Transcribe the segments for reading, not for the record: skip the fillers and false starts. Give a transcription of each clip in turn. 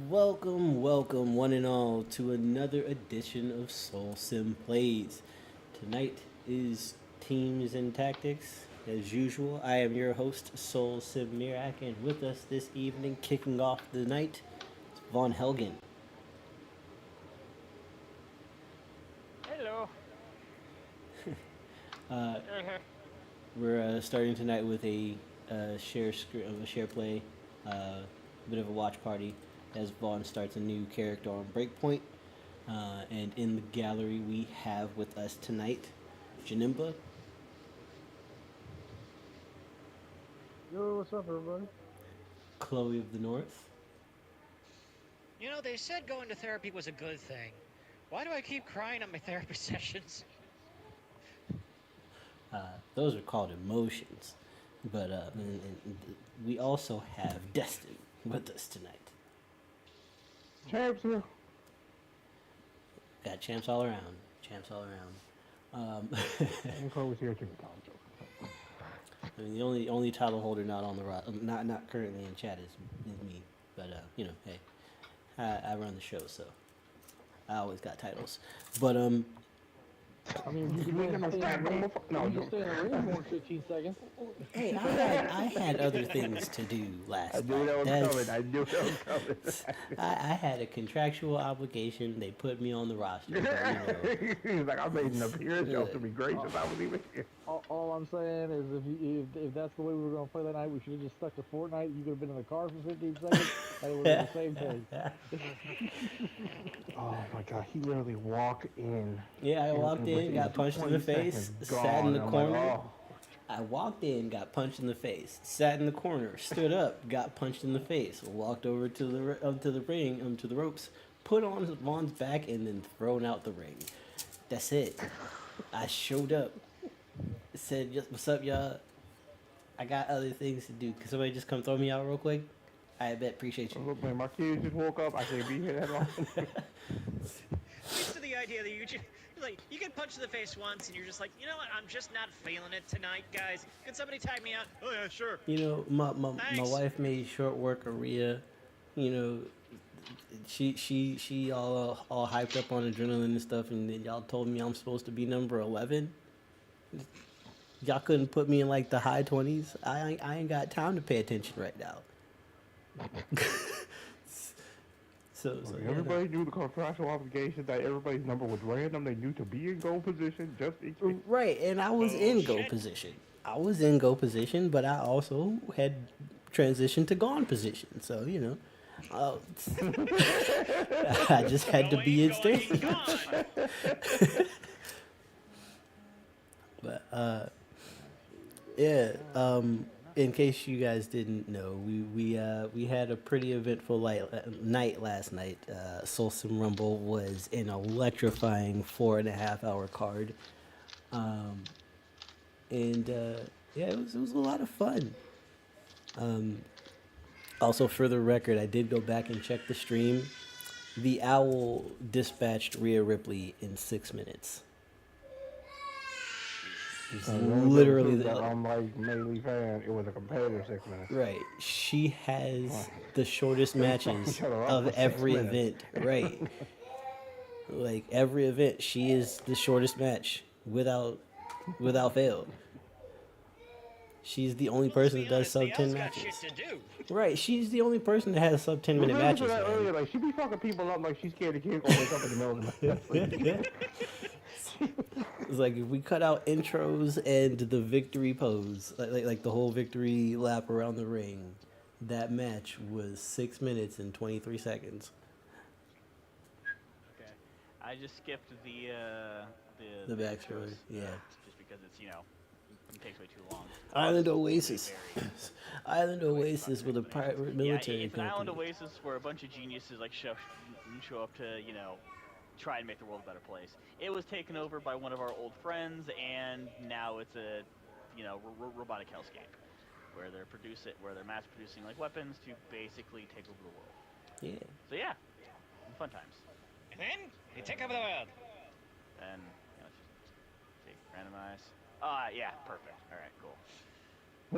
Welcome, one and all, to another edition of SoulSym Plays. Tonight is Teams and Tactics. As usual, I am your host, SoulSym Mirak, and with us this evening, kicking off the night, is Vonhelgen. Hello. Uh, Uh-huh. we're starting tonight with a share play, a bit of a watch party, as Vaughn starts a new character on Breakpoint. And in the gallery, we have with us tonight Janemba, Yo, what's up, everybody? Chloe of the North, You know, they said going to therapy was a good thing. Why do I keep crying at my therapy sessions? those are called emotions. And we also have Destin with us tonight. Champs here. Got champs all around. Champs all around. And Chloe's here too. No, I'm joking. I mean, the only title holder not on the not currently in chat is me. But hey, I run the show, so I always got titles. But I mean, you can understand. No, You stay in the ring for 15 seconds. hey, I had other things to do last I knew night. that was That's- coming. I knew that was coming. I had a contractual obligation. They put me on the roster. But, He's like, I made an appearance. Y'all should be gracious. I was even here. All I'm saying is if that's the way we were going to play that night, we should have just stuck to Fortnite. You could have been in the car for 15 seconds, and it would have been the same thing. Oh my God, he literally walked in. yeah, I walked in, got punched in the face, sat in the corner. I walked in, got punched in the face, sat in the corner, stood up, got punched in the face, walked over to the ring, to the ropes, put on Vaughn's back, and then thrown out the ring. That's it. I showed up, said, "What's up, y'all? I got other things to do. Can somebody just come throw me out real quick? I bet appreciate you." Look, man, my kids just woke up. I can't be here that long. Used to the idea that you get punched in the face once and you're just like, you know what, I'm just not feeling it tonight, guys. Can somebody tag me out? Oh yeah, sure. You know, my Thanks. wife made short work of Rhea. You know, she all hyped up on adrenaline and stuff, and then y'all told me I'm supposed to be number 11. Y'all couldn't put me in like the high 20s. I ain't got time to pay attention right now. so Everybody knew the contractual obligation that everybody's number was random. They knew to be in goal position just in case. right, and I was in go Bullshit. position. I was in go position, but I also had transitioned to gone position. So I just had to be in Going, state. gone. But yeah. In case you guys didn't know, we had a pretty eventful night last night. SoulSym Rumble was an electrifying 4.5 hour card, and yeah, it was a lot of fun. Also, for the record, I did go back and check the stream. The Owl dispatched Rhea Ripley in 6 minutes. It's literally that I'm like mainly fan. It was a competitive 6 minutes. right. She has the shortest matches Shut her up of for 6 every minutes. event. Right. Like every event, she is the shortest match without fail. She's the only person that does sub 10 got matches. shit to do. Right. She's the only person that has sub 10 minute Remember matches. that man. earlier, like she be fucking people up like she's scared the kids gonna wake up in the middle of the night. It's like if we cut out intros and the victory pose, like the whole victory lap around the ring, that match was 6 minutes and 23 seconds. Okay. I just skipped The the backstory, intros, yeah. just because it takes way too long. Island Also, Oasis. very- Island Oasis with a private military yeah, it's an island company. oasis where a bunch of geniuses show up to try and make the world a better place. It was taken over by one of our old friends, and now it's a robotic hellscape where they're mass producing like weapons to basically take over the world. Yeah. So yeah, fun times. And then they take over the world. And just take randomize. Yeah, perfect. All right, cool.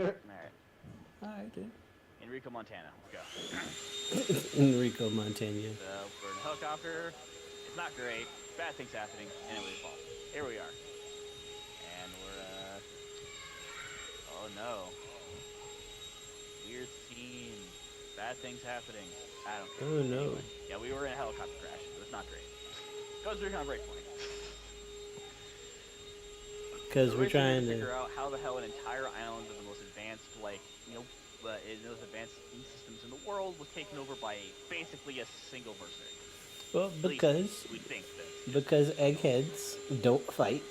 All right. All right, dude. Enrico, Montana. Let's go. Enrico, Montana. So we're in a helicopter. It's not great. Bad things happening. Anyway, we fall. Here we are. And we're, oh no. Weird scene. Bad things happening. I don't care. Oh no. Anyway, yeah, we were in a helicopter crash. It was not great. Ghost Recon Breakpoint. Because we're trying to figure out how the hell an entire island of the most advanced, like, those advanced systems in the world was taken over by basically a single mercenary. Well, because we think that because eggheads don't fight,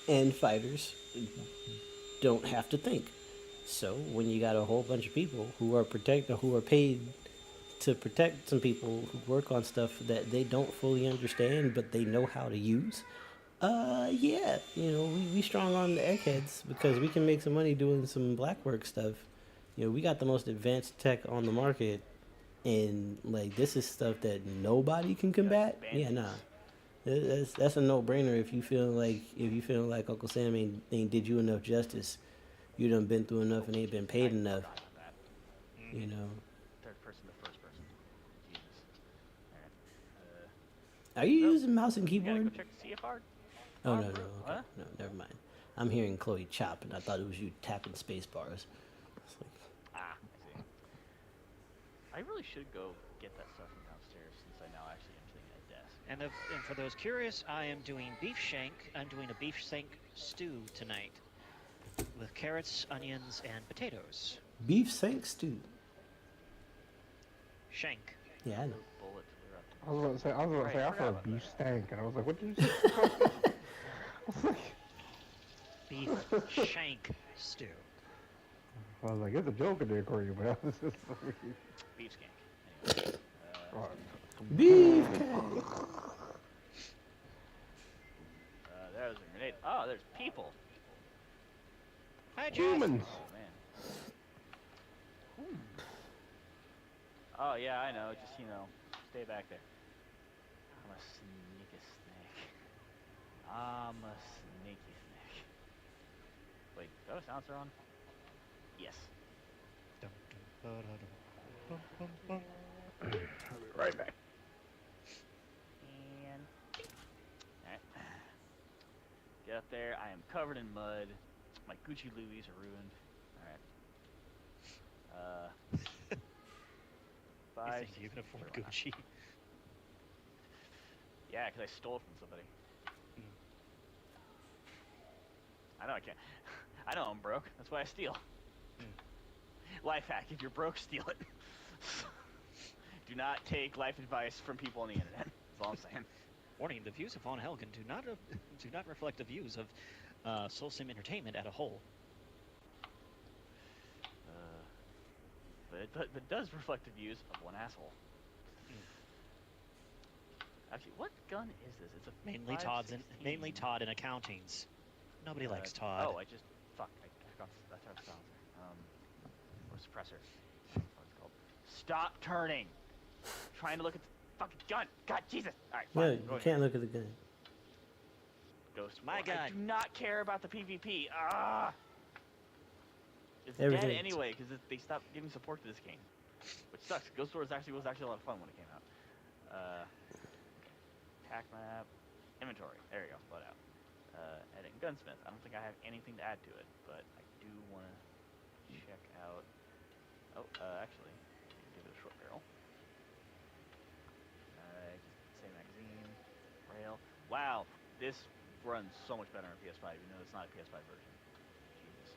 and fighters don't have to think. So when you got a whole bunch of people who are paid to protect some people who work on stuff that they don't fully understand but they know how to use, yeah, we strong on the eggheads because we can make some money doing some black work stuff. We got the most advanced tech on the market, and like this is stuff that nobody can combat. Yeah, nah. That's a no-brainer if you feel like Uncle Sam ain't did you enough justice. You done been through enough and ain't been paid enough. Third person to first person. Jesus. Are you using mouse and You gotta keyboard? go check the CFR. Oh no, okay. What? No, never mind. I'm hearing Chloe chop, and I thought it was you tapping space bars. It's like, I see. I really should go get that stuff from downstairs since I now actually am sitting at a desk. And for those curious, I am doing beef shank. I'm doing a beef shank stew tonight with carrots, onions, and potatoes. beef sank stew. Shank. Yeah, I know. Bullets. We're up. I was about to say, I Forgot thought about beef that. stank, and I was like, what did you say? Beef shank stew. I was like, it's a joke in there, Corey, man. This is Beef skank. Anyway. Beef. There's a grenade. Oh, there's people. Hi, Josh. humans. Oh, man. Oh, yeah, I know. Just, stay back there. I'm a sneaky snake. I'm a sneaky snake. Wait, those sounds are on? Yes. I'll be right back. And... Alright. Get up there. I am covered in mud. My Gucci Louis are ruined. Alright. You think you can afford Gucci? Yeah, because I stole from somebody. I know I can't. I know I'm broke. That's why I steal. Life hack: if you're broke, steal it. Do not take life advice from people on the internet. That's all I'm saying. Warning: the views of Vonhelgen do not reflect the views of SoulSym Entertainment as a whole. But it does reflect the views of one asshole. Actually, what gun is this? It's a Mainly 5.16. mainly Todd in accountings. Nobody likes Todd. Oh, I forgot that's our silencer. Or suppressor. That's what it's called. Stop turning! Trying to look at the fucking gun! God, Jesus! Alright, No, fine. you Go ahead. can't look at the gun. Ghost. My I gun. do not care about the PvP. Ah! It's Everything. dead anyway because they stopped giving support to this game, which sucks. Ghost Wars was actually a lot of fun when it came out. Attack map, inventory. There you go. Let out. Edit and gunsmith. I don't think I have anything to add to it, but I do want to check out. Oh, actually, give it a short barrel. Same magazine. Rail. Wow, this runs so much better on PS5, even though it's not a PS5 version. Jesus.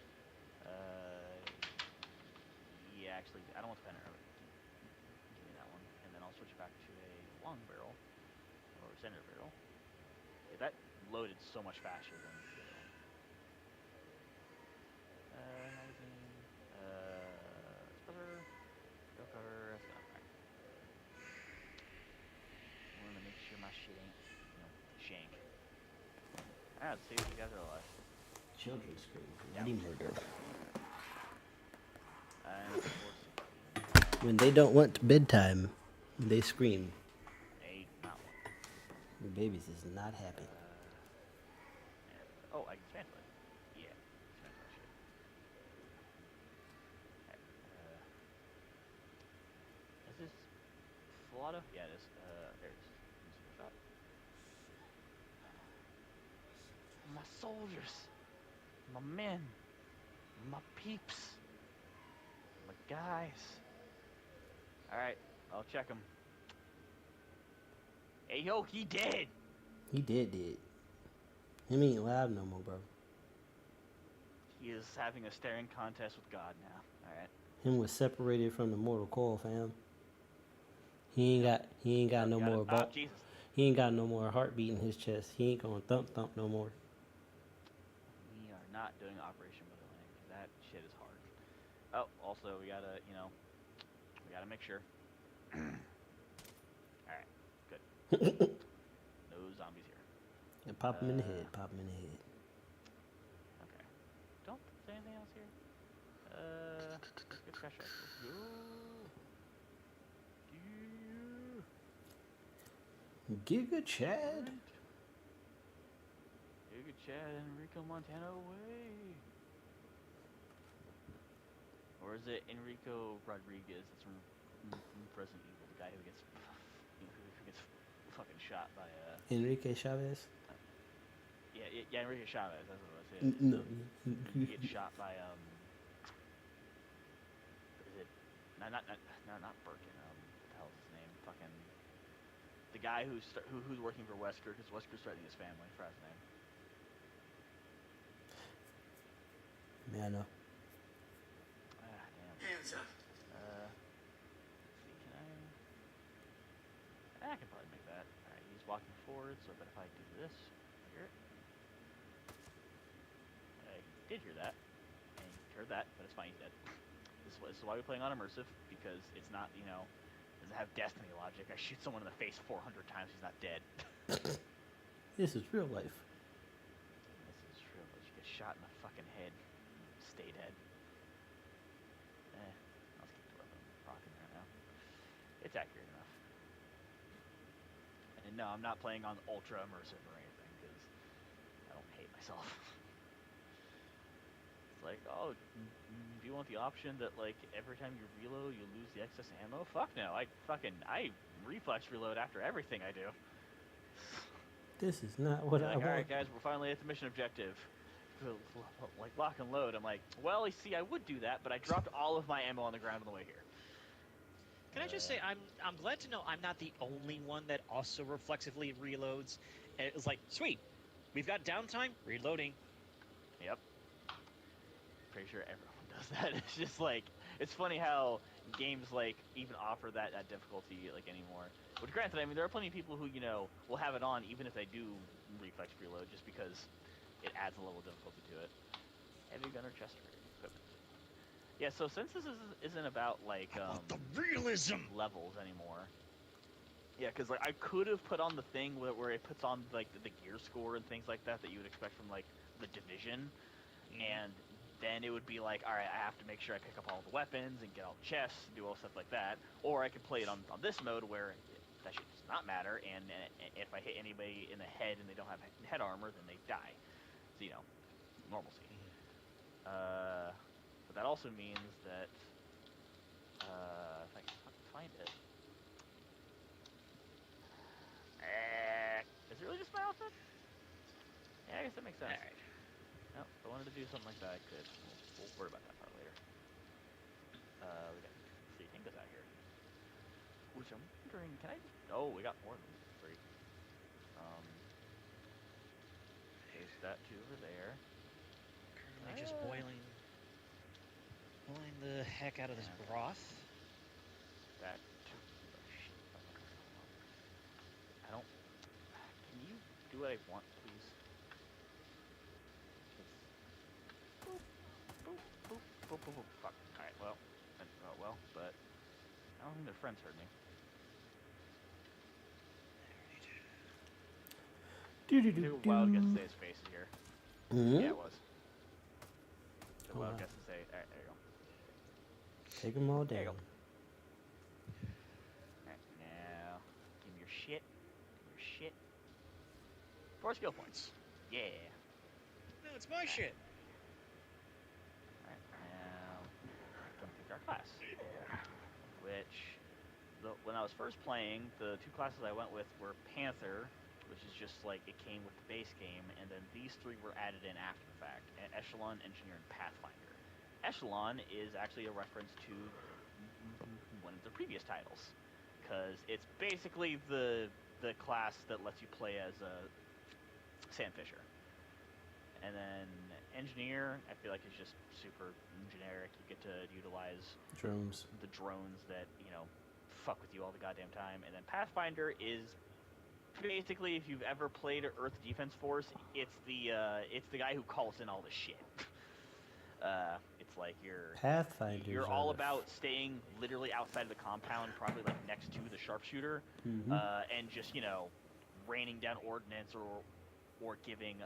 Yeah, actually, I don't want the pen arrow. Give me that one, and then I'll switch back to a long barrel or center barrel. Yeah, that loaded so much faster than the other one. Magazine. Cover. Go cover. That's enough. Alright. I want to make sure my shit ain't, shank. Alright, let's see if you guys are alive. Children scream. Bloody murder. When they don't want bedtime, they scream. Hey, not one. The babies is not happy. Oh, I can dismantle it. Yeah, dismantle that shit. this Flotto? Yeah, it is. There it is. Shot. My soldiers, my men, my peeps, my guys. All right, I'll check him. Hey, yo, he dead. He did. Him ain't alive no more, bro. He is having a staring contest with God now. All right. Him was separated from the mortal coil, fam. He ain't got no more Jesus. He ain't got no more heartbeat in his chest. He ain't gonna thump no more. We are not doing Operation Motorland because that shit is hard. Oh, also we gotta, we gotta make sure. All right, good. No zombies here. Yeah, pop him in the head. Pop him in the head. Okay. Don't say anything else here. Let's get trash out. Let's go. Giga Chad. Giga Chad and Enrico Montana away. Or is it Enrico Rodriguez? That's from Resident Evil, the guy who gets fucking shot by Enrique Chavez. Yeah, Enrique Chavez. That's what it was. No. He gets shot by Is it not Birkin? What the hell's his name? Fucking the guy who's working for Wesker because Wesker's threatening his family. For his name. Man, I know. Damn. Hands up. See, I can probably make that. All right, he's walking forward, so I bet if I do this, hear it. I did hear that, and he heard that, but it's fine. He's dead. This is why we're playing on immersive because it's not, doesn't have Destiny logic. I shoot someone in the face 400 times, he's not dead. This is real life. This is real life. You get shot in the fucking head, stay dead. I'll skip the weapon rocking right now. It's accurate enough. And no, I'm not playing on ultra immersive or anything because I don't hate myself. It's like, oh, do you want the option that like every time you reload you lose the excess ammo? Fuck no. I reflex reload after everything I do. This is not what I want. Alright guys, we're finally at the mission objective. Like lock and load. I'm like, well, you see, I would do that, but I dropped all of my ammo on the ground on the way here. Can I just say, I'm glad to know I'm not the only one that also reflexively reloads. And it's like, sweet, we've got downtime, reloading. Yep. Pretty sure everyone does that. It's just like, it's funny how games like even offer that difficulty like anymore. But granted, I mean, there are plenty of people who, will have it on even if they do reflex reload just because it adds a level of difficulty to it. Heavy gunner chest equipment. Yeah, so since this isn't about like the realism levels anymore. Yeah, because like I could have put on the thing where it puts on like the gear score and things like that you would expect from like the Division, and then it would be like, all right, I have to make sure I pick up all the weapons and get all the chests and do all stuff like that. Or I could play it on this mode where that shit does not matter, and if I hit anybody in the head and they don't have head armor, then they die. So, normalcy. But that also means that if I can find it. Is it really just my outfit? Yeah, I guess that makes sense. Alright. No, if I wanted to do something like that, I could. We'll worry about that part later. We got 3 Tinkas out here. Which I'm wondering, can I just... Oh, we got more than 3. Paste that 2 over there. Currently just boiling the heck out of this broth. That 2. Oh, shit. I don't... Can you do what I want, please? Boop, boop, boop, boop, boop, boop. Fuck. Alright, well, that didn't go well, but I don't think their friends heard me. Wild guess to say his face is here. Mm-hmm. Yeah, it was. The wild guess to say. Alright, there you go. Take them all There you down. go. Alright, now give me your shit. Give me your shit. 4 skill points. Yeah. No, it's my shit. Alright, now come pick our class. Which when I was first playing, the two classes I went with were Panther, which is just like it came with the base game, and then these three were added in after the fact: Echelon, Engineer, and Pathfinder. Echelon is actually a reference to one of the previous titles, because it's basically the class that lets you play as a Sam Fisher. And then Engineer, I feel like is just super generic. You get to utilize Drones. the drones that, fuck with you all the goddamn time. And then Pathfinder is basically, if you've ever played Earth Defense Force, it's the guy who calls in all the shit. It's like you're all about staying literally outside of the compound, probably like next to the sharpshooter, and just raining down ordnance or giving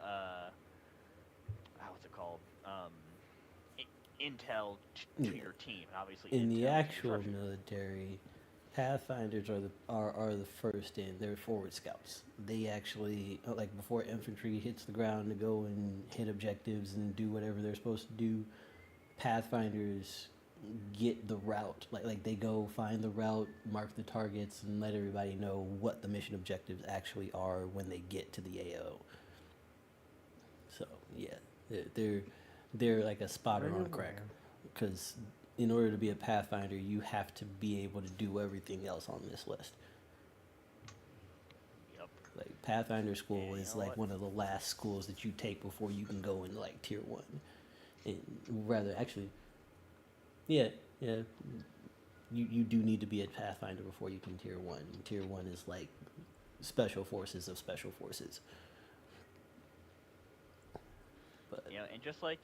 what's it called, intel to your team. And obviously, in the intel actual military, Pathfinders are the first in. They're forward scouts. They actually, like, before infantry hits the ground to go and hit objectives and do whatever they're supposed to do, Pathfinders get the route. Like they go find the route, mark the targets, and let everybody know what the mission objectives actually are when they get to the AO. So yeah, they're like a spotter on crack, because in order to be a Pathfinder, you have to be able to do everything else on this list. Yep. Like Pathfinder school is like one of the last schools that you take before you can go into like tier 1. And rather, actually, yeah. You do need to be a Pathfinder before you can tier 1. Tier 1 is like special forces of special forces. But and just like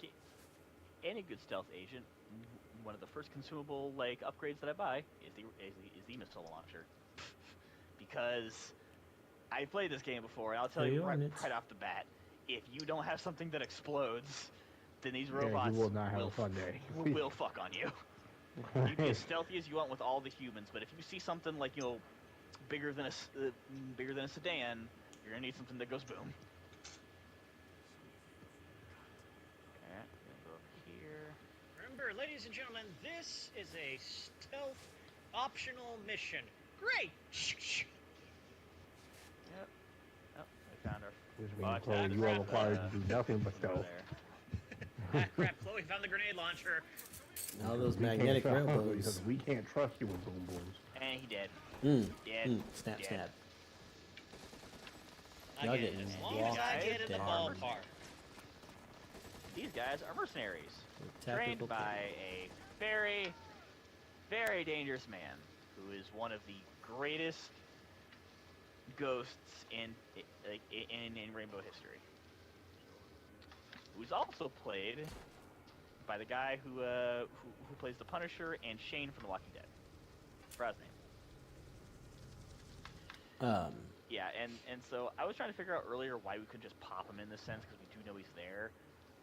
any good stealth agent, one of the first consumable upgrades that I buy is the missile launcher, because I played this game before, and I'll tell you right off the bat, if you don't have something that explodes, then these robots you will not have a fun day. will fuck on you. You can be as stealthy as you want with all the humans, but if you see something like bigger than a sedan, you're gonna need something that goes boom. Remember, ladies and gentlemen, this is a stealth optional mission. Great! Yep. Oh, we found our... Which means, Chloe, you are required to do nothing but stealth. Crap, Chloe found the grenade launcher. all those magnetic railroads. Because we can't trust you with boom booms. And he did. Snap, dead. snap. Y'all getting as long as I get in the ballpark. These guys are mercenaries, Tactical trained by a very, very dangerous man who is one of the greatest ghosts in Rainbow history. Who's also played by the guy who plays the Punisher and Shane from The Walking Dead. Forgot his name. Yeah, and so I was trying to figure out earlier why we could just pop him in this sense, because we do know he's there.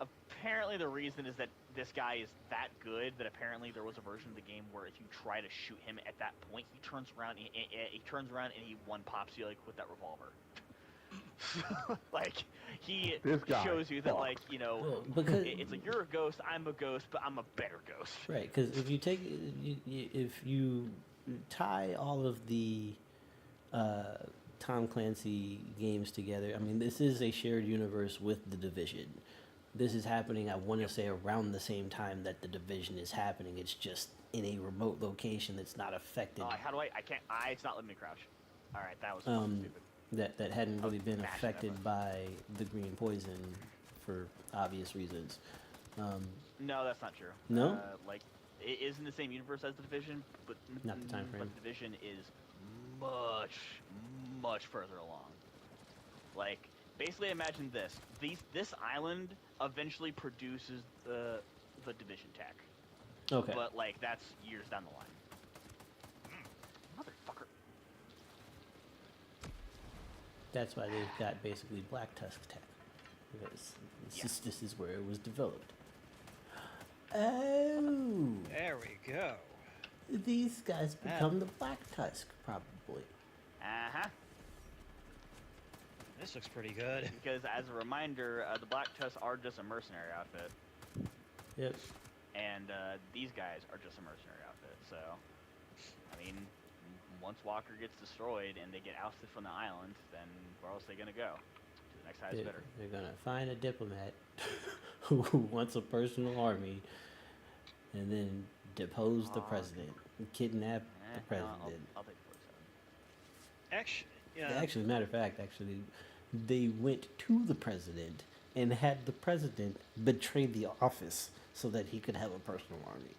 Apparently the reason is that this guy is that good that apparently there was a version of the game where if you try to shoot him at that point, he turns around and he one pops you with that revolver. He shows you that because it's like you're a ghost, I'm a ghost, but I'm a better ghost. Right, because if you tie all of the Tom Clancy games together, I mean, this is a shared universe with The Division. This is happening, I want to say, around the same time that The Division is happening. It's just in a remote location that's not affected. How do I can't, it's not letting me crouch. Alright, that was stupid. That hadn't really been affected by the green poison for obvious reasons. No, that's not true. No? It is in the same universe as The Division, but not the time frame. But The Division is much, much further along. Basically imagine this. This island eventually produces the Division tech. Okay. But, that's years down the line. Motherfucker. That's why they've got basically Black Tusk tech. Because this is where it was developed. Oh! There we go. These guys become the Black Tusk, probably. Uh-huh. This looks pretty good. Because, as a reminder, the Black Tusk are just a mercenary outfit. Yep. And these guys are just a mercenary outfit, so... I mean, once Walker gets destroyed and they get ousted from the island, then where else are they gonna go? To the next highest bidder. They're gonna find a diplomat who wants a personal army, and then depose the president, kidnap the president. I'll take 47. Actually, matter of fact, they went to the president and had the president betray the office so that he could have a personal army.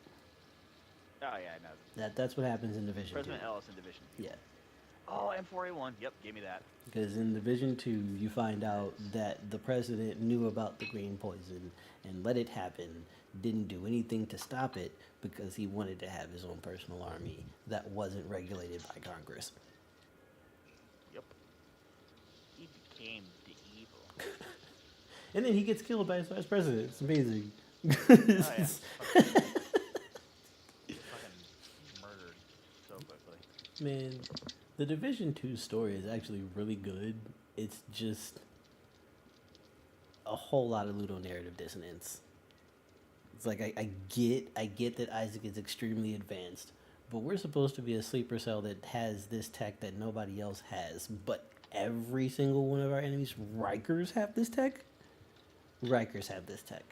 Oh yeah, no. That's what happens in Division 2. President Ellis in Division 2. Yeah. Oh, M4A1. Yep, give me that. Because in Division 2, you find out that the president knew about the green poison and let it happen, didn't do anything to stop it because he wanted to have his own personal army that wasn't regulated by Congress. Yep. He became the evil. And then he gets killed by his vice president. It's amazing. Oh, yeah. Fucking murdered so quickly. Man, the Division 2 story is actually really good. It's just a whole lot of ludonarrative dissonance. It's like I get that Isaac is extremely advanced, but we're supposed to be a sleeper cell that has this tech that nobody else has. But every single one of our enemies, Rikers, have this tech. Rikers have this tech.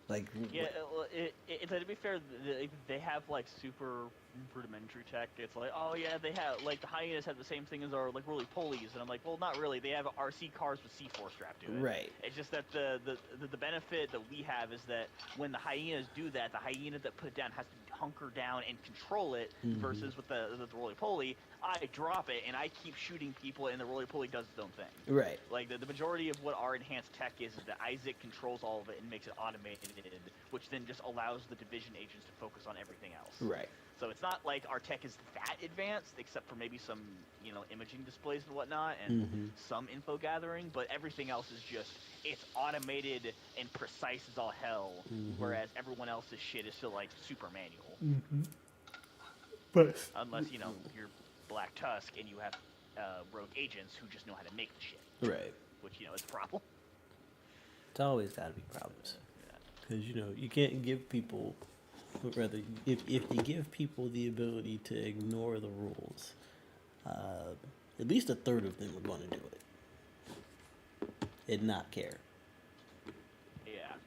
Like, yeah, well, to be fair, they have like super rudimentary tech. It's like, oh yeah, they have like the hyenas have the same thing as our like roly polies, and I'm like, well, not really. They have RC cars with C4 strapped to it. Right. It's just that the benefit that we have is that when the hyenas do that, the hyena that put it down has to hunker down and control it. Versus with the roly poly, I drop it and I keep shooting people, and the roly poly does its own thing. Right. Like the majority of what our enhanced tech is that Isaac controls all of it and makes it automated, which then just allows the division agents to focus on everything else. Right. So it's not like our tech is that advanced, except for maybe some, imaging displays and whatnot, and some info gathering, but everything else is just, it's automated and precise as all hell, whereas everyone else's shit is still, like, super manual. But Unless, you're Black Tusk and you have rogue agents who just know how to make the shit. Right. Which, is a problem. It's always got to be problems. Because, you can't give people, but rather, if you give people the ability to ignore the rules, at least a third of them are going to do it. And not care. Yeah.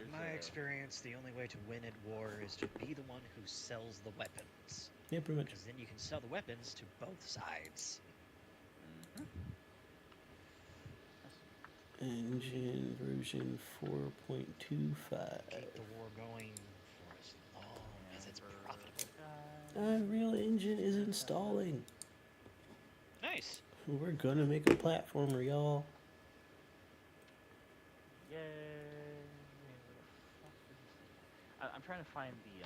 In my experience, the only way to win at war is to be the one who sells the weapons. Yeah, pretty much. Because then you can sell the weapons to both sides. Engine version 4.25. Keep the war going for as long as it's profitable. Unreal Engine is installing. Nice. We're gonna make a platformer, y'all. Yay! I'm trying to find the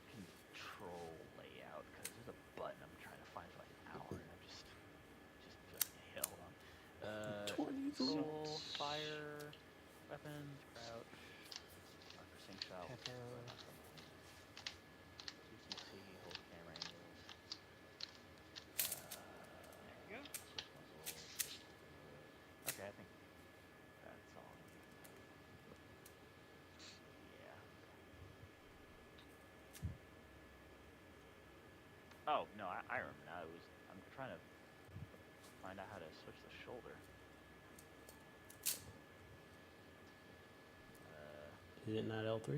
control layout because there's a button I'm trying to find for like an hour and I'm just yeah, hold on. 20 Soul, fire, weapons, crouch, marker sync shot, CCC, hold camera angles. There you go. Okay, I think that's all. Yeah. Oh no, I remember now. I'm trying to find out how to switch the shoulder. Is it not L3?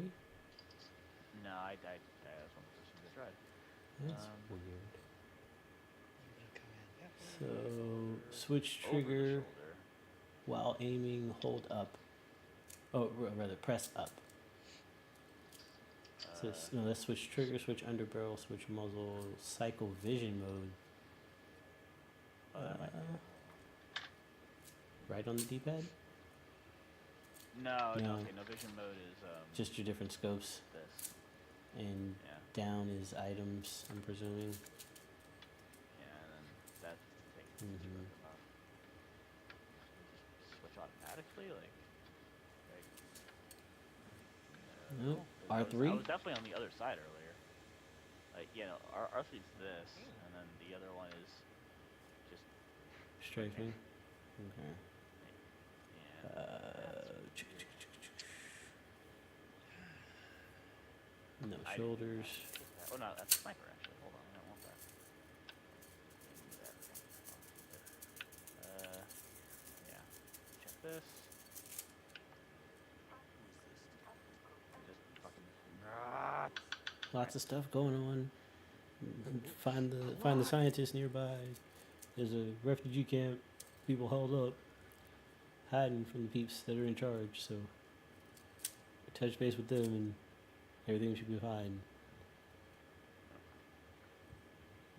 No, I that's one of the first things I tried. That's weird. Yep. So, switch Over the trigger shoulder. while aiming, hold up. Oh, rather, press up. So, no, let's switch trigger, switch underbarrel, switch muzzle, cycle vision mode. That might be Right on the D-pad? No, No. okay, no vision mode is Just your different scopes. this. And Yeah. down is items, I'm presuming. Yeah, and then that takes Mhm. off. Switch automatically, like no. Nope. I R3? was definitely on the other side earlier. Like, R3's this, and then the other one is just Strafing. Okay. yeah. No shoulders. Oh no, that's a sniper actually. Hold on, I don't want that. Yeah. Check this. Just fucking. Lots of stuff going on. Find the scientists nearby. There's a refugee camp. People held up, hiding from the peeps that are in charge. So touch base with them, and everything should be fine.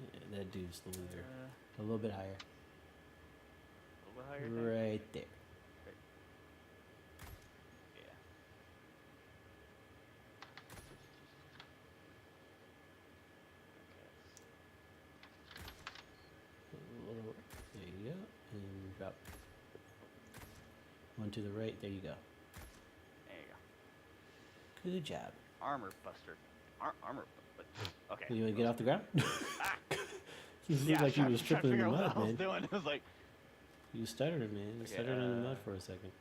Yeah, that dude's the leader. A little bit higher. A little bit higher. Right there. Yeah. There you go. And drop. One to the right. There you go. There you go. Good job. Armor buster. Armor. But okay. You want to get off the ground? You looked Yeah, like you was tripping in the what mud, I was man. doing. It was like, You stuttered, man. You Okay, stuttered in the mud for a second.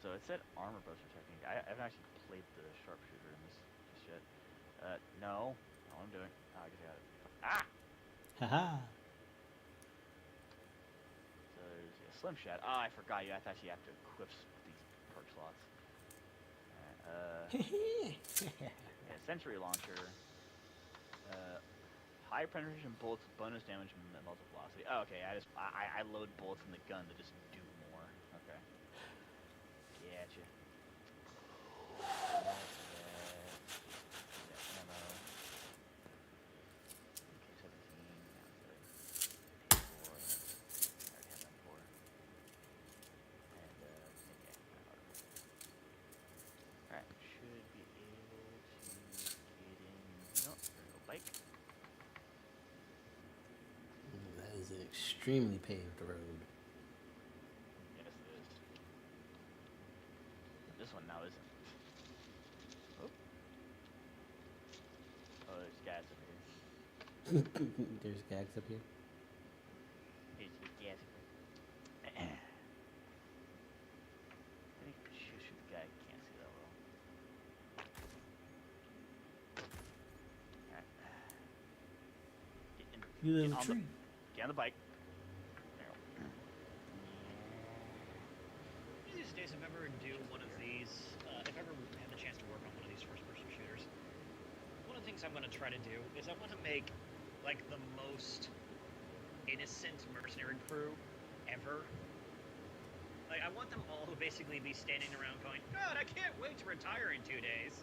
so it said armor buster technique. I haven't actually played the sharpshooter in this just yet. No. Not what I'm doing. Oh, I guess I got it. Ah! Haha. So there's slim shot. Oh, I forgot you actually have to equip these perk slots. Alright, yeah, sentry launcher. High penetration bullets with bonus damage and muzzle velocity. Oh, okay. I load bullets in the gun to just do more. Okay. Gotcha. Ammo. AK-17. I already have them for. And alright, should be able to get in. Nope, there's no bike. That is an extremely paved road. Yes, it is. This one now isn't. Oh. Oh, there's gas up here. There's gags up here. There's gas up here. I think shoot the guy. Can't see that well. Alright. You little tree. Get on the bike. There you One of these days, if I ever do one of these, if I ever have the chance to work on one of these first-person shooters, one of the things I'm going to try to do is I want to make, like, the most innocent mercenary crew ever. Like, I want them all to basically be standing around going, God, I can't wait to retire in 2 days.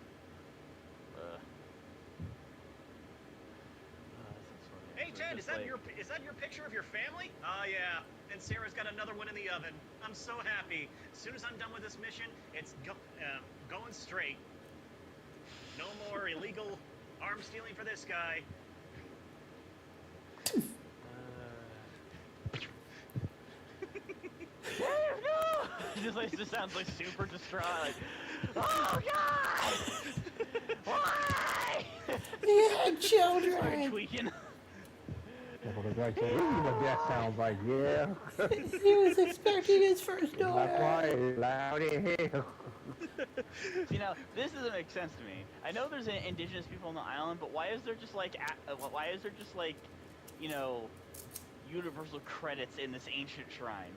Hey, Ted, is that your picture of your family? Oh, yeah. And Sarah's got another one in the oven. I'm so happy. As soon as I'm done with this mission, it's going straight. No more illegal arms stealing for this guy. It just sounds like super distraught. Like, oh God! Why? Yeah, Sorry, children. tweaking. That's what that sounds like, yeah. He was expecting his first That's daughter. why it's loud in here. See, now this doesn't make sense to me. I know there's indigenous people on the island, but why is there just like you know, universal credits in this ancient shrine?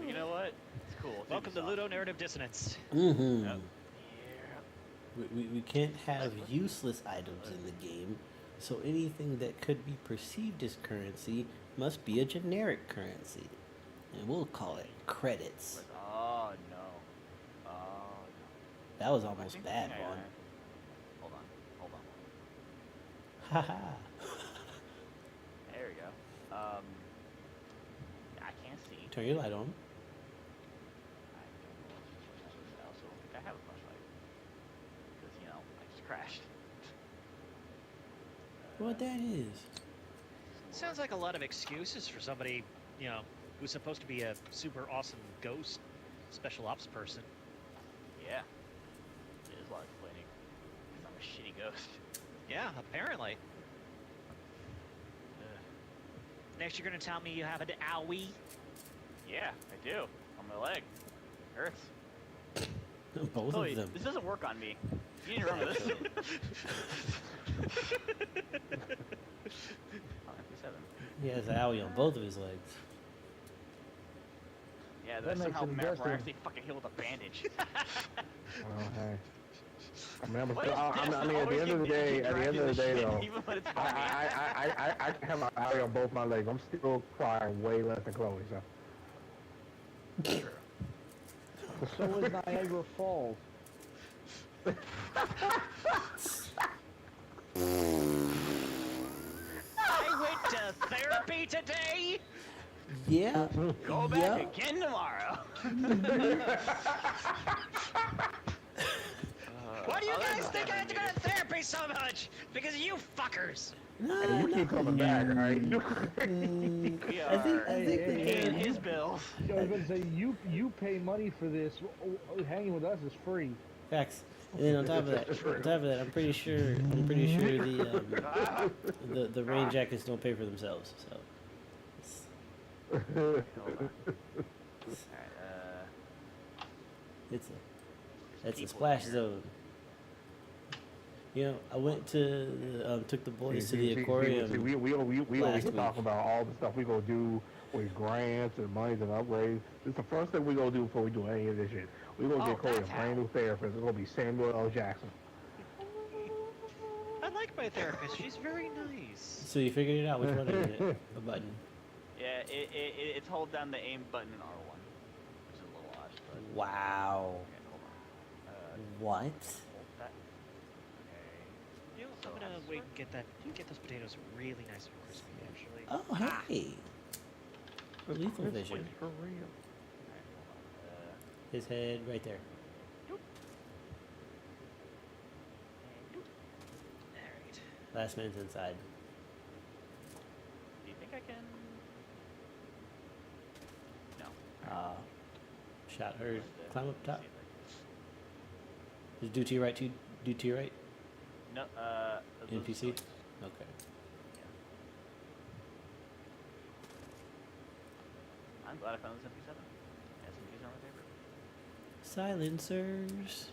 You know what? It's cool. It's Welcome to Ubisoft. Ludo Narrative Dissonance. Mm-hmm. Yep. We can't have useless items in the game, so anything that could be perceived as currency must be a generic currency. And we'll call it credits. Oh no. Oh no. That was I almost think bad, the thing Vaughn. Hold on. Haha. There we go. I can't see. Turn your light on. I also don't think I have a flashlight. Because, you know, I just crashed. What that is? Sounds like a lot of excuses for somebody, you know, who's supposed to be a super awesome ghost special ops person. Yeah. It is a lot of complaining. Because I'm a shitty ghost. Yeah, apparently. Next, you're gonna tell me you have an owie? Yeah, I do. On my leg. hurts. Both Chloe, of them. this doesn't work on me. You need to remember this. He has an owie on both of his legs. Yeah, That that makes somehow him miraculously fucking healed with a bandage. Oh, hey. I mean, Why does I mean, Destin at always the end of the get day, dragged in the shit, though, even when it's funny? I can have my eye on both my legs. I'm still crying way less than Chloe, so. So is Niagara Falls. I went to therapy today. Yeah. Go back again tomorrow. Why do you guys think I have to go to therapy so much? Because of you fuckers. Hey, you keep coming back, right? We I think are they paying can. his bills. I was going to say, you pay money for this. Hanging with us is free. Facts. And then on top of that, I'm pretty sure the rain jackets don't pay for themselves. So. Hold on. It's a splash zone. You know, I went to took the boys to the aquarium. We always last talk week. about all the stuff we gonna do with grants and monies and upgrades. This is the first thing we gonna do before we do any of this shit. We gonna get Chloe a that's brand new therapist. It's gonna be Samuel L. Jackson. I like my therapist. She's very nice. So you figured it out? Which one is it? A button. Yeah, it's hold down the aim button in R1, which is a little odd, but Wow. okay, hold on. What? Hold that. Okay. You know, I'm gonna wait and get those potatoes really nice and crispy, actually. Oh, hey. For lethal vision. For real. Alright, hold on. His head right there. Alright. Last man's inside. Do you think I can? No. Shot heard. Let's, Climb up let's top. see if Just do to your right. Do to your right. I can- No, those NPC. noise. Okay. I'm glad I found this MP7. SMGs are my favorite. Silencers.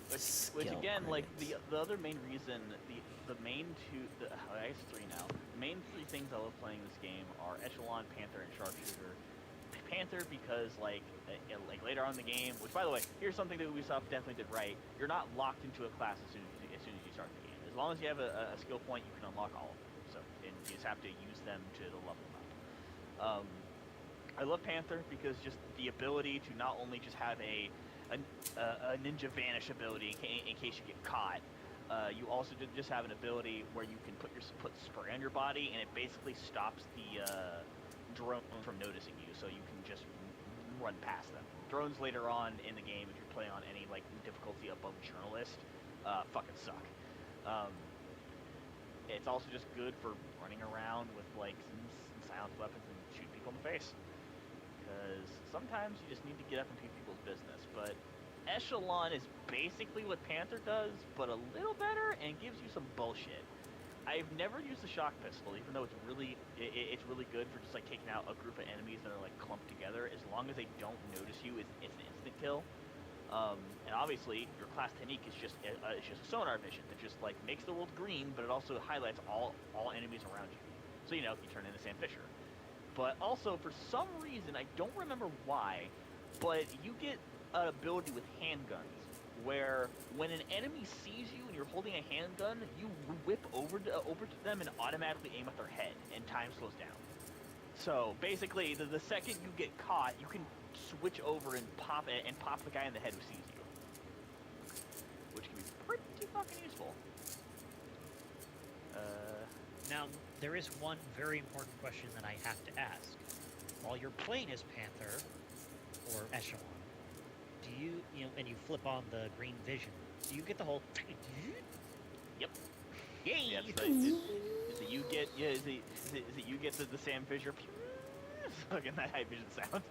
Which Skill again, like credits. the other main reason, the main two, I guess three now. The main three things I love playing this game are Echelon, Panther, and Sharpshooter. Panther because like later on in the game, which by the way, here's something that Ubisoft definitely did right. You're not locked into a class as soon as you start the game. As long as you have a skill point, you can unlock all of them. So and you just have to use them to level them up. I love Panther because just the ability to not only just have a ninja vanish ability in case you get caught. You also just have an ability where you can put spray on your body, and it basically stops the drone from noticing you, so you can just run past them. Drones later on in the game, if you're playing on any like difficulty above journalist, fucking suck. It's also just good for running around with like some silenced weapons and shoot people in the face. Because sometimes you just need to get up and do people's business. But Echelon is basically what Panther does, but a little better and gives you some bullshit. I've never used the shock pistol, even though it's really good for just like taking out a group of enemies that are like clumped together. As long as they don't notice you, it's an instant kill. And obviously, your class technique is just a sonar vision that just like makes the world green, but it also highlights all enemies around you. So you turn into Sam Fisher. But also, for some reason, I don't remember why, but you get an ability with handguns, where when an enemy sees you and you're holding a handgun, you whip over to them and automatically aim at their head, and time slows down. So basically, the second you get caught, you can switch over and pop the guy in the head who sees you, which can be pretty fucking useful. Now, there is one very important question that I have to ask. While you're playing as Panther, or Echelon, do you and you flip on the green vision, do you get the whole... Yep. Yay! Yeah, that's right. Is that you get the Sam Fisher fucking that high vision sound.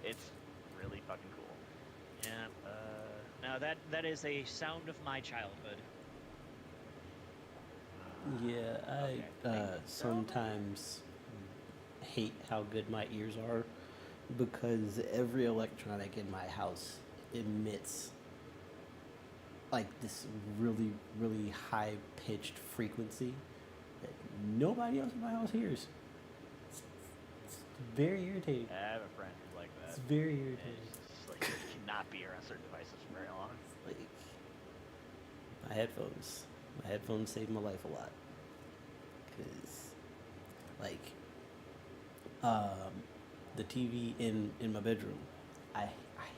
It's really fucking cool. Yeah, now that is a sound of my childhood. Yeah, I sometimes hate how good my ears are because every electronic in my house emits like this really, really high pitched frequency that nobody else in my house hears. It's very irritating. I have a friend who's like that. It's very And irritating. it's just like you cannot be around certain devices for very long. Like my headphones save my life a lot. Cause like the TV in my bedroom, I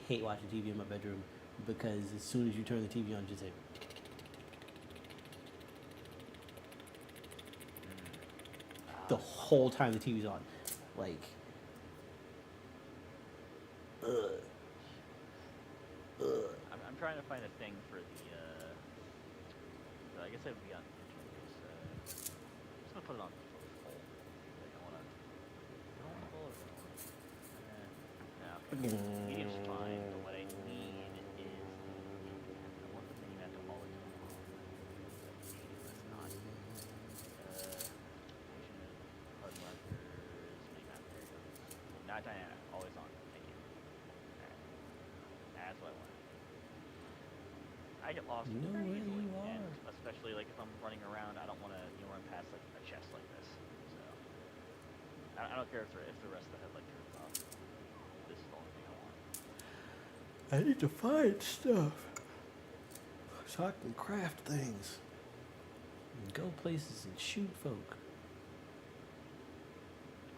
hate watching TV in my bedroom because as soon as you turn the TV on, just like the whole time the TV's on, like I'm trying to find a thing for the, I guess it would be on internet. I'm just gonna put it on full. Like, I don't want full or no, okay. Medium's fine, but what I need is, I want the mini map to always be on. That's not. HUD markers, mini map, there you go. Not dynamic, always on. Thank you. Alright. That's what I want. I get lost You know very where easily, you and are. especially like if I'm running around, I don't want to run past like a chest like this. So I don't care if the rest of the headlight turns off. This is the only thing I want. I need to find stuff so I can craft things and go places and shoot folk.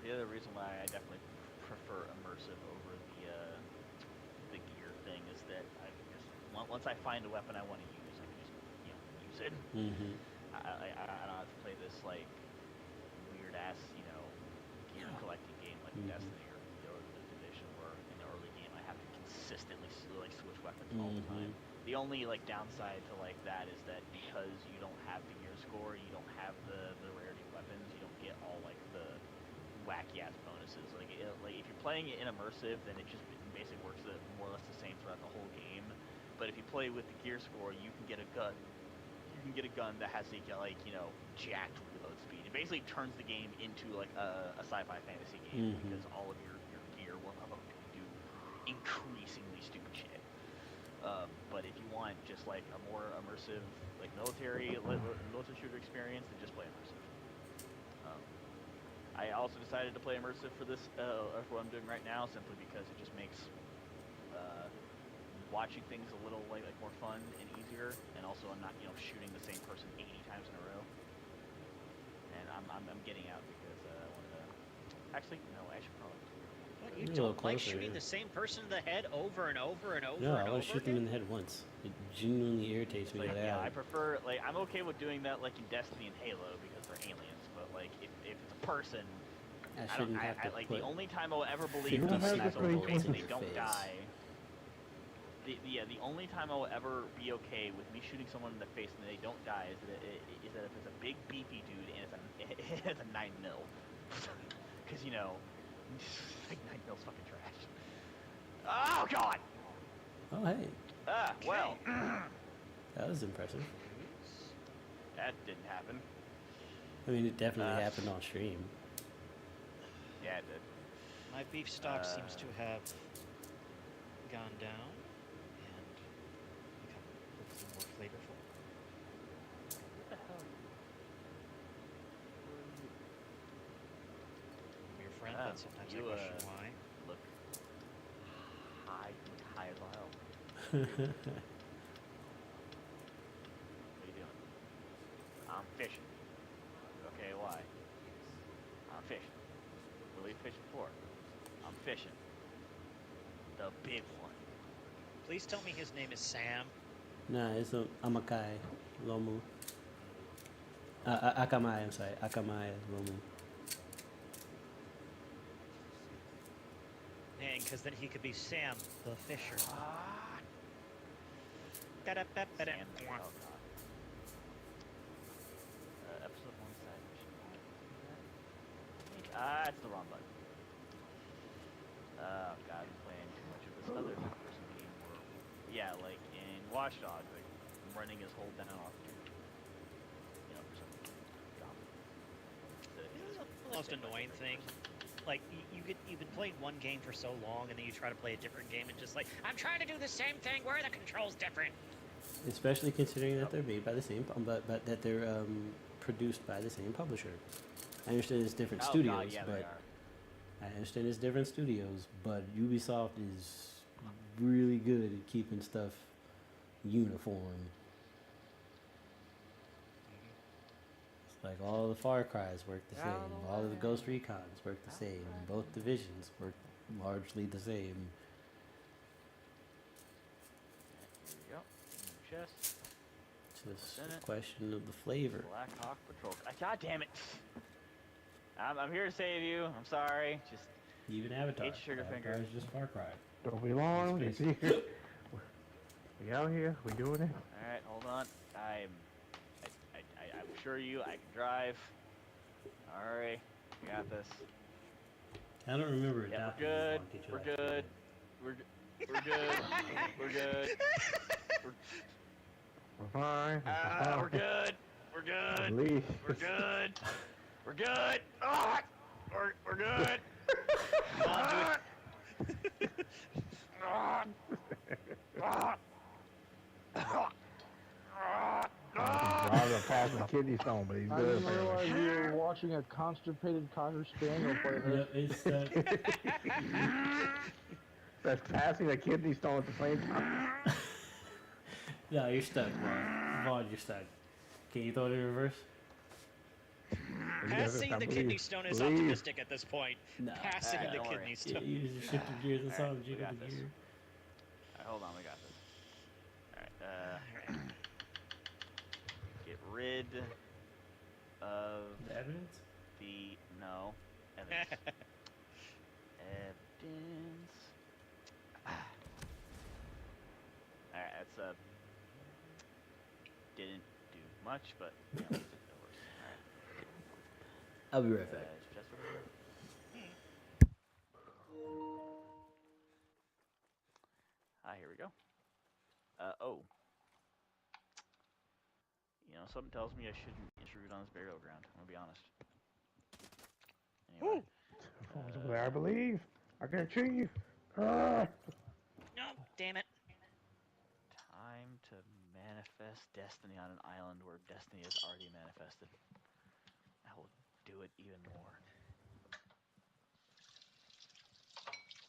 The other reason why I definitely prefer immersive over the gear thing is that I can just once I find a weapon I want to use, I can just use it. Mm-hmm. I don't have to play this like weird ass gear collecting game like Destiny or the Division, where in the early game I have to consistently like switch weapons all the time. The only like downside to like that is that because you don't have the gear score, you don't have the rarity weapons, you don't get all like the wacky ass bonuses. Like if you're playing it in immersive, then it just basically works more or less the same throughout the whole game. But if you play with the gear score, you can get a gun. You can get a gun that has jacked reload speed. It basically turns the game into like a sci-fi fantasy game because all of your gear will do increasingly stupid shit. But if you want just like a more immersive, like military shooter experience, then just play immersive. I also decided to play immersive for this, for what I'm doing right now, simply because it just makes watching things a little like more fun and easier, and also I'm not shooting the same person 80 times in a row. And I'm getting out because I wanted to. Actually, no, I should probably. What, you You're a little don't like closer, shooting yeah. the same person in the head over and over and over No, and I over want to shoot them in again? the head once. It genuinely irritates me. Like, that I prefer I'm okay with doing that like in Destiny and Halo because they're aliens, but like if it's a person, I shouldn't have to like put the only time I'll ever believe 50 that sniper someone's bullets okay in and they your don't face. die. The only time I will ever be okay with me shooting someone in the face and they don't die is that if it's a big beefy dude and it's a 9mm, because like 9mm fucking trash. Oh god. Oh, hey. Well, That was impressive. that didn't happen. I mean, it definitely happened on stream. Yeah, it did. My beef stock seems to have gone down and become hopefully more flavorful. What the hell? I'm your friend, but sometimes I you, question why. Look high as hell. Oh, What are you doing? I'm fishing. Okay, why? I'm fishing. What are you fishing for? I'm fishing. The big one. Please tell me his name is Sam. nah, it's a Amakai Lomu. Akamai, I'm sorry. Akamai Lomu. And because then he could be Sam the Fisher. Da-da-da-da-da. Sam, oh god. Episode 1 side mission. It's the wrong button. Oh god, I'm playing too much of this other person game where, yeah, like in Watch Dogs, like running is hold down off to, for some job. This is the most annoying thing like you've been playing one game for so long, and then you try to play a different game, and just like I'm trying to do the same thing. Where are the controls different? Especially considering that they're made by the same, but that they're produced by the same publisher. I understand it's different studios, God, yeah, but they are. I understand it's different studios. But Ubisoft is really good at keeping stuff uniform. It's like all the Far Cries work the same, all of the Ghost Recons work the same, both divisions work largely the same. Here we go. Chest. Just a question of the flavor. Black Hawk Patrol. God damn it! I'm here to save you. I'm sorry. Just Even Avatar. H trigger Avatar finger. is just Far Cry. Don't be alarmed. Let's It's here. We out here. We doing it. All right, hold on. I'm sure I can drive. All right, we got this. I don't remember Yeah, adopting we're good. this one. We're good. We're good. We're good. We're fine. We're good. We're good. Leave. We're good. We're good. Ah! We're good. Ah! Ah! Ah! Driving past the kidney stone, but he's I good. didn't realize you were watching a constipated Cocker Spaniel play this. Yep, it's That's passing a kidney stone at the same time. no, you're stuck, Vaughn. Vaughn, you're stuck. Can you throw it in reverse? Passing the kidney stone is optimistic at this point. Nah. Passing the don't kidney worry. stone. You just shifted gears and saw him we jiggle got the this. gear. Alright, hold on, we got this. Alright, get rid of The evidence? the no evidence. Evidence. Alright, that's didn't do much, but you know, it works. Alright. I'll be right back. Just over here. Here we go. Oh. You know, something tells me I shouldn't intrude on this burial ground. I'm gonna be honest. Anyway. I believe. I can achieve. Ah. No, damn it. Time to manifest destiny on an island where destiny is already manifested. I will do it even more.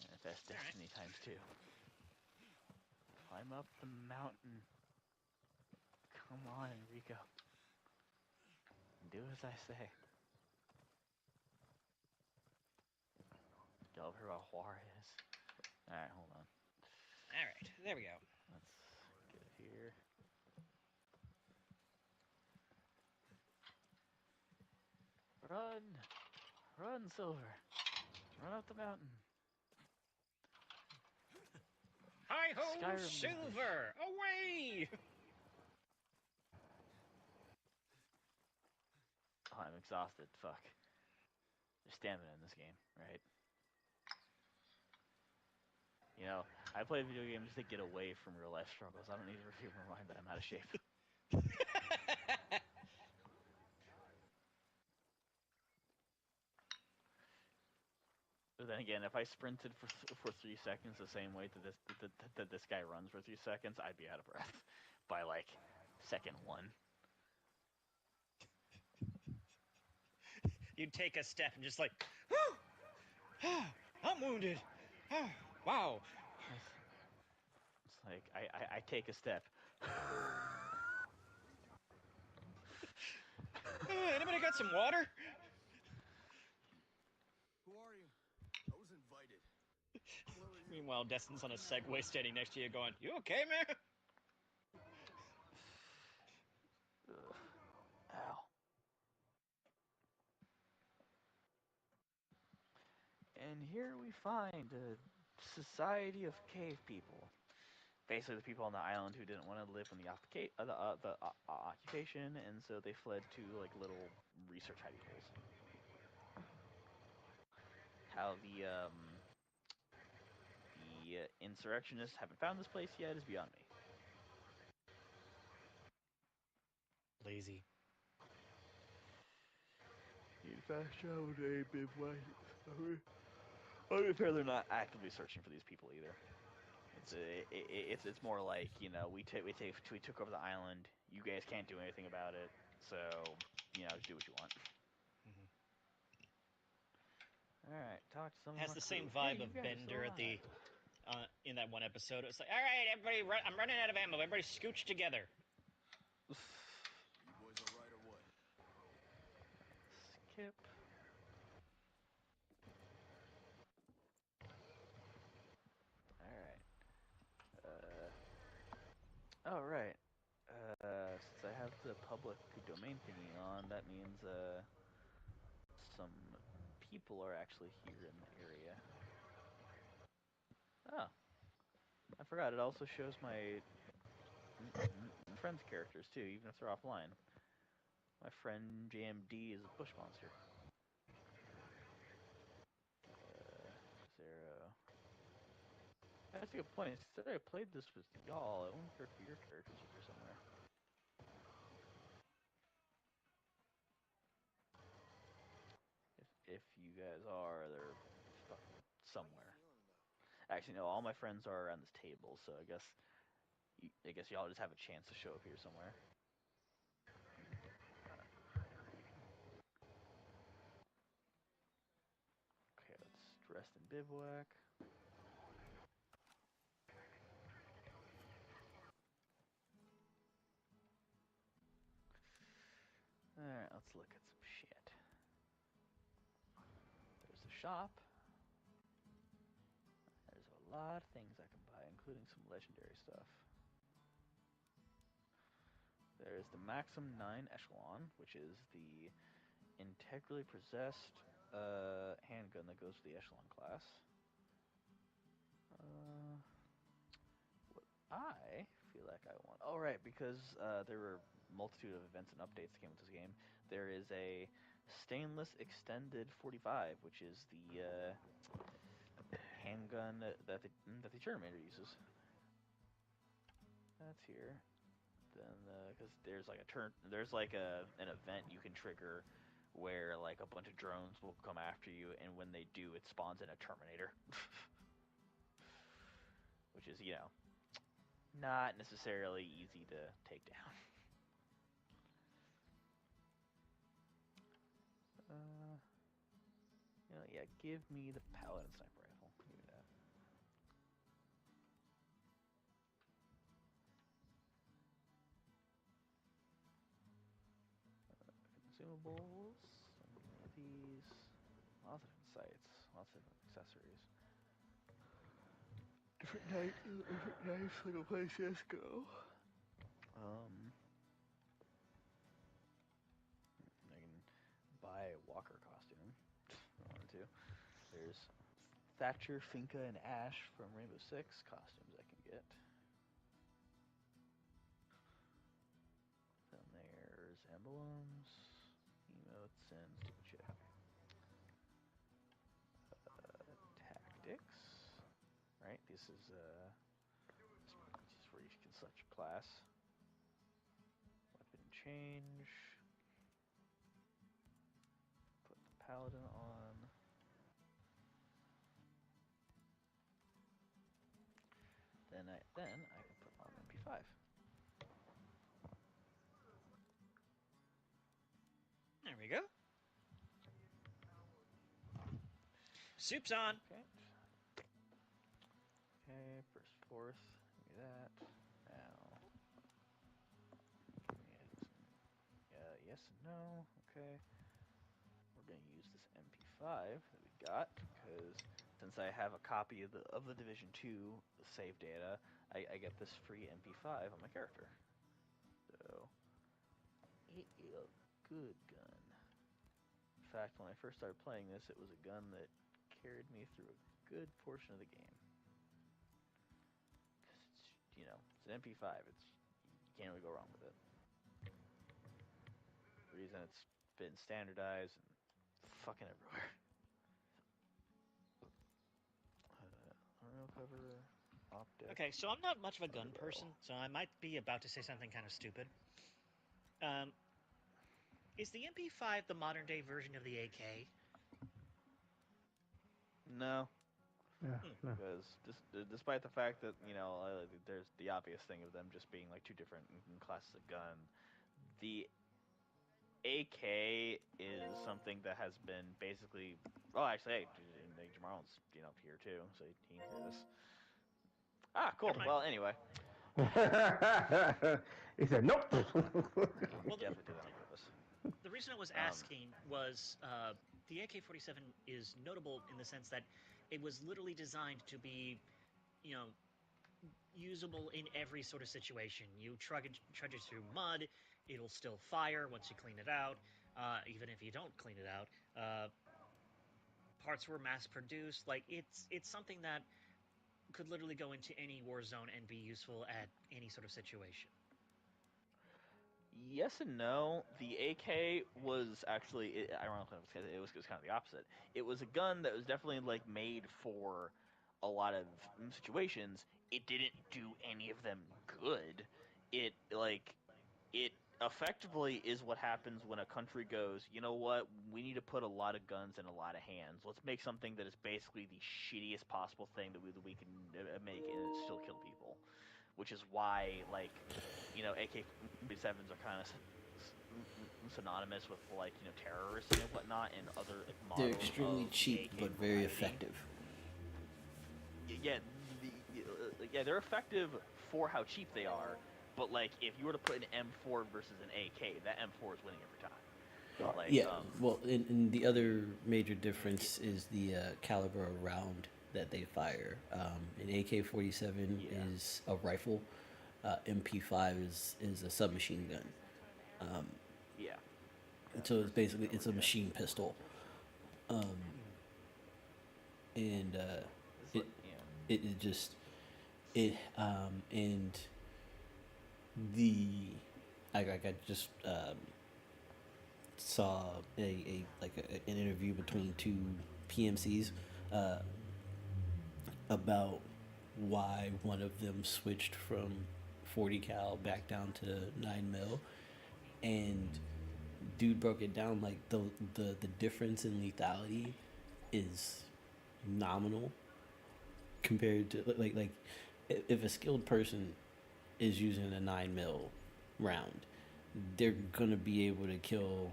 Manifest destiny times 2. Climb up the mountain. Come on, Enrico. Do as I say. Y'all ever heard about Juarez? Alright, hold on. Alright, there we go. Let's get here. Run! Run, Silver! Run up the mountain! Hi-ho, Skyrim Silver! Away! Oh, I'm exhausted. Fuck. There's stamina in this game, right? You know, I play video games to get away from real life struggles. I don't need to remind that I'm out of shape. But then again, if I sprinted for 3 seconds the same way that this guy runs for 3 seconds, I'd be out of breath by like second 1. You'd take a step and just like, I'm wounded. Wow. It's like I take a step. Anybody got some water? Who are you? I was invited. Meanwhile, Destin's on a Segway standing next to you going, you okay, man? Ow. And here we find a society of cave people. Basically, the people on the island who didn't want to live in the occupation, and so they fled to like little research hidey holes. How the insurrectionists haven't found this place yet is beyond me. Lazy. Need fast travel to big white. To be fair, they're not actively searching for these people either. It's more like, you know, we took over the island. You guys can't do anything about it, so you know, just do what you want. All right, talk to someone. Has the same vibe of Bender at the in that one episode. It's like, all right, everybody, I'm running out of ammo. Everybody, scooch together. You boys all right or what? Skip. All right. Since I have the public domain thingy on, that means some people are actually here in the area. Oh, I forgot. It also shows my friends' characters too, even if they're offline. My friend JMD is a bush monster. Zero. That's a good point. Since I played this with y'all, I wonder if your characters are here somewhere. If you guys are, they're fucking somewhere. Actually, no. All my friends are around this table, so I guess y'all just have a chance to show up here somewhere. Okay, let's rest in bivouac. Alright, let's look at some shit. There's a shop. There's a lot of things I can buy, including some legendary stuff. There's the Maxim 9 Echelon, which is the integrally possessed handgun that goes with the Echelon class. What I feel like I want... Oh, right, because there were a multitude of events and updates that came with this game. There is a stainless extended 45, which is the handgun that the Terminator uses. That's here. Then, because there's like an event you can trigger where like a bunch of drones will come after you, and when they do, it spawns in a Terminator, which is, you know, not necessarily easy to take down. You know, yeah, give me the Paladin sniper rifle. Give me that. Consumables, some of these, lots of different sites, lots of different accessories. Different nights, like a place go. I can buy a Walker costume if I wanted to. There's Thatcher, Finka, and Ash from Rainbow Six costumes I can get. Then there's emblems, emotes, and stupid shit. Tactics. Right, this is where you can select your class. Weapon change. Put the Paladin on. Then I can put on MP5. There we go. Soup's on. Okay. Okay, first, fourth. Give me that. Now. Yes and no. Okay. We're gonna use this MP5 that we got because since I have a copy of the Division 2 save data, I get this free MP5 on my character. So it is a good gun. In fact, when I first started playing this, it was a gun that carried me through a good portion of the game. Cause it's, you know, it's an MP5. You can't really go wrong with it. The reason it's been standardized and fucking everywhere. Arrow cover, optic. Okay, so I'm not much of a gun person, so I might be about to say something kind of stupid. Is the MP5 the modern day version of the AK? No, Yeah, no. because despite the fact that there's the obvious thing of them just being like two different classes of gun, the AK is something that has been basically. Oh, actually, hey, Jamal's here too, so he can hear this. Ah, cool. Never mind. Well, anyway, He said nope. he Well, definitely did that on purpose. the reason I was Um, asking was the AK-47 is notable in the sense that it was literally designed to be, you know, usable in every sort of situation. You trudge it through mud, it'll still fire once you clean it out. Even if you don't clean it out, parts were mass produced. Like it's something that could literally go into any war zone and be useful at any sort of situation. Yes and no. The AK was actually, ironically, it was kind of the opposite. It was a gun that was definitely like made for a lot of situations. It didn't do any of them good. It effectively is what happens when a country goes, you know what, we need to put a lot of guns in a lot of hands. Let's make something that is basically the shittiest possible thing that we can make and still kill people, which is why AK-47s are kind of synonymous with terrorists and whatnot and other They're models extremely of cheap, the AK but very variety. effective. Yeah, they're effective for how cheap they are, but if you were to put an M4 versus an AK, that M4 is winning every time. Yeah, well, and the other major difference is the caliber of round that they fire. An AK-47 Yeah. is a rifle. MP5 is a submachine gun. Yeah. So it's basically Similar, it's a yeah. machine pistol. And It's it, yeah. it just it and the I just saw an interview between two PMCs uh, about why one of them switched from 40 cal back down to 9 mil, and dude broke it down like the difference in lethality is nominal compared to if a skilled person is using a 9 mil round, they're gonna be able to kill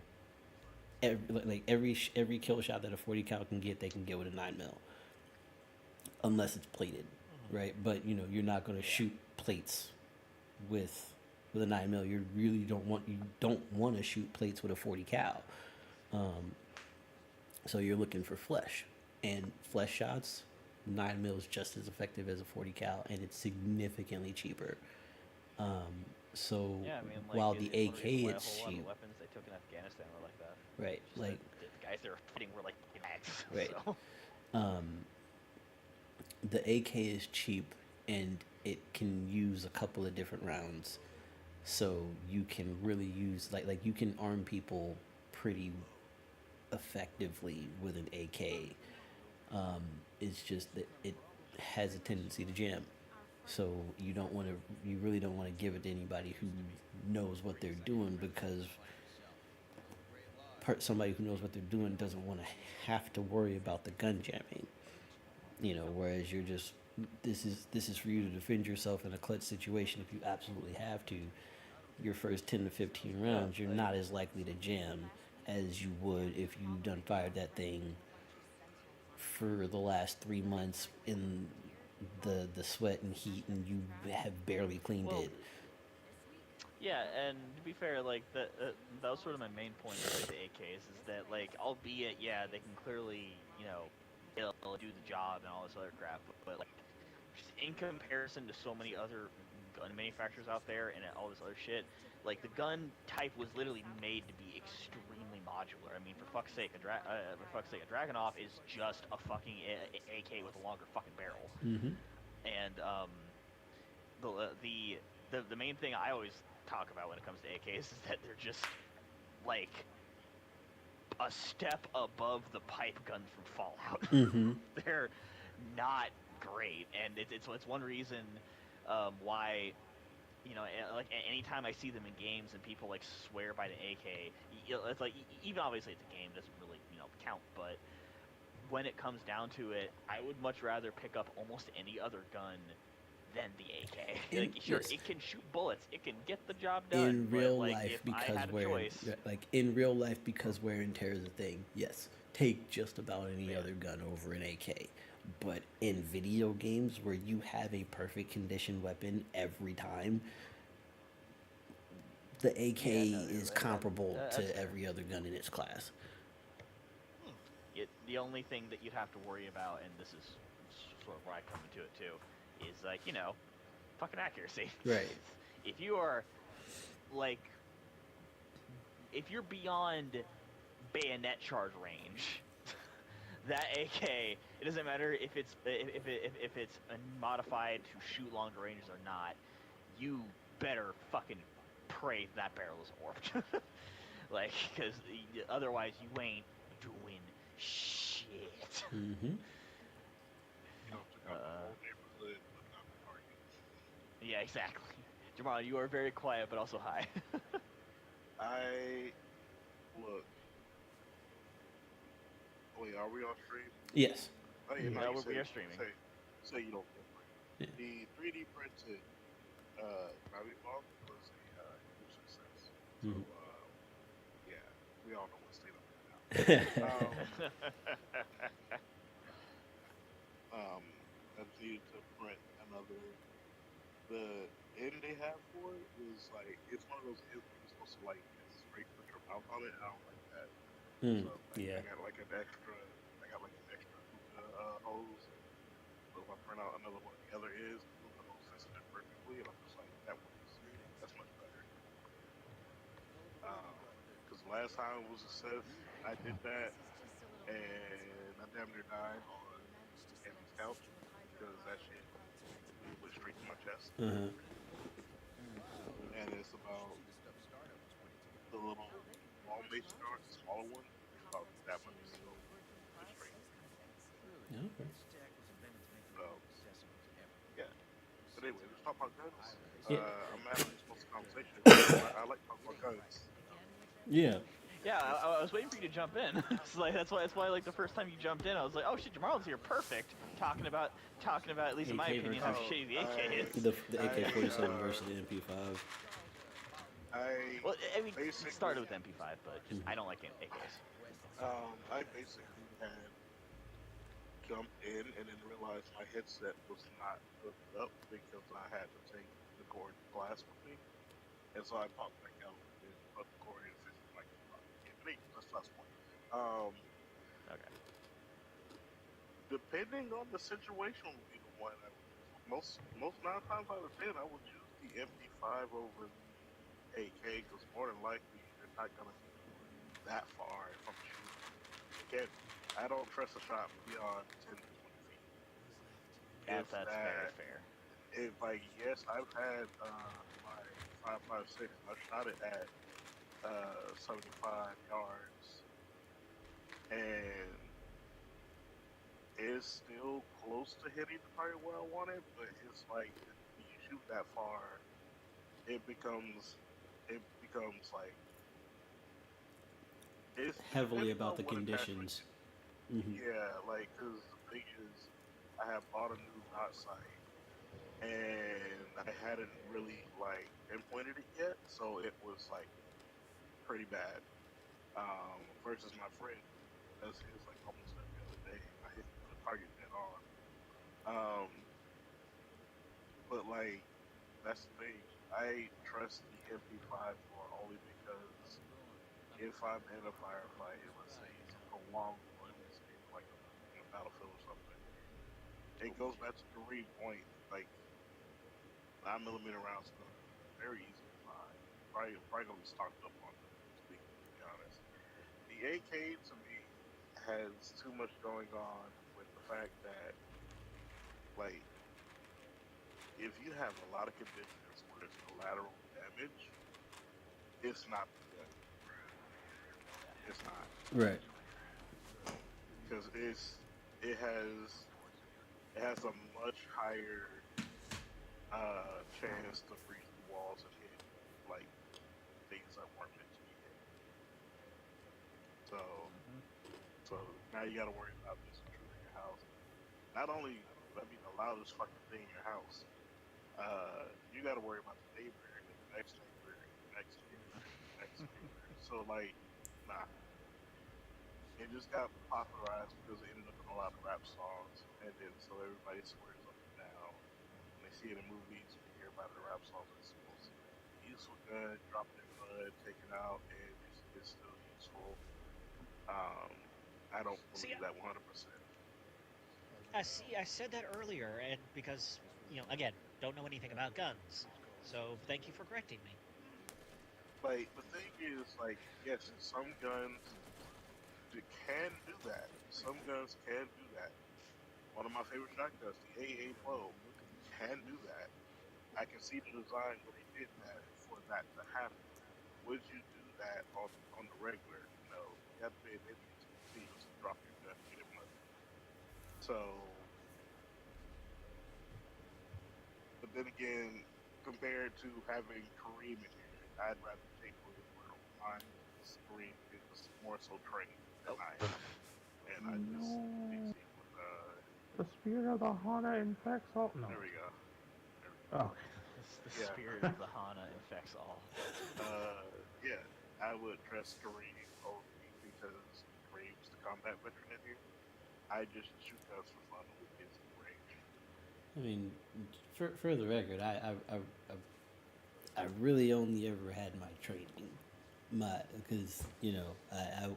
every kill shot that a 40 cal can get, they can get with a 9 mil, unless it's plated, right? But you're not gonna shoot plates with a 9 mil. You don't want to shoot plates with a 40 cal. So you're looking for flesh, and flesh shots. 9 mil is just as effective as a 40 cal, and it's significantly cheaper. So Yeah, I mean, while the it's one AK reason why is a whole lot cheap, of weapons they took in Afghanistan were like that. right? Just Like the guys they were fighting were like mags. right. So. The AK is cheap, and it can use a couple of different rounds, so you can really use like you can arm people pretty effectively with an AK. It's just that it has a tendency to jam, so you really don't want to give it to anybody who knows what they're doing, because somebody who knows what they're doing doesn't want to have to worry about the gun jamming. Whereas this is for you to defend yourself in a clutch situation if you absolutely have to. Your first 10 to 15 rounds, you're not as likely to jam as you would if you done fired that thing for the last 3 months in the sweat and heat, and you have barely cleaned it. Yeah, and to be fair, that was sort of my main point with the AKs is that albeit they can clearly do the job and all this other crap, but just in comparison to so many other gun manufacturers out there and all this other shit, the gun type was literally made to be extremely modular. I mean, for fuck's sake, a Dragunov is just a fucking AK with a longer fucking barrel. Mm-hmm. And the main thing I always talk about when it comes to AKs is that they're just a step above the pipe guns from Fallout. Mm-hmm. They're not great, and it's one reason why anytime I see them in games and people swear by the AK, it's even obviously it's a game, it doesn't really count, but when it comes down to it, I would much rather pick up almost any other gun than the AK. Like, sure, yes. it can shoot bullets, it can get the job done, In but real like life, if I because had a wear choice, in real life, because wear and tear is a thing. Yes, take just about any other gun over an AK. But in video games, where you have a perfect condition weapon every time, the AK is comparable that's to fair. every other gun in its class. The only thing that you'd have to worry about, and this is sort of where I come into it too, is like, you know, fucking accuracy. Right. If you are like, if you're beyond bayonet charge range, that AK, it doesn't matter if it's modified to shoot longer ranges or not, you better fucking pray that barrel is warped. Like, because otherwise you ain't doing shit. Mm-hmm. You know, took out the whole neighborhood, but not the target. Yeah, exactly. Jamal, you are very quiet but also high. Look. Wait, are we on stream? Yes. Oh, yeah, No, you we are say- streaming. Say you don't feel Yeah. free. The 3D printed gravity ball was a huge success. So, Mhm. yeah, we all know what state I'm in now. I just needed to print another. The end they have for it is like, it's one of those ends where you're supposed to like straight put your mouth on it. I don't like that. Mm, So like, yeah. I got like an extra hose. So if I print out another one of the other ends, the hose fits in it perfectly, and I'm just like, that's much better. Because last time was a Sith, I did that, and I damn near died on Andy's couch because that shit went straight to my chest. Uh-huh. And it's about the little long mason guard, the smaller one, it's about that much skill. Just straight. Yeah, okay. So, yeah. But anyway, let's talk about guns. Yeah. I'm having this most conversation. I like talking about guns. Yeah. Yeah, I was waiting for you to jump in. So like that's why like the first time you jumped in, I was like, oh shit, Jamal's here, perfect. Talking about at least in my AK opinion how versus- shitty the AK is. The AK-47 versus the MP5. Well, I mean, it basically started with MP5, but just, I don't like AKs. I basically had jumped in and then realized my headset was not hooked up because I had to take the cord glass with me, and so I popped back out and put the cord in and like, that's not the point. Okay. Depending on the situation, would be the one I would use. Most 9 times out of 10, I would use the MP5 over the AK because more than likely you're not gonna be that far if I'm shooting. Again, I don't trust a shot beyond 10 to 20 feet. That's very fair. If like, yes, I've had my 5.56. I shot it at 75 yards, and it's still close to hitting the target where I want it. But it's like when you shoot that far, it becomes like it's Heavily depending about on the what conditions. attachment Mm-hmm. Yeah, like, cause the thing is, I have bought a new dot sight, and I hadn't really like pinpointed it yet, so it was like pretty bad. Versus my friend, that's his like almost every other day. I hit the target dead on. But like, that's the thing. I trust the MP5 more only because if I'm in a firefight, let's say it's a prolonged one, let's say like in a battlefield or something, it goes back to the Kareem point. Like 9mm rounds are very easy to find. Probably gonna be stocked up on them. To be honest, the AK to me has too much going on with the fact that like if you have a lot of conditions where there's collateral damage, it's not good. It's not. Right. Because it has a much higher chance to breach the walls and hit like things that weren't meant to be hit. So now you got to worry about this not only, I mean, the loudest fucking thing in your house, you got to worry about the neighbor, and the next neighbor, and the next neighbor, and the next neighbor. So like, nah, it just got popularized because it ended up in a lot of rap songs, and then so everybody swears up and down. When they see it in movies, when you hear about the rap songs, it's the most useful gun, dropped in mud, taken out, and it's still useful. Um, I don't See, believe that 100%. I said that earlier, and because again, don't know anything about guns, so thank you for correcting me. Like the thing is, like, yes, some guns can do that. Some guns can do that. One of my favorite shotguns, the AA Pro, can do that. I can see the design when they did that for that to happen. Would you do that on the regular? No. You have to pay attention to thieves and drop your gun and get it money. So, but then again, compared to having Kareem in here, I'd rather take William over mine. Kareem is more so trained than I am. And I just mix it with, The spirit of the Hana infects all. No. there we go. Oh. The Yeah. spirit of the Hana infects all. Yeah, I would trust Kareem over me because Kareem's the combat veteran in here. I just shoot guns for fun with kids in the range. I mean, for the record, I really only ever had my training, because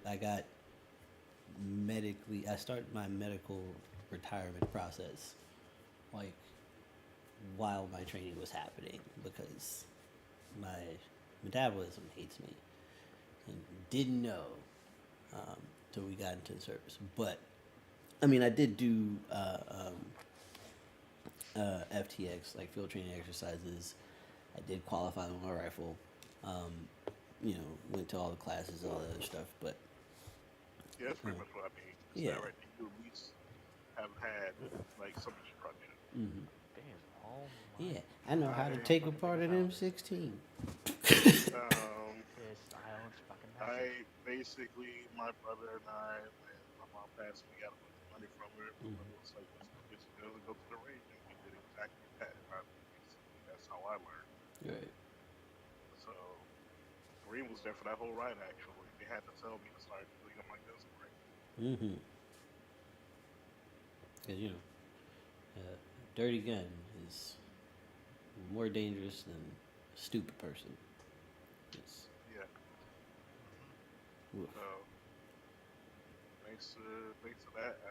I got medically. I started my medical retirement process, like while my training was happening, because my metabolism hates me, and didn't know till we got into the service. But I mean, I did do FTX, like field training exercises. I did qualify with my rifle. Went to all the classes, all the other stuff. But Yeah, that's pretty much what I mean. It's Yeah. not right. You at least have had like some instruction. mhm. Damn, oh my Yeah, I know how to take apart an M16. This island's fucking massive. Basically, my brother and I, when my mom passed, we got a bunch of money from her. My brother was like, let's get some guns and go to the range. And we did exactly that. That's how I learned. Right. So, Kareem was there for that whole ride, actually. They had to tell me to start doing up my guns correctly. Mm-hmm. Because a dirty gun is more dangerous than a stupid person. It's, Yeah. oof. So, thanks to that, I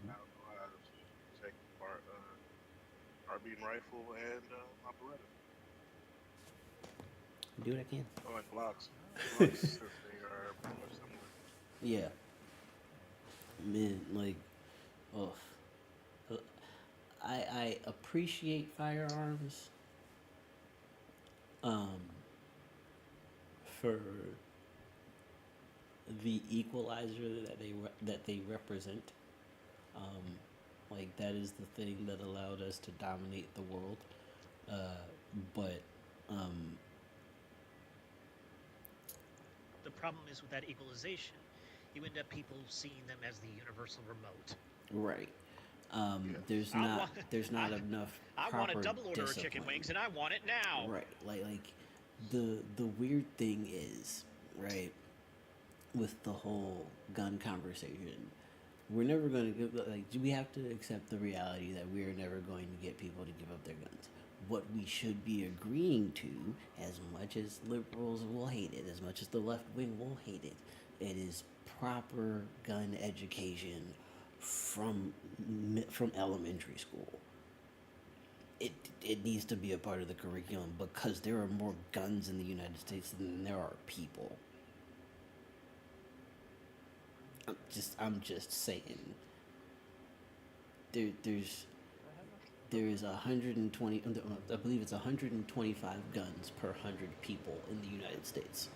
now know how to protect our carbine rifle and my Beretta. Do what I can. Oh, and blocks. Blocks, since they are pretty much similar. Yeah. Man, like, oh, I appreciate firearms. For the equalizer that they represent. Like that is the thing that allowed us to dominate the world. But The problem is with that equalization, you end up people seeing them as the universal remote. right. There's I not want- there's not enough I proper want a double order of chicken discipline. wings, and I want it now. Right. Like the weird thing is, right, with the whole gun conversation, we're never going to we have to accept the reality that we are never going to get people to give up their guns. What we should be agreeing to, as much as liberals will hate it, as much as the left wing will hate it, it is proper gun education from elementary school. It needs to be a part of the curriculum because there are more guns in the United States than there are people. I'm just saying. There is 120. I believe it's 125 guns per 100 people in the United States.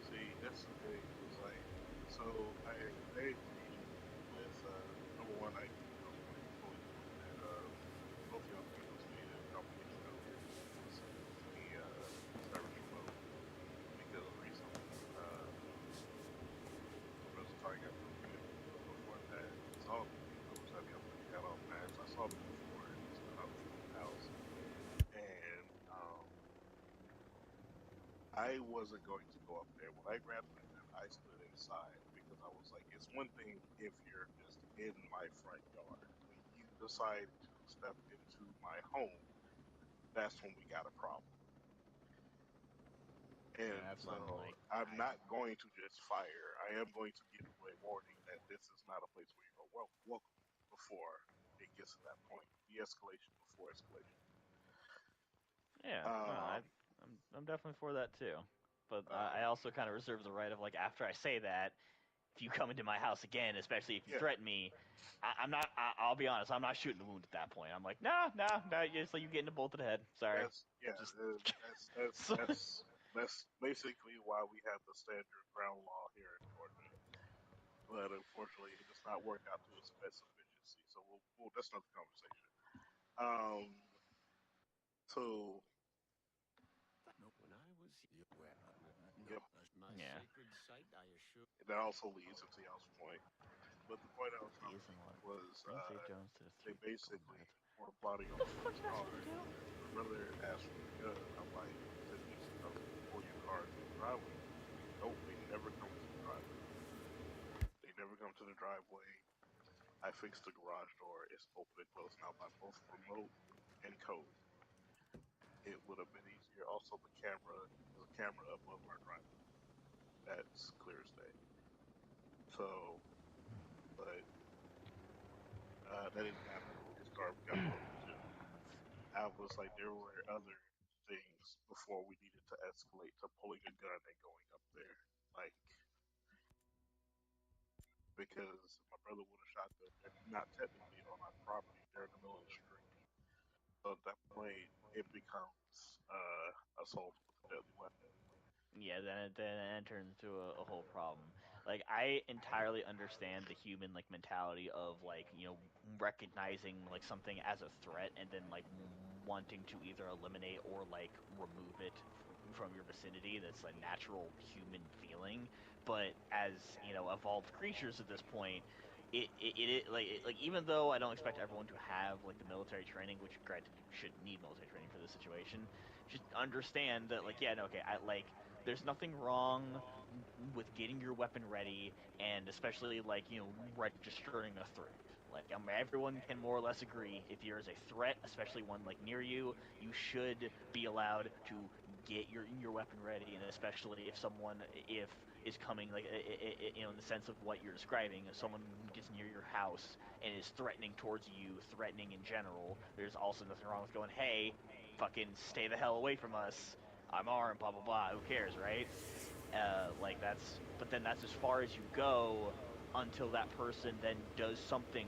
See, that's the thing. It's like, so I agree with number one. I fully that both of y'all videos made a compilation of the service remote because recently I was talking about I wasn't going to go up there. When I grabbed my gun, I stood inside because I was like, it's one thing if you're just in my front yard. When you decide to step into my home, that's when we got a problem. And That's so when like I'm not going to just fire. I am going to give you a warning that this is not a place where you go welcome before it gets to that point. De-escalation before escalation. yeah, no, Um, I'm definitely for that too. But I um, also kind of reserve the right of like after I say that, if you come into my house again, especially if you yeah, threaten me, I'm not. I'll be honest. I'm not shooting the wound at that point. I'm like, no. Just like you getting a bolt to the head. Sorry. that's yeah, Just that's that's so, that's that's basically why we have the standard ground law here in Georgia. But unfortunately, it does not work out to its best efficiency. So that's another conversation. Um, so yep, yeah. that also leads into y'all's point. But the point I was trying Keys to and make what? was Bring Safe Jones to the they 3 Gold basically Nuggets. were plotting on What the fuck someone's did I ask car. him to do? My brother asked for the gun. I'm like, he said you need to come pull your car to the driveway. Nope, they never come to the driveway. They never come to the driveway. I fixed the garage door. It's open and closed now by both remote and code. It would have been easier. Also, there's a camera above our driveway. That's clear as day. So, but that didn't happen. His car got broken too. I was like, there were other things before we needed to escalate to pulling a gun and going up there. Like, because my brother would have shot them. They're not technically on our property. They're in the middle of the street. So at that point, it becomes assault with a deadly weapon. Yeah, then it turns into a whole problem. Like I entirely understand the human like mentality of like recognizing like something as a threat and then like wanting to either eliminate or like remove it from your vicinity. That's a natural human feeling. But as evolved creatures at this point, like even though I don't expect everyone to have like the military training, which granted you should need military training for this situation, just understand that like yeah no okay I like there's nothing wrong with getting your weapon ready and especially like registering a threat. Like everyone can more or less agree if there is a threat, especially one like near you, you should be allowed to get your weapon ready, and especially if someone if is coming like in the sense of what you're describing, if someone gets near your house and is threatening towards you, threatening in general, there's also nothing wrong with going, hey, fucking stay the hell away from us. I'm armed, blah blah blah. Who cares, right? Like but then that's as far as you go until that person then does something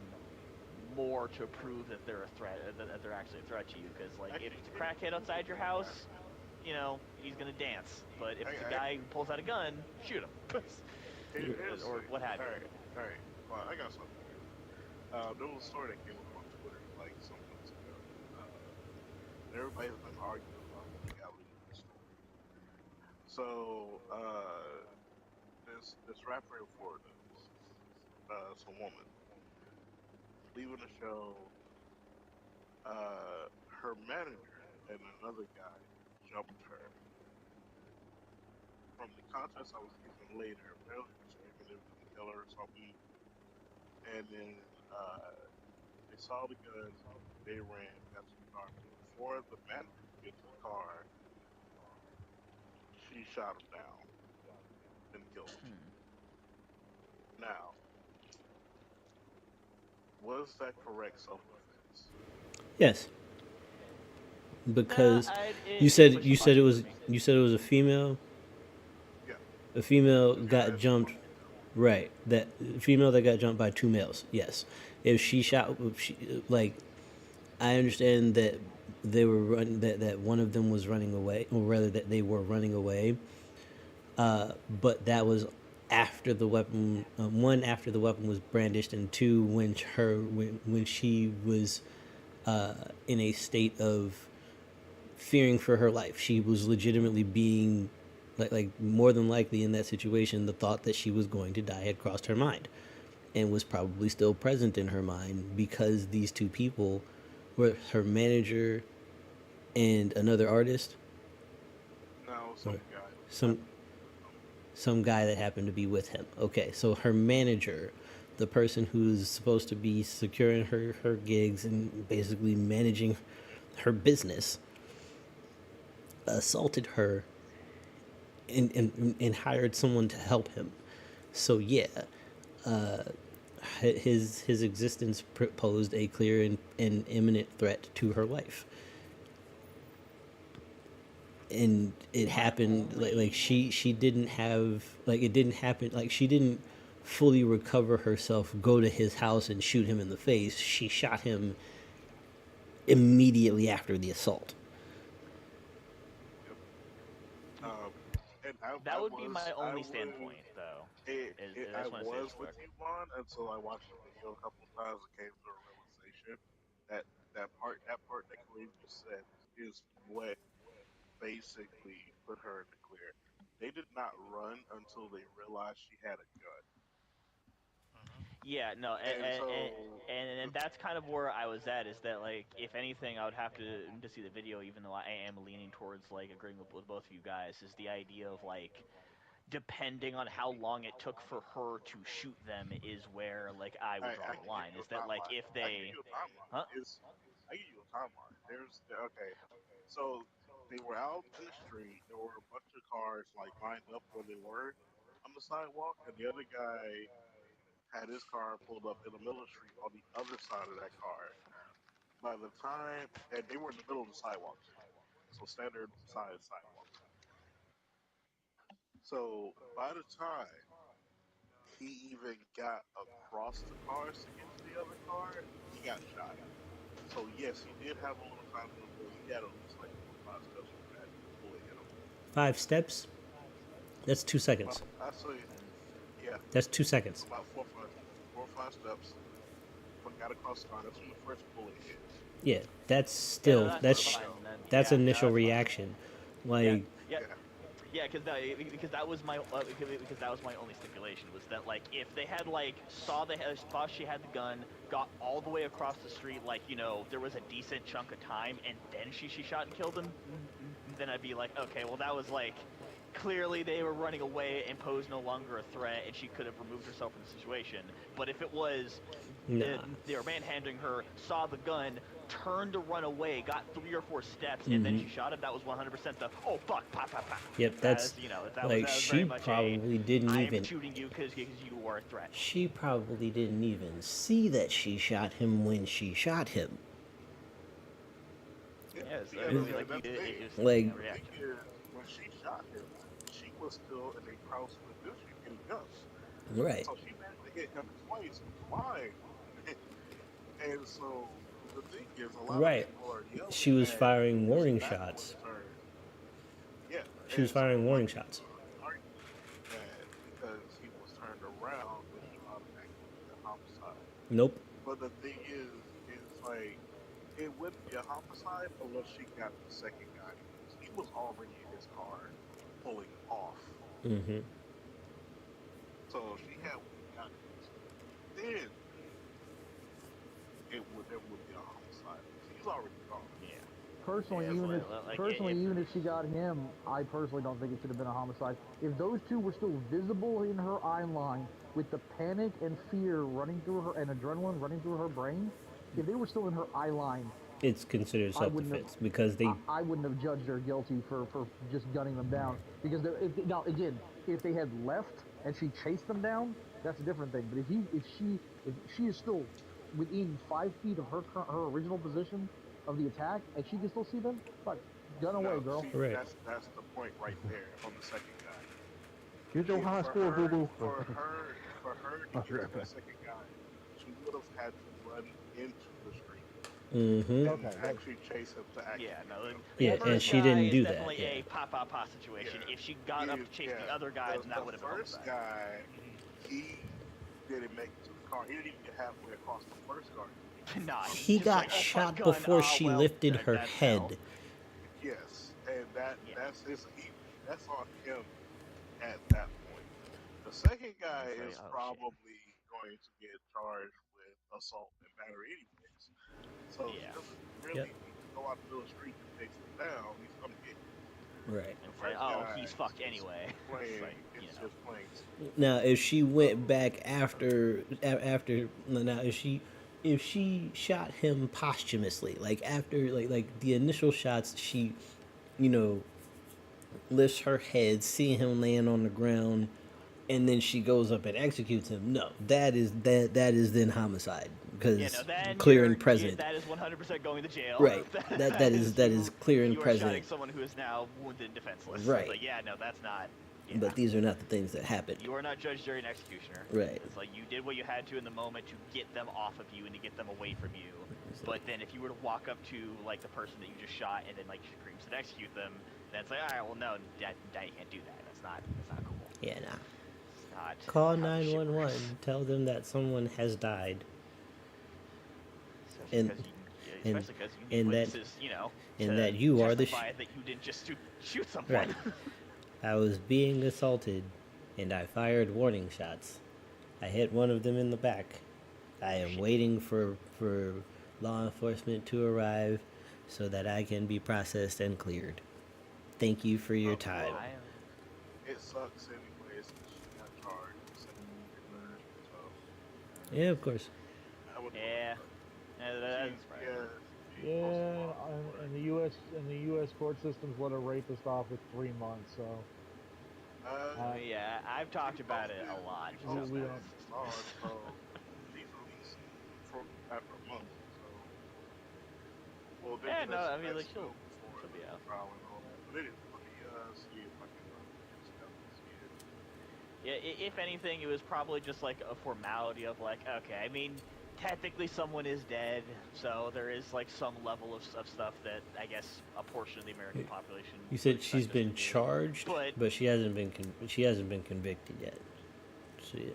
more to prove that they're a threat, that they're actually a threat to you. Because like if Actually, it's a crackhead outside your house, he's gonna dance. But if it's a I guy who pulls out a gun, shoot him, here's the or thing. what have you. All right. Well, I got something here. There was a story that came up on Twitter like some months ago. Everybody's been arguing about the legality of the story. So, this rapper in Florida, some woman, leaving the show, her manager and another guy jumped her. From the context I was given later, apparently they're screaming they were going to kill her or something. And then they saw the gun, they ran, got to the car. Before the manager could get to the car, she shot him down and killed him. Hmm. Now, was that correct self-defense? Yes, Nah, because it pushed the logic for me. you said it was a female. Yeah, A female this guy got asked for jumped. a female. Right, that female that got jumped by two males. Yes, if she like, I understand that they were that one of them was running away, or rather that they were running away. But that was after the weapon. One, after the weapon was brandished, and two, when she was in a state of fearing for her life. She was legitimately being like more than likely in that situation, the thought that she was going to die had crossed her mind and was probably still present in her mind because these two people were her manager and another artist. No, Or, some guy. some guy that happened to be with him. Okay, so her manager, the person who's supposed to be securing her gigs and basically managing her business, assaulted her and hired someone to help him. So yeah, his existence posed a clear and imminent threat to her life. And it happened like she didn't have, like, it didn't happen, like she didn't fully recover herself, go to his house and shoot him in the face. She shot him immediately after the assault. And That would be my only standpoint, though. I I just want to say was this with quick. you, Vaughn, until I watched the video a couple of times and came to a realization that that part that Khalid just said is what basically put her in the clear. They did not run until they realized she had a gun, Yeah, no, and so and that's kind of where I was at. Is that like, if anything, I would have to see the video, even though I am leaning towards like agreeing with both of you guys. Is the idea of like, depending on how long it took for her to shoot them, is where like I would draw I the can give line. you Is a that like timeline. if I can give they, you a timeline. huh? I give you a timeline. There's okay. So they were out in the street. There were a bunch of cars like lined up where they were on the sidewalk, and the other guy had his car pulled up in the middle of the street on the other side of that car. By the time, and they were in the middle of the sidewalk too, so standard size sidewalk. So by the time he even got across the cars to get to the other car, he got shot. So yes, he did have a little time to avoid. He had at least like 4 or 5 steps before that bullet hit him. 5 steps. That's 2 seconds. About actually, yeah, That's 2 seconds. about 4 or 5 steps. Got across the car. That's when the first bullet hit. Yeah, that's Yeah, no, still that's that's fine. Then, that's yeah, no, initial that's fine. reaction. Yeah, Like, yeah, Yeah, yeah, because that was my because that was my only stipulation, was that like, if they had like saw she had the gun, got all the way across the street, like, there was a decent chunk of time, and then she shot and killed him, then I'd be like, okay, well, that was like, clearly they were running away and posed no longer a threat, and she could have removed herself from the situation. But if it was, nah. they were manhandling her, saw the gun, turned to run away, got 3 or 4 steps, and then she shot him, that was 100% the, oh fuck, pop, pop, pop. Yep, That that's is, that was like, that was she very much probably didn't I am even shooting you because you are a threat. she probably didn't even see that she shot him when she shot him. yeah. Yes, See, I and, mean, and like, that's the thing. it was Like, a The thing reaction. is, when she shot him, she was still in a house with this getting guns. right. So she managed to hit him twice flying. And so the thing is, a lot of Right. people are yelling She was that firing his warning back shots. was turned. Yeah, She was and so firing a lot warning of people shots. are arguing that because he was turned around, that he automatically would be a homicide. Nope. But the thing is like, it wouldn't be a homicide unless she got the second guy. He was already in his car, pulling off. Mm-hmm. So if she had got then there would be a homicide. He's already gone. Yeah. Personally, Yeah, even if like, even if she got him, I personally don't think it should have been a homicide. If those two were still visible in her eye line, with the panic and fear running through her and adrenaline running through her brain, if they were still in her eye line, It's considered I wouldn't have self-defense because they I wouldn't have judged her guilty for just gunning them down. Because now again, if they had left and she chased them down, that's a different thing. But if she is still within 5 feet of her original position of the attack and she can still see them, fuck, gun away, No, girl. see, Right. that's the point right there on the second guy. Get your high For score, her, boo boo. for her to get to the second guy, she would have had to run into the street Mm-hmm. and actually chase him to actually. Yeah, no. Yeah, The and first she guy didn't is do that, definitely yeah. a pop situation. Yeah. If she got up to chase the other guy, then that would have been The first homicide. guy, he didn't make it to the car. He didn't even get halfway across the first car. Nah, He just got like, oh, fuck, shot gun. before Ah, she well, lifted her that's head. hell. Yes, and Yeah. that's on him at that point. The second guy It's like, is oh, shit. probably going to get charged with assault and battery anyways. So he Yeah. doesn't really need to go out to the street and chase him down. He's going to get Right. and say, oh, he's fucked anyway. It's like, you It's know. just playing. Now, if she went back after now, if she shot him posthumously, like after like the initial shots, she, you know, lifts her head, seeing him laying on the ground, and then she goes up and executes him. No, that is then homicide because Yeah, no, then clear and present. that is 100% going to jail. Right. That is clear and you are present. shotting someone who is now wounded and defenseless. Right. It's like, yeah, no, that's not. Yeah. But these are not the things that happen. You are not judge, jury, and executioner. Right. It's like you did what you had to in the moment to get them off of you and to get them away from you. But then if you were to walk up to like the person that you just shot and then like screams and execute them, then it's like, all right, well, no, you can't do that. That's not cool. Yeah, nah. It's not. Call how this shit 911. works. Tell them that someone has died. Especially and- because you and need that- witnesses, you know, and to that you are the testify that you didn't just shoot someone. Right. I was being assaulted, and I fired warning shots. I hit one of them in the back. I am waiting for law enforcement to arrive so that I can be processed and cleared. Thank you for your time. It sucks anyways. She got charged. So Yeah, of course. I would. Yeah. That's right. Yeah. Yeah, and the U.S. court systems let a rapist off with 3 months. So Yeah, I've talked about it a lot. Oh, just we now. don't. So he's released after a month. So well, Yeah, no, I mean, that's like, still she'll before be out. trial and all that. But anyway, let me see if I can get stuff to see it. Yeah, if anything, it was probably just like a formality of like, okay, I mean, technically someone is dead, so there is like some level of stuff that I guess a portion of the American population. You said would she's expect us been to do. charged, But- she hasn't been convicted yet. So yeah,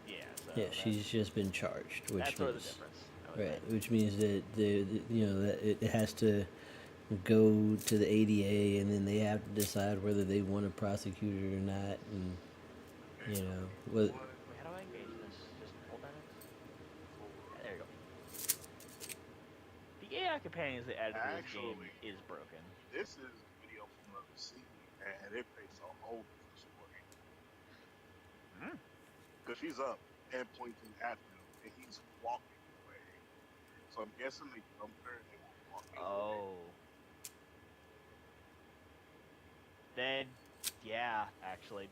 Yeah, so yeah, that's- she's just been charged, which that's sort of the means difference. I would right, say. which means that that it has to go to the ADA, and then they have to decide whether they want to prosecute it or not, and you know, Wait, how do I engage this? Just hold that in? Yeah, there you go. The AI companions they added to this game Actually- is broken. This is video from another scene, and it makes a whole different story. Because she's up and pointing at him, and he's walking away. So I'm guessing they jumped her and they were walking away. Oh. Then, yeah, actually,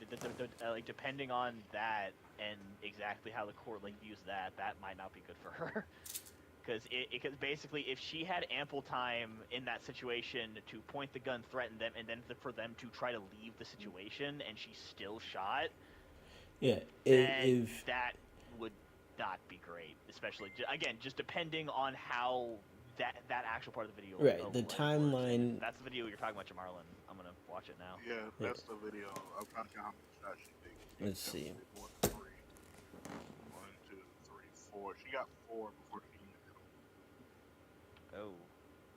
like depending on that and exactly how the court like views that, that might not be good for her. Because basically, if she had ample time in that situation to point the gun, threaten them, and then for them to try to leave the situation, and she still shot, yeah, then if that would not be great. Especially, again, just depending on how that actual part of the video. Right, the like, works. timeline- If that's the video you're talking about, Jamarlin. I'm gonna watch it now. Yeah, that's the video. I'm trying to count how many shots she takes. Let's see. 1, 2, 3, 4. She got 4 before she even hit him. Oh,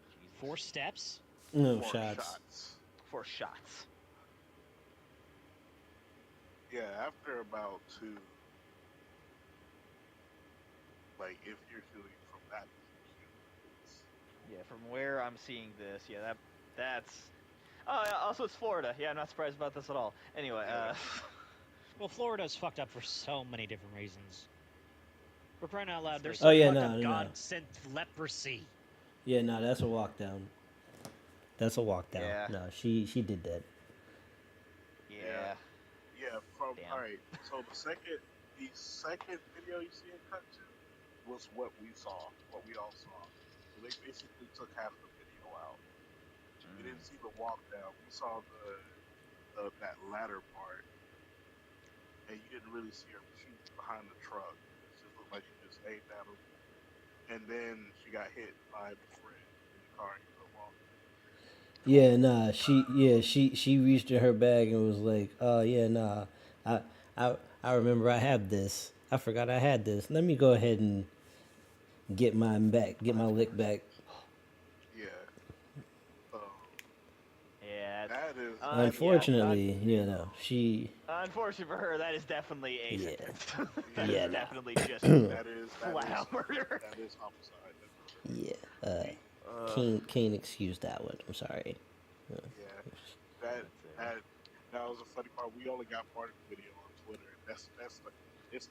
Jesus. 4 steps? no 4 shots. 4 shots. Yeah, after about 2, like if you're shooting from that position, it's, Yeah, from where I'm seeing this, yeah, that's. Oh, yeah, also it's Florida. Yeah, I'm not surprised about this at all. Anyway, Well, Florida's fucked up for so many different reasons. For crying out loud, there's Oh, some yeah, fucked no, up no. God sent leprosy. Yeah, no, that's a walk down. That's a walk down. Yeah. No, she did that. yeah. yeah. From Damn. all right. So the second video you see it cut to was what we saw, what we all saw. So they basically took half the video out. We didn't see the walk down. We saw the that ladder part, and you didn't really see her shoot behind the truck. It just looked like she just aimed at him, and then she got hit by the friend in the car and he was walking. Yeah, nah, she reached in her bag and was like, "Oh yeah, nah, I remember I have this. I forgot I had this. Let me go ahead and get mine back, get my lick back." Yeah. So Yeah. that is. Unfortunately, you know, she. Unfortunately for her, that is definitely a Yeah. sentence. That Yeah, is nah. definitely just that is flat out murder. That is homicide. That's Yeah, can't excuse that one. I'm sorry. yeah. that was a funny part. We only got part of the video on Twitter. It's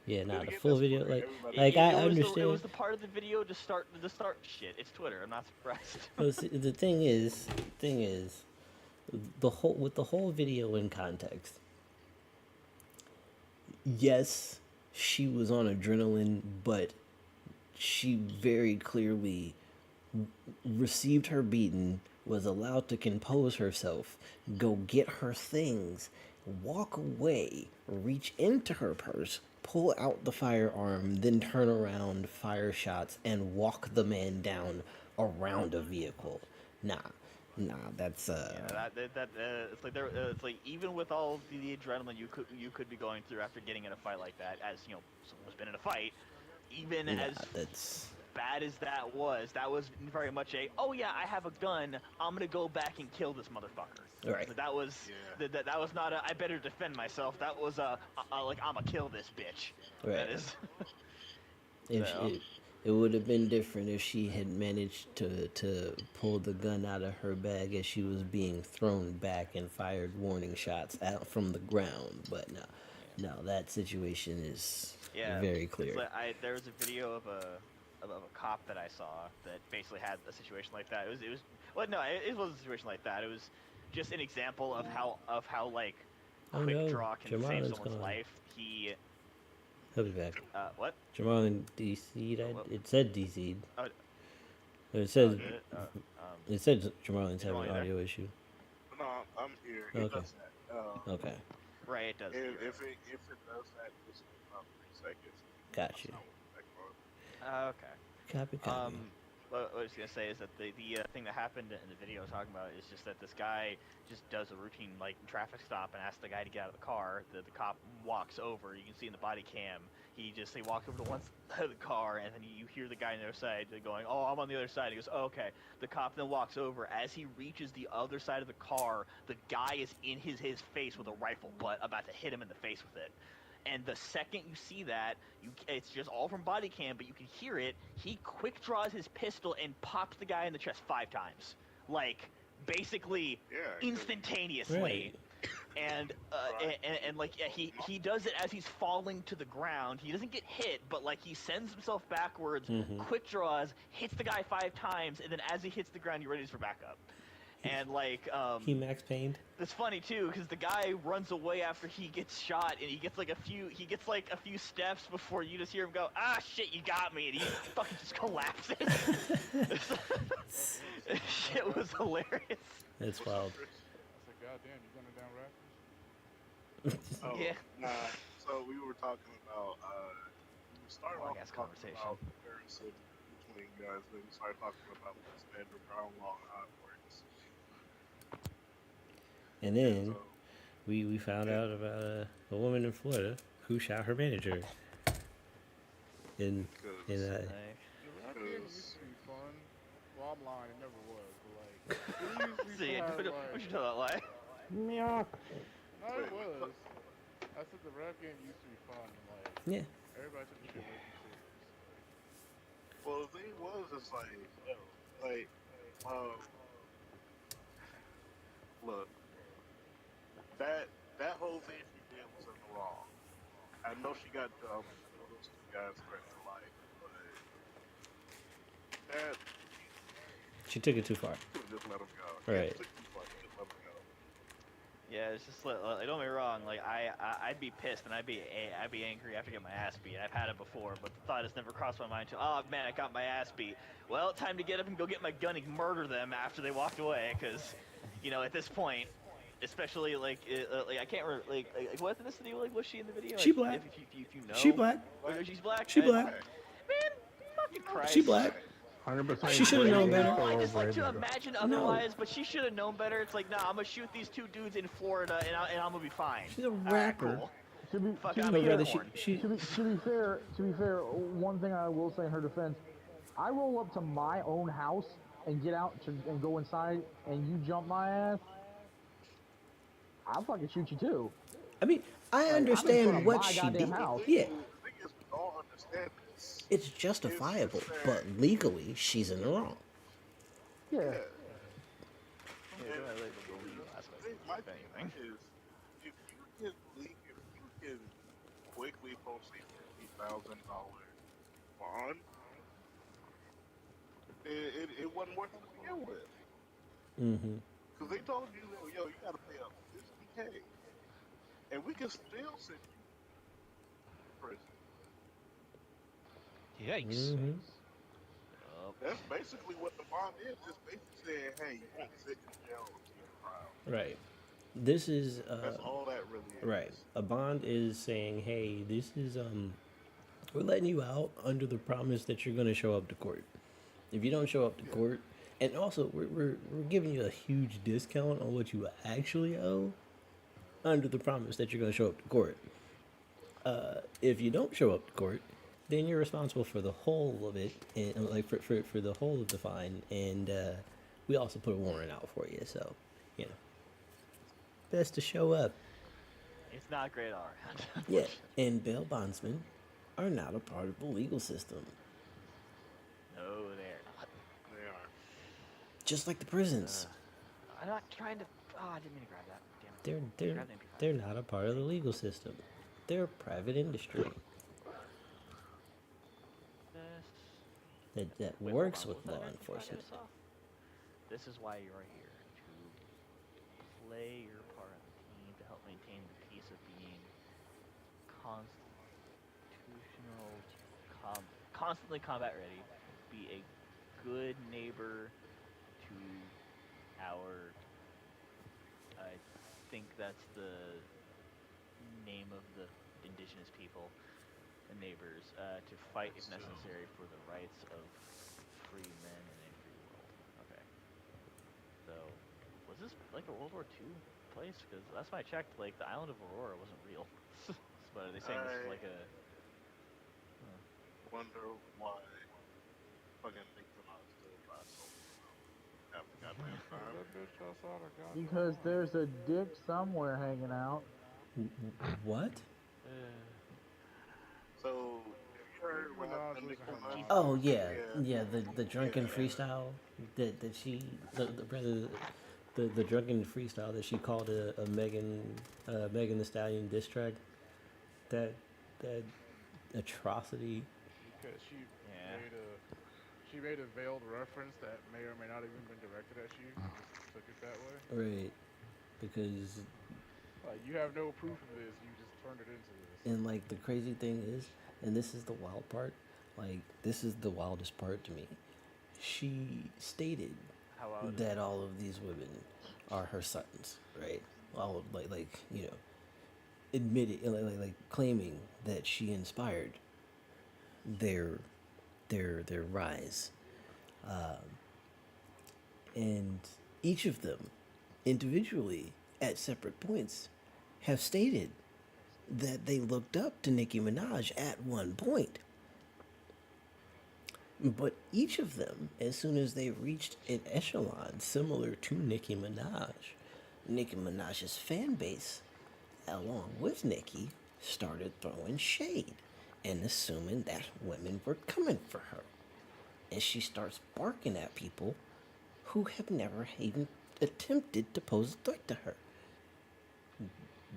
Yeah, nah, then the again, full that's video, Twitter. like, Everybody like I It understand. was the part of the video to start shit. It's Twitter. I'm not surprised. Well, see, the thing is, with the whole video in context. Yes, she was on adrenaline, but she very clearly received her beating, was allowed to compose herself, go get her things, walk away, reach into her purse, pull out the firearm, then turn around, fire shots, and walk the man down around a vehicle. Nah, that's Yeah, it's like it's like even with all the adrenaline you could be going through after getting in a fight like that, as you know, someone who's been in a fight, even nah, as that's bad as that was very much a, oh yeah, I have a gun, I'm gonna go back and kill this motherfucker. right. But that was Yeah. that was not a, I better defend myself. That was a like, I'ma kill this bitch. Right. That is. If So. it would have been different if she had managed to pull the gun out of her bag as she was being thrown back and fired warning shots out from the ground. But no, that situation is very clear. It's like there was a video of a cop that I saw that basically had a situation like that. It was well, no, it wasn't a situation like that. It was just an example of how like quick draw can save someone's life. He'll be back. What? Jamal and DC'd. It said DC'd. Oh, It said it? it said Jamal and having an Jamal, audio issue. No, I'm here. It Okay. does that. Okay, Right, it does. If it does that, it's about 3 seconds. got you. Okay. Copy. What I was gonna say is that the thing that happened in the video I was talking about is just that this guy just does a routine like traffic stop and asks the guy to get out of the car. The cop walks over. You can see in the body cam. He walks over to one side of the car, and then you hear the guy on the other side going, "Oh, I'm on the other side." He goes, "Oh, okay." The cop then walks over. As he reaches the other side of the car, the guy is in his face with a rifle butt, about to hit him in the face with it. And the second you see that, it's just all from body cam, but you can hear it. He quick draws his pistol and pops the guy in the chest 5 times, like basically instantaneously. Right. And like he does it as he's falling to the ground. He doesn't get hit, but like he sends himself backwards, quick draws, hits the guy 5 times, and then as he hits the ground, he readies for backup. And like He Max Pained. it's funny too, because the guy runs away after he gets shot, and he gets like a few steps before you just hear him go, "Ah, shit, you got me," and he fucking just collapses. Shit was hilarious. That's wild. I said, goddamn, you gunning down rappers? Oh, Yeah. Nah. So we were talking about we started off Long-ass talking conversation. about comparison between guys, then we started talking about the standard how long how it works. And then we found out about a woman in Florida who shot her manager. In Like, The rap game used to be fun. Well, I'm lying, it never was, but like, it used to be see, fun, what you tell that lie? No, it was. I said the rap game used to be fun, and like, yeah. everybody took the shit way too serious. Well, the thing was, it's like, look, that whole thing she did was in the wrong. I know she got those 2 guys threatened to life, but that She took it too far. could've just let him go. Right. It took too far to just let him go. Yeah, it's just like, don't get me wrong. Like I'd be pissed and I'd be angry after getting my ass beat. I've had it before, but the thought has never crossed my mind to, oh man, I got my ass beat. Well, time to get up and go get my gun and murder them after they walked away, because, you know, at this point, especially like I can't remember like what ethnicity was she in the video? She Like, black. If you know. She black. She's black. She black. Man, fucking Christ. She black. 100%. She should've known better. I just like to imagine otherwise, but she should have known better. It's like, nah, I'm gonna shoot these 2 dudes in Florida, and I'm gonna be fine. She's a All right, rapper. cool. To be, Fuck, to I'm be a fair, unicorn. to be fair, one thing I will say in her defense, I roll up to my own house and get out and go inside, and you jump my ass, I'll fucking shoot you too. I mean, I I'm in front understand of what my she goddamn did. house. Yeah, The thing is, we all understand this. it's justifiable, but legally, she's in the wrong. Yeah. Yeah, I like the legal aspect my if thing anything. is, if you can quickly post a $50,000 bond, it wasn't worth it to begin with. Mm-hmm. Because they told you, yo, you got to pay up 50K, and we can still send you to prison. Yikes. Mm-hmm. Yup. That's basically what the bond is. It's basically saying, hey, you won't sit in jail until your trial. Right. This is That's all that really right. is. A bond is saying, hey, this is we're letting you out under the promise that you're going to show up to court. If you don't show up to Yeah. court, and also we're giving you a huge discount on what you actually owe under the promise that you're going to show up to court. If you don't show up to court, then you're responsible for the whole of it, and like for the whole of the fine. And we also put a warrant out for you, so you know, best to show up. It's not great all around. Yeah, and bail bondsmen are not a part of the legal system, No, they're not. They are. just like the prisons. I'm not trying to. Oh, I didn't mean to grab that. Damn it. They're Grab the MP5. they're not a part of the legal system. They're a private industry This. that Wait, works hold on, with what was law that MP5 enforcement. I saw? This is why you are here, to play your part in the team to help maintain the peace of being constitutional, constantly combat ready, be a good neighbor to our, I think that's the name of the indigenous people and neighbors, to fight if necessary for the rights of free men in a free world. Okay. So, was this like a World War II place? Because last time I checked, like the island of Aurora wasn't real. But are they saying this is like a? Wonder why fucking Nicki Minaj still tries so half the goddamn time. That bitch outside of God. Because there's a dick somewhere hanging out. What? So, have you heard what happened to Nicki Minaj? Oh yeah. The drunken freestyle that she the drunken freestyle that she called a Megan Thee Stallion diss track. That atrocity. Because Yeah. she made a veiled reference that may or may not have even been directed at you. You just took it that way. Right. Because Like, you have no proof of this. You just turned it into this. and like the crazy thing is, and this is the wild part, like this is the wildest part to me. She stated How wild is that all of these women are her sons, right? All of like you know, admitting like claiming that she inspired their rise, and each of them individually at separate points have stated that they looked up to Nicki Minaj at one point. But each of them, as soon as they reached an echelon similar to Nicki Minaj's fan base, along with Nicki, started throwing shade and assuming that women were coming for her. And she starts barking at people who have never even attempted to pose a threat to her.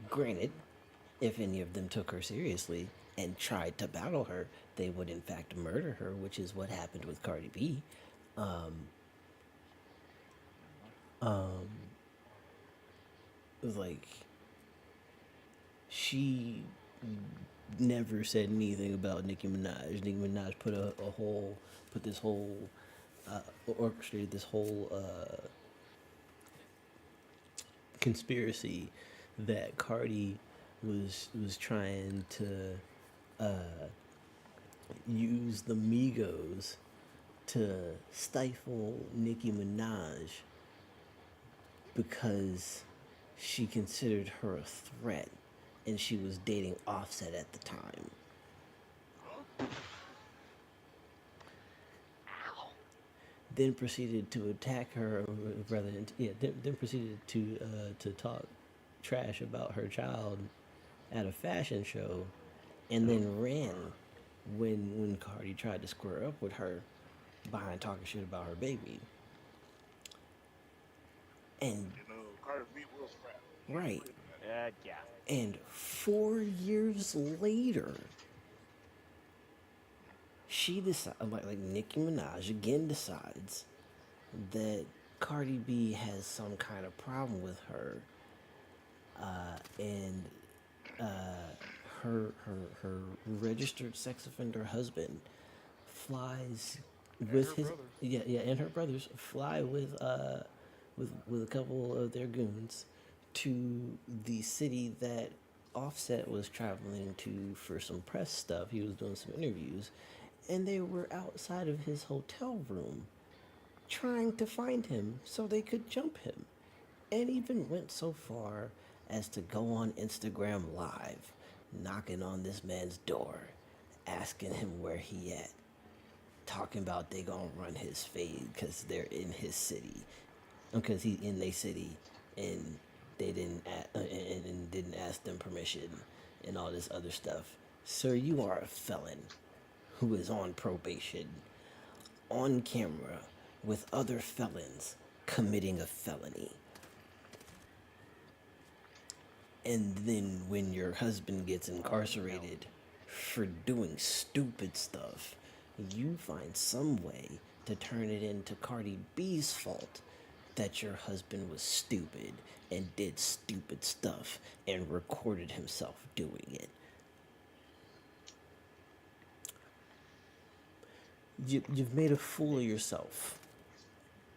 Granted, if any of them took her seriously and tried to battle her, they would in fact murder her, which is what happened with Cardi B. It was like she never said anything about Nicki Minaj. Nicki Minaj orchestrated this whole conspiracy that Cardi was trying to use the Migos to stifle Nicki Minaj because she considered her a threat and she was dating Offset at the time. Then proceeded to attack her, then proceeded to talk trash about her child at a fashion show, and then ran when Cardi tried to square up with her behind talking shit about her baby. And You know, Cardi B will scrap. Right. Yeah. And 4 years later, she decides, like Nicki Minaj again decides that Cardi B has some kind of problem with her, and her registered sex offender husband flies with his brothers. and her brothers fly with a couple of their goons to the city that Offset was traveling to for some press stuff. He was doing some interviews, and they were outside of his hotel room trying to find him so they could jump him, and even went so far as to go on Instagram Live, knocking on this man's door, asking him where he at, talking about they gonna run his fade because they're in his city, because he in their city, and they didn't ask them permission, and all this other stuff. Sir, you are a felon who is on probation, on camera with other felons committing a felony. And then when your husband gets incarcerated for doing stupid stuff, you find some way to turn it into Cardi B's fault that your husband was stupid and did stupid stuff and recorded himself doing it. You've made a fool of yourself.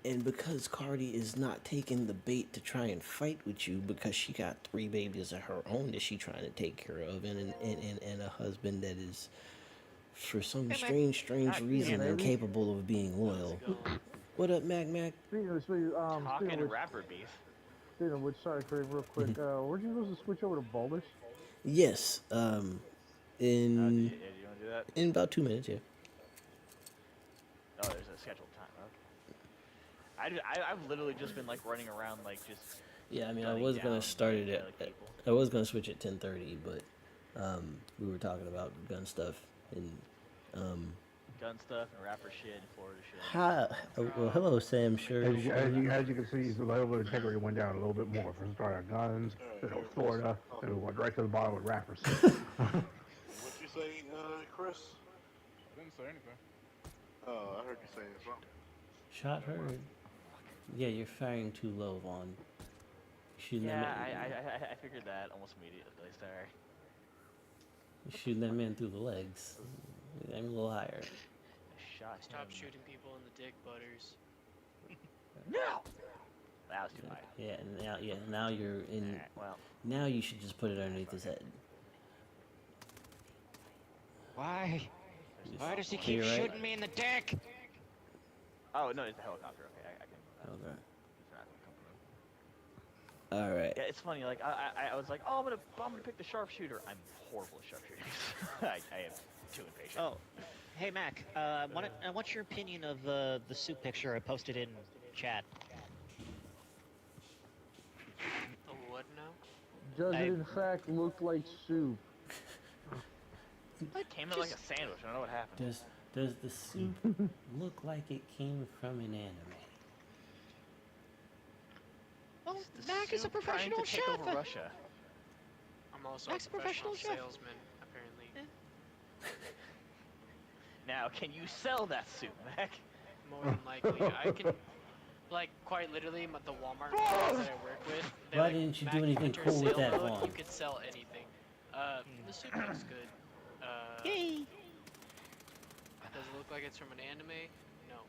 And because Cardi is not taking the bait to try and fight with you because she got 3 babies of her own that she trying to take care of, and a husband that is, for some strange reason, incapable of being loyal. What up, Mac? Talking rapper beef. Speaking of which, sorry, Craig, real quick. Weren't you supposed to switch over to Baldur's? Yes. Do you want to do that? In about 2 minutes, yeah. Oh, there's a scheduled time. Okay. I've literally just been like running around like just. Yeah, I mean, I was gonna start it at. I was gonna switch at 10:30, but we were talking about gun stuff and gun stuff and rapper shit and Florida shit. Hi. Well, hello, Sam. Sure. As you can see, the level of integrity went down a little bit more. First started at guns, then it was Florida, then we went right to the bottom with rappers. What you say, Chris? I didn't say anything. Oh, I heard you saying something. Shot heard. Yeah, you're firing too low, Vaughn. Shooting Yeah, that man, I figured that almost immediately. Sorry. shooting that man through the legs. Aim a little higher. Shot Stop him. shooting people in the dick, Butters. No. That was too high. Yeah, now you're in. Alright, well. Now you should just put it underneath his head. Why? Just Why does he clear keep right? shooting me in the dick? Oh no, it's a helicopter. Okay, I can. Okay. It's not All right. Yeah, it's funny. Like I was like, oh, I'm gonna pick the sharpshooter. I'm horrible at sharpshooting. I am too impatient. Oh, hey Mac. What's your opinion of the soup picture I posted in chat? Oh, what now? Does it in fact look like soup? It came out like a sandwich. I don't know what happened. Does the soup look like it came from an anime? Well, The Mac is a soup trying professional to take chef. over Russia. I'm also Mac's a professional chef. salesman, apparently. Now, can you sell that soup, Mac? More than likely. I can, like, quite literally, the Walmart stores that I work with. Why didn't you do Mac, anything enter cool with sale that, mode, Vaughn? You could sell anything. The soup looks good. Yay! Does it look like it's from an anime? No.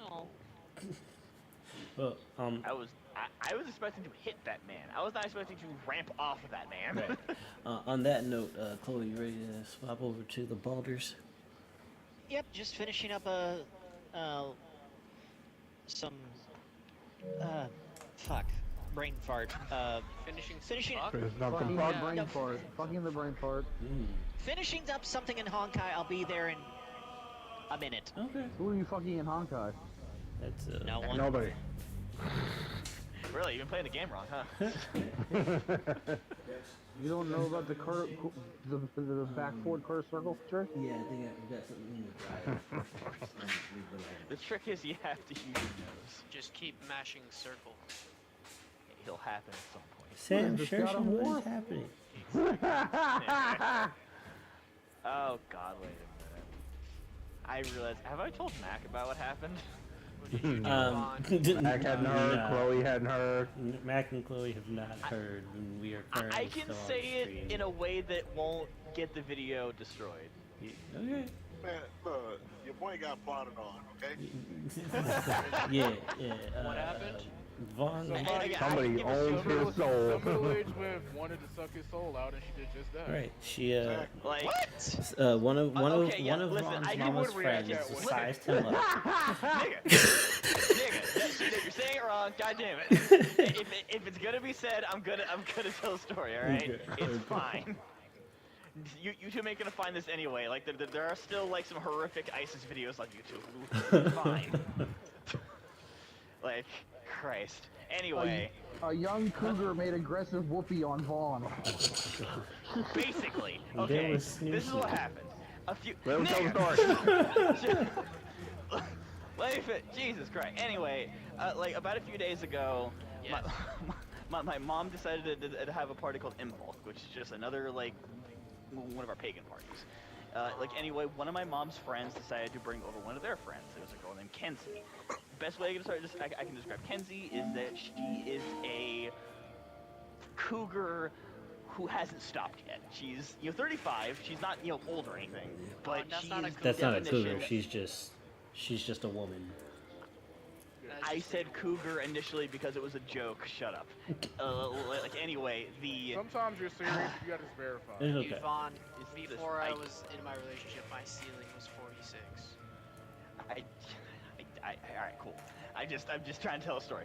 Oh. Well, I was expecting to hit that man. I was not expecting to ramp off of that man. right. On that note, Chloe, you ready to swap over to the Baldurs? Yep, just finishing up some brain fart. Finishing. Finishing. Fuck? There's nothing Fucking fun. the brain part. Fucking the brain part. Finishing up something in Honkai. I'll be there in a minute. Okay. Who are you fucking in Honkai? That's No one. Nobody. Really, you've been playing the game wrong, huh? You don't know about the back forward curve circle trick? Yeah, I think I've got something in the dryer. The trick is you have to use your nose. Just keep mashing circle. It'll happen at some point. Sam, Just share got a some what war. is happening. Oh God, wait a minute. I realized. Have I told Mac about what happened? What did you do, Vaughn? Mac hadn't heard, Chloe hadn't heard. Mac and Chloe have not heard, and we are currently I can still on say it stream. in a way that won't get the video destroyed. Okay. Man, look, your boy got plotted on, okay? Yeah. What happened? Vaughn. Somebody owns his soul. Some middle-aged man wanted to suck his soul out, and she did just that. Right. She Like one of okay, yeah, Vaughn's listen, I mama's would react friends that way. sized him up. nigga, you're saying it wrong. God damn it. If it's gonna be said, I'm gonna tell the story. All right, Okay, it's okay. fine. You two ain't gonna find this anyway. Like there are still like some horrific ISIS videos on YouTube. It's fine. Like Christ. Anyway, A young cougar made aggressive whoopee on Vaughn. basically, There okay. was This is what happened. A few. Let him tell the story. Let me fit. Jesus Christ. Anyway, like about a few days ago, Yes. my mom decided to have a party called Impulse, which is just another like one of our pagan parties. Like anyway, one of my mom's friends decided to bring over one of their friends. It was a girl named Kenzie. Best way I can describe Kenzie is that she is a cougar who hasn't stopped yet. She's 35. She's not old or anything, but that's she's not a the cougar. That's not a cougar. definition- She's just a woman. I said cougar initially because it was a joke. Shut up. Like anyway, Sometimes you're serious, you gotta just verify. It's Dude, okay. Vaughn, It's before I just- was in my relationship, my ceiling was 46. All right, cool. I'm just trying to tell a story.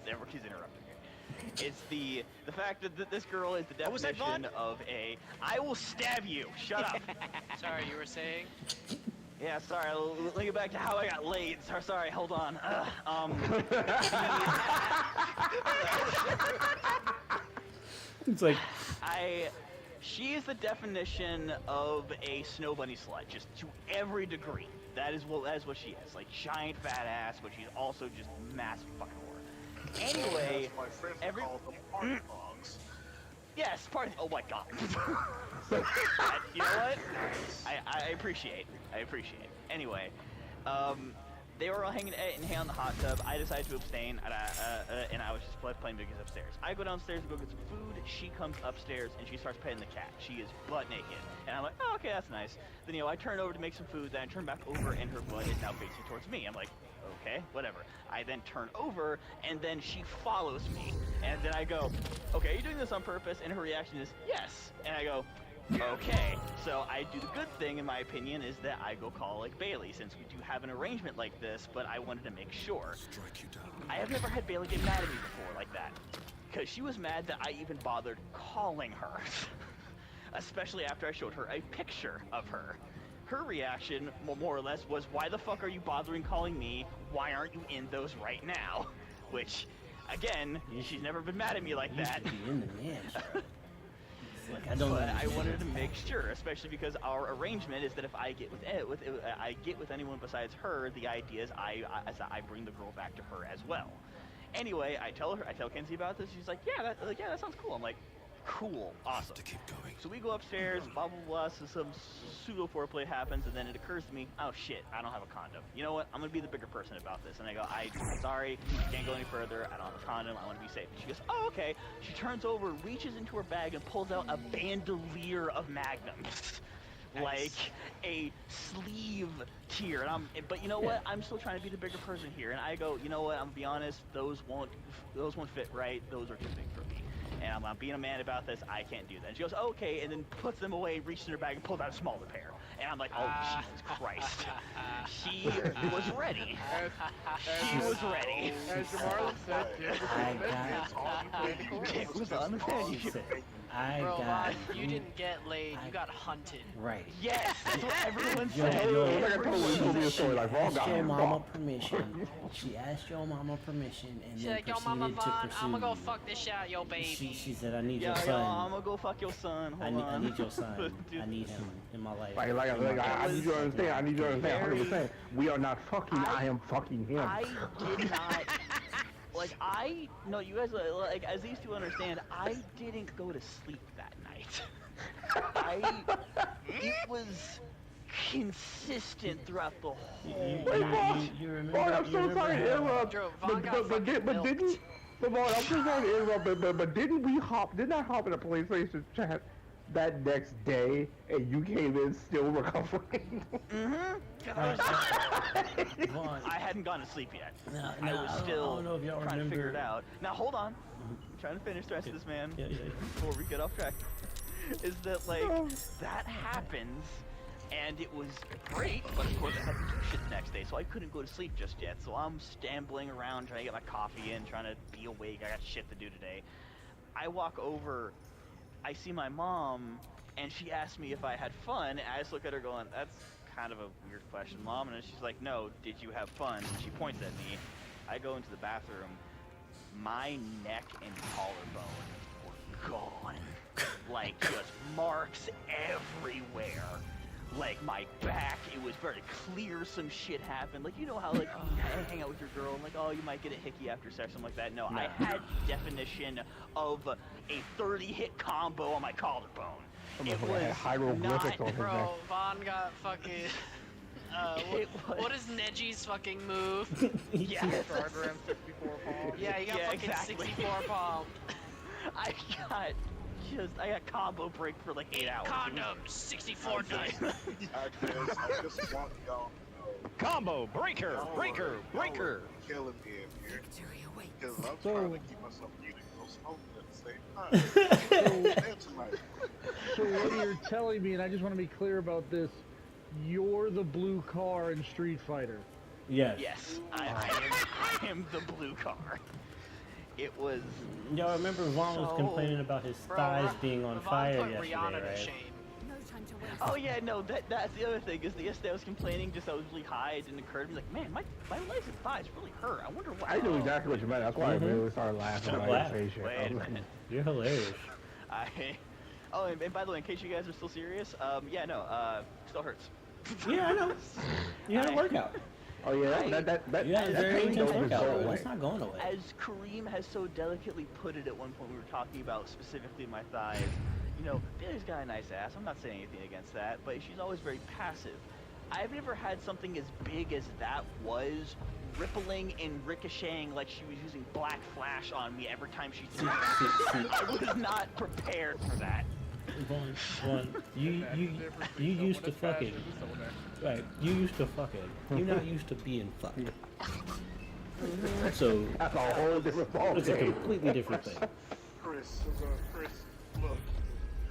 Everybody's interrupting me. It's the fact that this girl is the What was that, Vaughn? definition of a. I will stab you. Shut up. Sorry, you were saying? Yeah, sorry. Let me get back to how I got laid. Sorry. Hold on. It's like She is the definition of a snow bunny slut, just to every degree. That is what she is. Like giant fat ass, but she's also just massive fucking whore. Anyway, My friends every call them party dogs. yes, part. Oh my god. You know what? I appreciate. Anyway, they were all hanging in the hot tub. I decided to abstain, and I was just playing videos upstairs. I go downstairs to go get some food. She comes upstairs and she starts petting the cat. She is butt naked, and I'm like, oh, okay, that's nice. Then I turn over to make some food. Then I turn back over, and her butt is now facing towards me. I'm like, okay, whatever. I then turn over, and then she follows me, and then I go, okay, are you doing this on purpose? And her reaction is yes, and I go, okay. So I do the good thing, in my opinion, is that I go call like Bailey, since we do have an arrangement like this, but I wanted to make sure. I have never had Bailey get mad at me before like that, because she was mad that I even bothered calling her, especially after I showed her a picture of her. Her reaction, more or less, was, why the fuck are you bothering calling me? Why aren't you in those right now? Which, again, she's never been mad at me like that. Used to be in the mansion. Like, I don't But I understand wanted to that. make sure, especially because our arrangement is that if I get with anyone besides her, the idea is I bring the girl back to her as well. Anyway, I tell Kenzie about this. She's like, yeah, that sounds cool. I'm like, cool, awesome. So we go upstairs, blah blah blah. So some pseudo foreplay happens, and then it occurs to me, oh shit, I don't have a condom. You know what? I'm gonna be the bigger person about this. And I go, I'm sorry, can't go any further. I don't have a condom. I want to be safe. And she goes, oh okay. She turns over, reaches into her bag, and pulls out a bandolier of magnums. Like a sleeve tier, but you know what? I'm still trying to be the bigger person here, and I go, you know what? I'm gonna be honest. Those won't fit right. Those are too big for me. And I'm being a man about this. I can't do that. And she goes, okay, and then puts them away, reaches in her bag, and pulls out a smaller pair. And I'm like, oh, Jesus Christ. She was ready. She was ready. As Jamarlin said, It was on the menu. Bro, got Vaughn, you didn't get laid, you got hunted. right. Yes, that's what everyone Yo, said. yo, Like I told you, it's gonna be a story like Vaughn asked got your him. mama permission. She asked your mama permission, and She's then like, yo, mama proceeded to Vaughn, pursue I'ma go you. fuck this shit out your baby. She said, I need Yo, your I'm son. gonna go fuck your son. Hold I on. need your son. Dude, I need him in my life. I need you to understand. I need you to understand 100%. We are not fucking. I am fucking him. I did not. Like you guys like as these two understand, I didn't go to sleep that night. It was consistent throughout the whole. You remember? Vaughn, I'm so sorry to interrupt. Vaughn got fucking milked. Vaughn, I'm so sorry to interrupt, but didn't I hop in a PlayStation chat that next day and you came in still recovering? Vaughn, I hadn't gone to sleep yet. No, I was still I don't know if y'all trying to figure it remember. out. Now hold on. I'm trying to finish the rest of this, man. Yeah. Before we get off track. Is that like that happens and it was great, but of course I had to do shit the next day, so I couldn't go to sleep just yet. So I'm stambling around trying to get my coffee in, trying to be awake. I got shit to do today. I walk over, I see my mom, and she asked me if I had fun, and I just look at her going, that's kind of a weird question, Mom. And she's like, no, did you have fun? And she points at me. I go into the bathroom. My neck and collarbone were gone. Like, just marks everywhere. Like, my back, it was very clear some shit happened. Like, you know how, like, you hang out with your girl, and like, oh, you might get a hickey after sex, something like that. No, I had the definition of a 30-hit combo on my collarbone. It was hieroglyphics on his Bro, neck. Vaughn got fucking... what is Neji's fucking move? Yeah. Stargram 64 palm. Yeah, you got fucking exactly. 64 palm. I got combo break for like 8 hours. Condoms, 64 dice. I just want y'all to know. Combo breaker, breaker, breaker. Killing me in here. Because I'm trying to keep myself muted. No smoking at the same time. So what you're telling me, and I just want to be clear about this, you're the blue car in Street Fighter. Yes. Yes, I am the blue car. It was. Y'all remember Vaughn was complaining about his thighs being on fire put yesterday, Rihanna to right? shame. Oh yeah, no, that's the other thing. Is the yesterday I was complaining, just I was really high. It didn't occur to me, like, man, my legs and thighs really hurt. I wonder why. I knew exactly what you meant. That's why I really started laughing Stop when I laughing. say shit. Wait a minute. You're hilarious. Oh, and by the way, in case you guys are still serious, yeah, no, still hurts. Yeah, I know. You had a workout. Oh yeah, You had a that very pain intense don't workout. go away. It's not going away. As Kareem has so delicately put it at one point, we were talking about specifically my thighs. You know, Bailey's got a nice ass. I'm not saying anything against that, but she's always very passive. I've never had something as big as that was rippling and ricocheting like she was using black flash on me every time she did it. I was not prepared for that. Vaughn, you used to fucking. Right, you used to fucking. You're not used to being fucked. So That's a whole different ball it's a game. completely different thing. Chris, look.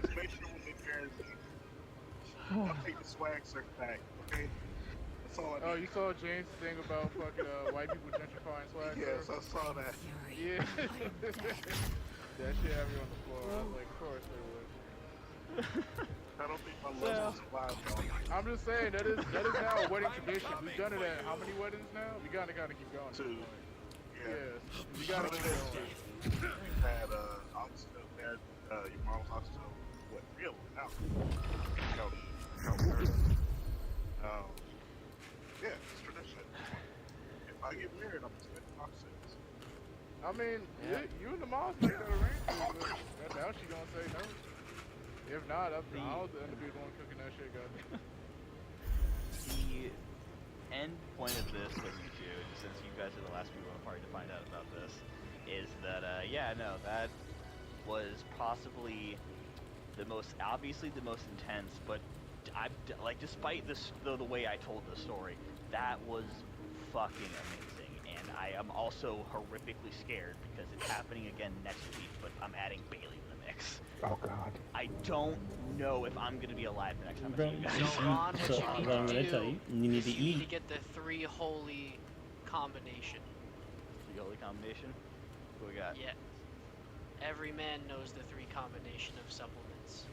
Just make sure when they guarantee. I'll take the swag circle back, okay? That's all I Oh, need. you saw James' thing about fucking white people gentrifying swag? Yes, I saw that. Yeah. That shit had me on the floor. I was like, of course they would. I don't think my love is alive, though. I'm just saying that is now a wedding tradition. We've done it at how many weddings now? We gotta keep going. Two. Yeah. We gotta keep going. We had oxtail, we had your mom's oxtail, what, real now? Yeah, it's tradition. If I get married, I'm spending oxtails. I mean, you and the moms make that arrangement, but I doubt she gonna say no. If not, I'll end up being the one cooking that shit, goddamn. The end point of this with you two, since you guys are the last people on the party to find out about this, is that, yeah, no, that was possibly obviously the most intense, but like, despite the way I told the story, that was fucking amazing, and I am also horrifically scared because it's happening again next week, but I'm adding Bailey to the mix. Oh god. I don't know if I'm gonna be alive the next time Bro, I see you guys. So, Ron, what So, you what need I'm to gonna do tell you, you need is to you need to eat. get the 3 holy combination. The holy combination? What we got? Yeah. Every man knows the 3 combination of supplements.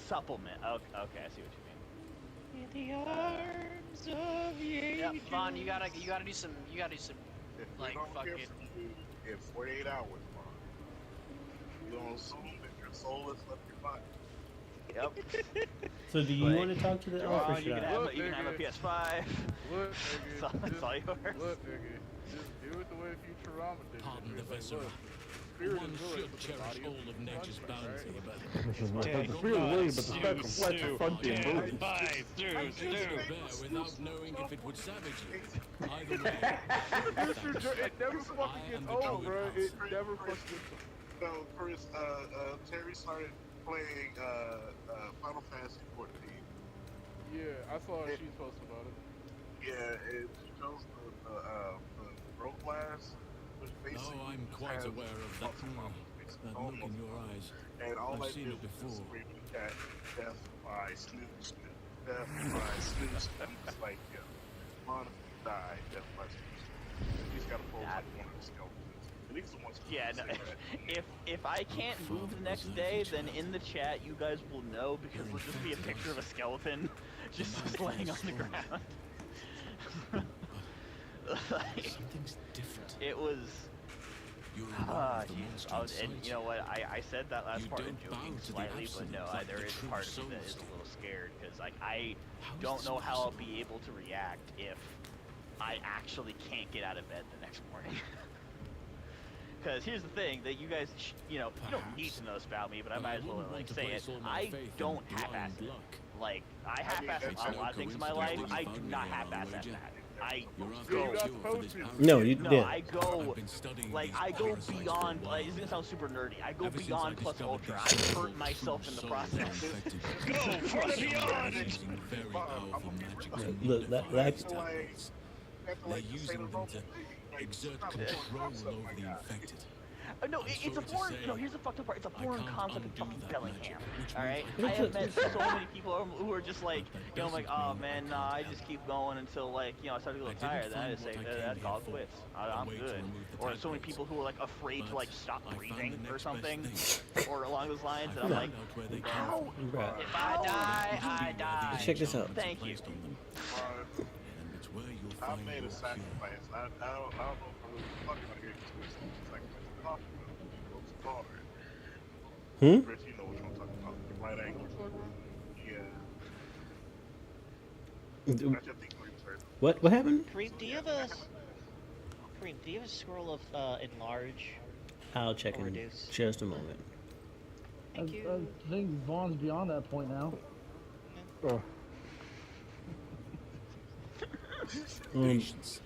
Supplement. Okay, I see what you mean. In the arms of the Yeah, angels. Vaughn, you gotta do some, If like, we don't hear fucking. from you in 48 hours, Mom, we're gonna assume that your soul has left your body. Yep. So do you Like, want to talk to the Come elf or on, should I? you can have a PS5. Look, It's nigga. all, it's all yours. Look, nigga. Just do it the way Futurama did. Pardon it. the It's like, viscera. look, spirit One is good, should but the cherish body is all of nature's punishment, bounty, right? but This is like Dang, the spirit God, willing, but the Stu, special flesh Stu, is funky and yeah, moving. bye, Stu, bear without knowing if it would savage you. Either way, It never fucking gets old, bro. It never fucking gets old. So, Chris, Terry started playing Final Fantasy 14. Yeah, I saw her. She's posted about it. Yeah, and she chose the Rogue Glass, which basically no, I'm quite has aware of that, that look in your eyes. And all I've I seen did it was before. scream in the chat, death by snooze, death by snooze. It's like, yeah, Monica died, death by snooze. He's got to pull like one of the skeletons. And he's the one Yeah, no, if I can't move the next day, then in the chat you guys will know because it'll just be a picture of a skeleton just laying on the ground. Like, Something's different. it was. You're aware of the Jeez. monster And inside you know what? I said that last You part don't joking bow to the slightly, but no, absolute, like there the is true part of me that is soul a little scared because like I How is don't this know how I'll possible? be able to react if I actually can't get out of bed the next morning. Because here's the thing that you guys, you know, you don't need to know this about me, but I might as well wouldn't like want to say it. place all my I faith in don't half-ass blind it. luck. Like I half-ass it's a no lot of things in my life. coincidence that I you do found not me here on half-ass the at way, that. I You're Yeah, you're after not a cure for this supposed to. parasite. No, you no, yeah. I I've go been studying like these I go parasites for a beyond. while Like, it's gonna now. sound super nerdy. I go Ever since beyond I plus discovered ultra. these I hurt so-called myself true in the souls process. infected Go for the beyond! using very powerful magic to Look, modify that- these tablets. They're using them to exert control over the infected. No, I'm it's a sorry to foreign. say, No, here's the fucked up part. It's a I foreign can't concept in undo fucking that Bellingham. magic, which All right, means I have met so many people who are just like, you know, like, oh man, nah, I just keep going until like, you know, I start to get a little I tired. didn't Then I find just say, what I came that's here all for, quits. a I'm way to good. remove the Or so many tablets. people who are like afraid to But like stop I found breathing the or next best something, thing. or along those lines. I And I'm found like, out where they came how? from. Bruh. If I die, I die. Check this out. Thank you. Placed on them, and it's where you'll I find made your a cure. sacrifice. I don't know if I'm really fucking out here because it's like what's called. Hmm? Chris, you know what I'm talking about. The right angle. Yeah. That's your thing, Chris. What happened? Kareem, do you have a scroll of enlarge? I'll check in Reduce. just a moment. Thank you. I think Vaughn's beyond that point now. Oh, Patience.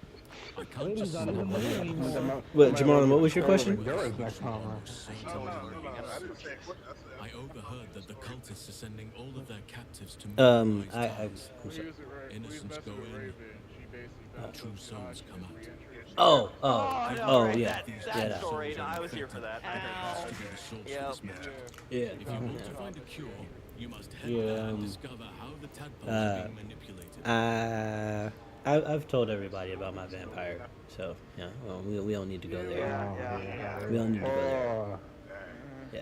I can't Lady's just not sit even away there and anymore. What, Jamal, what was your question? Yours next time, huh? No, I didn't say what I said. I overheard that the cultists are sending all of their captives to I'm militarized sorry. towns. We use it right. We Innocents messed go with in, Raven. She basically found true us souls come out. re-entry. Oh, Oh, oh, no, oh, right, yeah, that yeah, story. No, I was here for that. I heard To be the source Yep. for this magic. yeah. If you want to find a cure, you must head Yeah, there and discover how the tadpoles are being manipulated. I've told everybody about my vampire, so yeah. Well, we don't need to go there. Yeah. We don't need to go there. Oh, Yeah.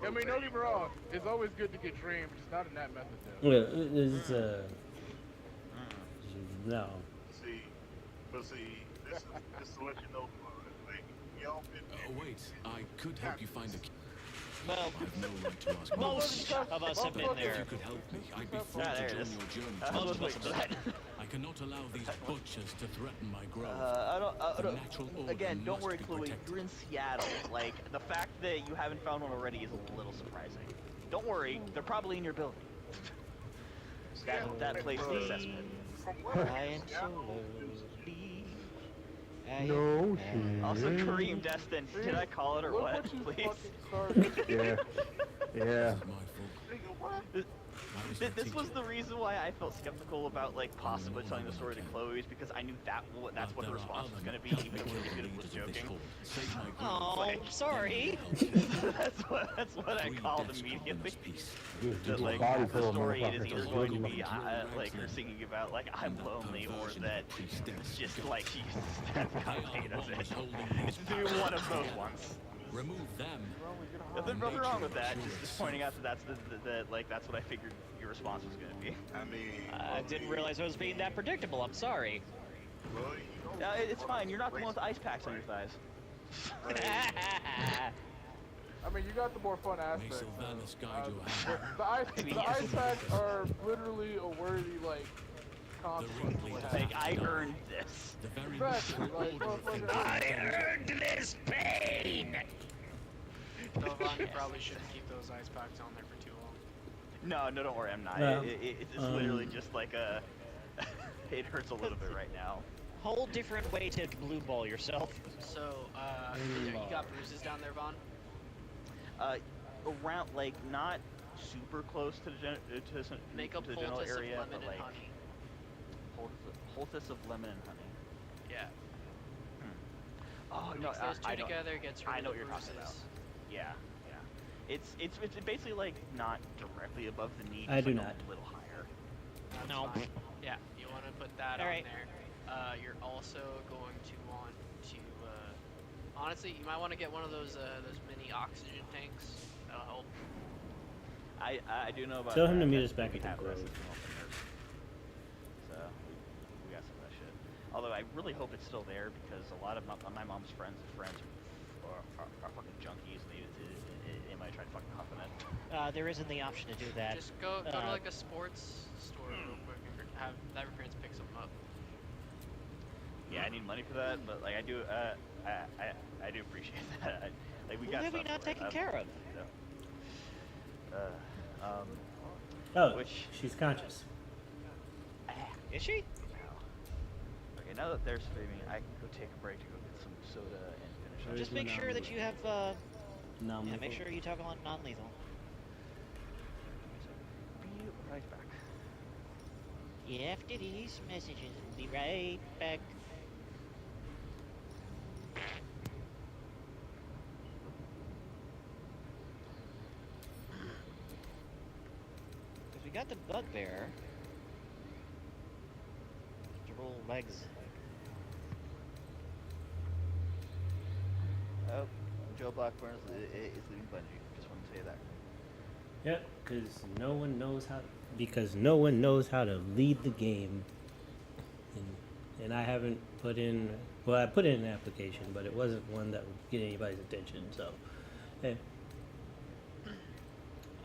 I mean, don't get me wrong. It's always good to get dreamed, but just not in that method, though. Yeah, it's no. See, this to let you know, like, y'all been. Oh wait, I could help you find a cure. Well, I have no right to ask most of us have been If you there. could help me, I'd be free Ah, to there it join is. your journey. I was waiting for that. I cannot allow these butchers to threaten my growth. I The don't, natural order again, don't must worry, be Chloe. protected. You're in Seattle. Like, the fact that you haven't found one already is a little surprising. Don't worry, they're probably in your building. That place is assessment. Flying so low. no Also, shit. Kareem, Destin, did I call it or Look what? what you Please. fucking started. Yeah. Yeah. This is my fault. I was their This was teacher. the reason why I felt skeptical about like possibly telling the story to Chloe, is because I knew that's what But the there are response was other going to be, help even the if killer it was leaders of this joking. cult. Save my growth. Oh, Like- sorry. that's what I Three called deaths immediately. in this piece. That like Body the full of story is motherfuckers. either That's going to good be like her singing about like I'm lonely, or that it's just like she does it. It's to be one of those ones. Remove them. Nothing wrong with that. Just pointing out that that's that's what I figured your response was going to be. I mean, I didn't realize I was being that predictable. I'm sorry. well, you know, It's fine. You're not the one with the ice packs on your thighs. I mean, you got the more fun aspect. Sylvanus guide your hand. The ice packs are literally a worthy, like, consequence. of what happened. Like, I earned this. The very Exactly, like, motherfucker. Earned this pain! Though, Vaughn, you probably shouldn't keep those ice packs on there for too long. No, don't worry, I'm not. No. It's literally just like a... it hurts a little bit right now. Whole different way to blue ball yourself. So, you got bruises down there, Vaughn? Around, like, not super close to the Make a to the general poultice area, of lemon but like and honey. Poultice of lemon and honey. Yeah. Oh no, Mix those two I know. together, gets rid I of know the what you're talking about. bruises. Yeah. It's basically like not directly above the knee. I just do like not. A little higher. That's No. fine. Yeah, you want to put that All on right. there. You're also going to want to, honestly, you might want to get one of those mini oxygen tanks. That'll help. I do know about. Tell him that. to meet That's us back what we at the have Grove. rest of the month in there. So we got some of that shit. Although I really hope it's still there because a lot of my mom's friends are fucking junkies. And they might try to fucking huff in it. There isn't the option to do that. Just go to like a sports store real quick and have your parents pick something up. Yeah, I need money for that, but like I do appreciate that. Like we Who got have we stuff not for it. taken care of? Oh, Which- she's conscious. Is she? Okay, now that they're streaming, I can go take a break to go get some soda and finish up. Just make sure that you have, No, yeah, make sure you talk about non-lethal. Be right back. Yeah, after these messages, we'll be right back. Because we got the bugbear. To roll legs. Oh, Joe Blackburn is leaving Bungie. Just want to say that. Yep, because no one knows how to lead the game, and I haven't put in. Well, I put in an application, but it wasn't one that would get anybody's attention. So, hey,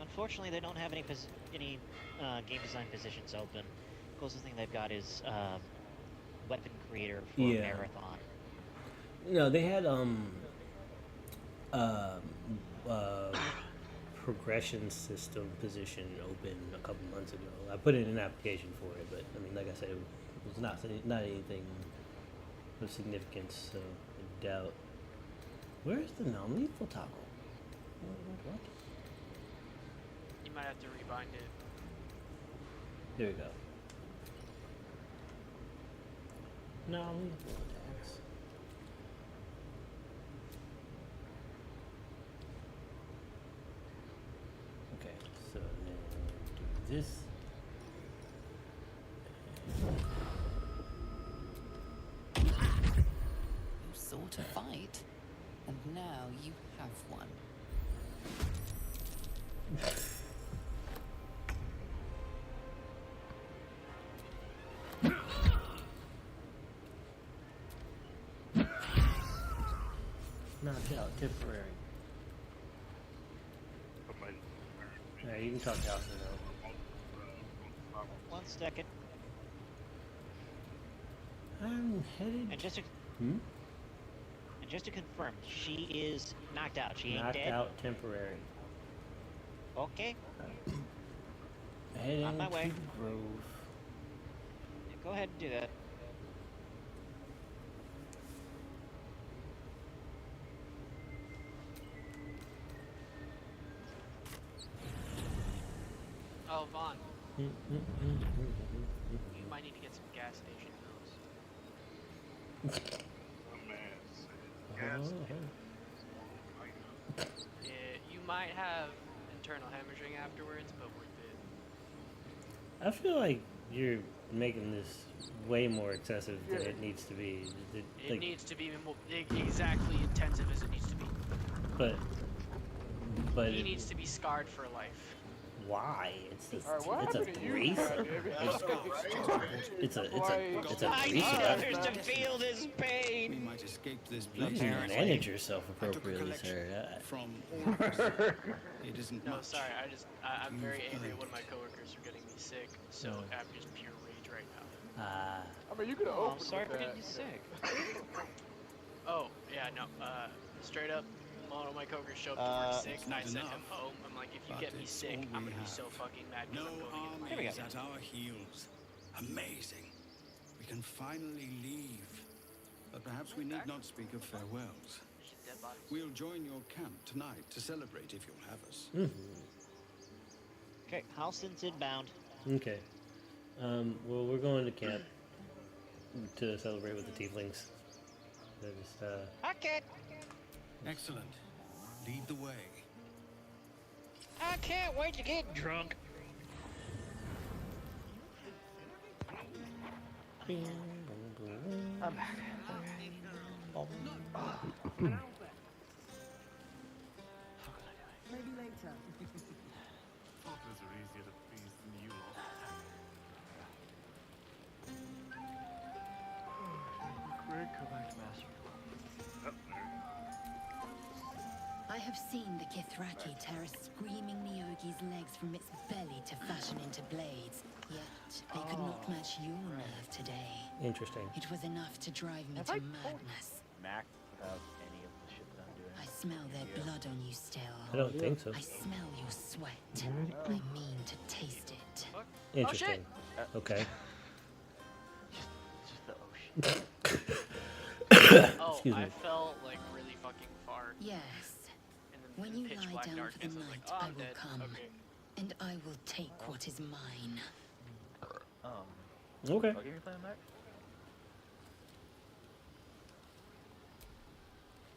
Unfortunately, they don't have any game design positions open. Closest thing they've got is weapon creator for Yeah. Marathon. no, they had progression system position open a couple months ago. I put in an application for it, but I mean, like I said, it was not anything of significance. So I doubt. Where's the non-lethal toggle? What? You might have to rebind it. There we go. Non-lethal attacks. Okay, so then do this. You sought a fight, and now you have one. Knocked out, temporary. Yeah, you can talk to Alpha now. 1 second. I'm headed. And just to Hmm? and just to confirm, she is knocked out. She ain't Knocked dead. out, temporary. Okay. Heading On my way. to the Grove. Yeah, go ahead and do that. Oh, Vaughn, Mm, mm, mm, mm, you might need to get some gas station pills. mm. Yeah, you might have internal hemorrhaging afterwards, but worth it. I feel like you're making this way more excessive than it needs to be. It needs to be exactly intensive as it needs to be. But He it- needs to be scarred for life. Why? It's Alright, what it's happened to you, abrasive. It's I abrasive. used to feel this We pain. might escape this You place. can manage yourself I took a appropriately, collection sir. from all of us. It isn't No, much. sorry. I'm very angry at one of my earned it. coworkers for getting me sick. So I'm just pure rage right now. I mean, you could have Oh, I'm opened sorry with for that. getting you sick. Oh yeah, no. Straight up, one of my coworkers showed up to work sick. It's not I sent him enough, home. I'm like, if you but get me it's sick, all I'm we gonna be have. so fucking mad No because I'm going to get army my is at our heels. Amazing. We can finally leave. But perhaps we need not speak of farewells. dead bodies. We'll join your camp tonight to celebrate if you'll have us. Okay, house since inbound. Okay. Well, we're going to camp to celebrate with the tieflings. They're just, Okay. Excellent. Lead the way. I can't wait to get drunk. I'm back. Maybe later. Toddlers are easier to please than you lot. Greg, come back to master. I have seen the Kithraki tear a screaming Neogi's legs from its belly to fashion into blades. Yet they could not match your nerve today. interesting. It was enough to drive me to madness. Mac, without any of the shit that I'm doing. I smell their blood on you still. I don't think so. I smell your sweat. I mean to taste it. Interesting. Okay. Just the ocean. Oh, Excuse me. I felt like really fucking far. Yes. And then When you pitch lie black down for the darkness, I was night, like, oh, I I'm will dead. come. Okay. And I will take what is mine. Okay. What game you playing, Mac?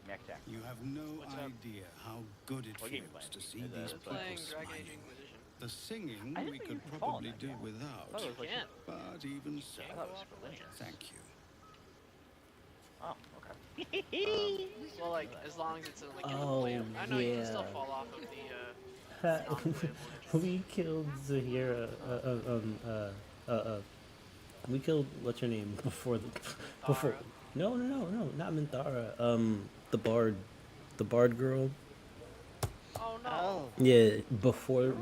Mac Jack. You have no What's up? idea how good it What game you feels playing? to see Is these that people Playing Dragon Age smiling. Inquisition. The singing I didn't we think could you could follow probably that do game. without. I thought it was like Can't. But even so, I thought it was religious. thank you. Oh, okay. Well, like, as long as it's in, like, in Oh, the plan. I know you can still yeah. fall off of the, We killed Zahira. We killed what's her name before before. No, not Minthara. The bard girl. Oh, no. Yeah, before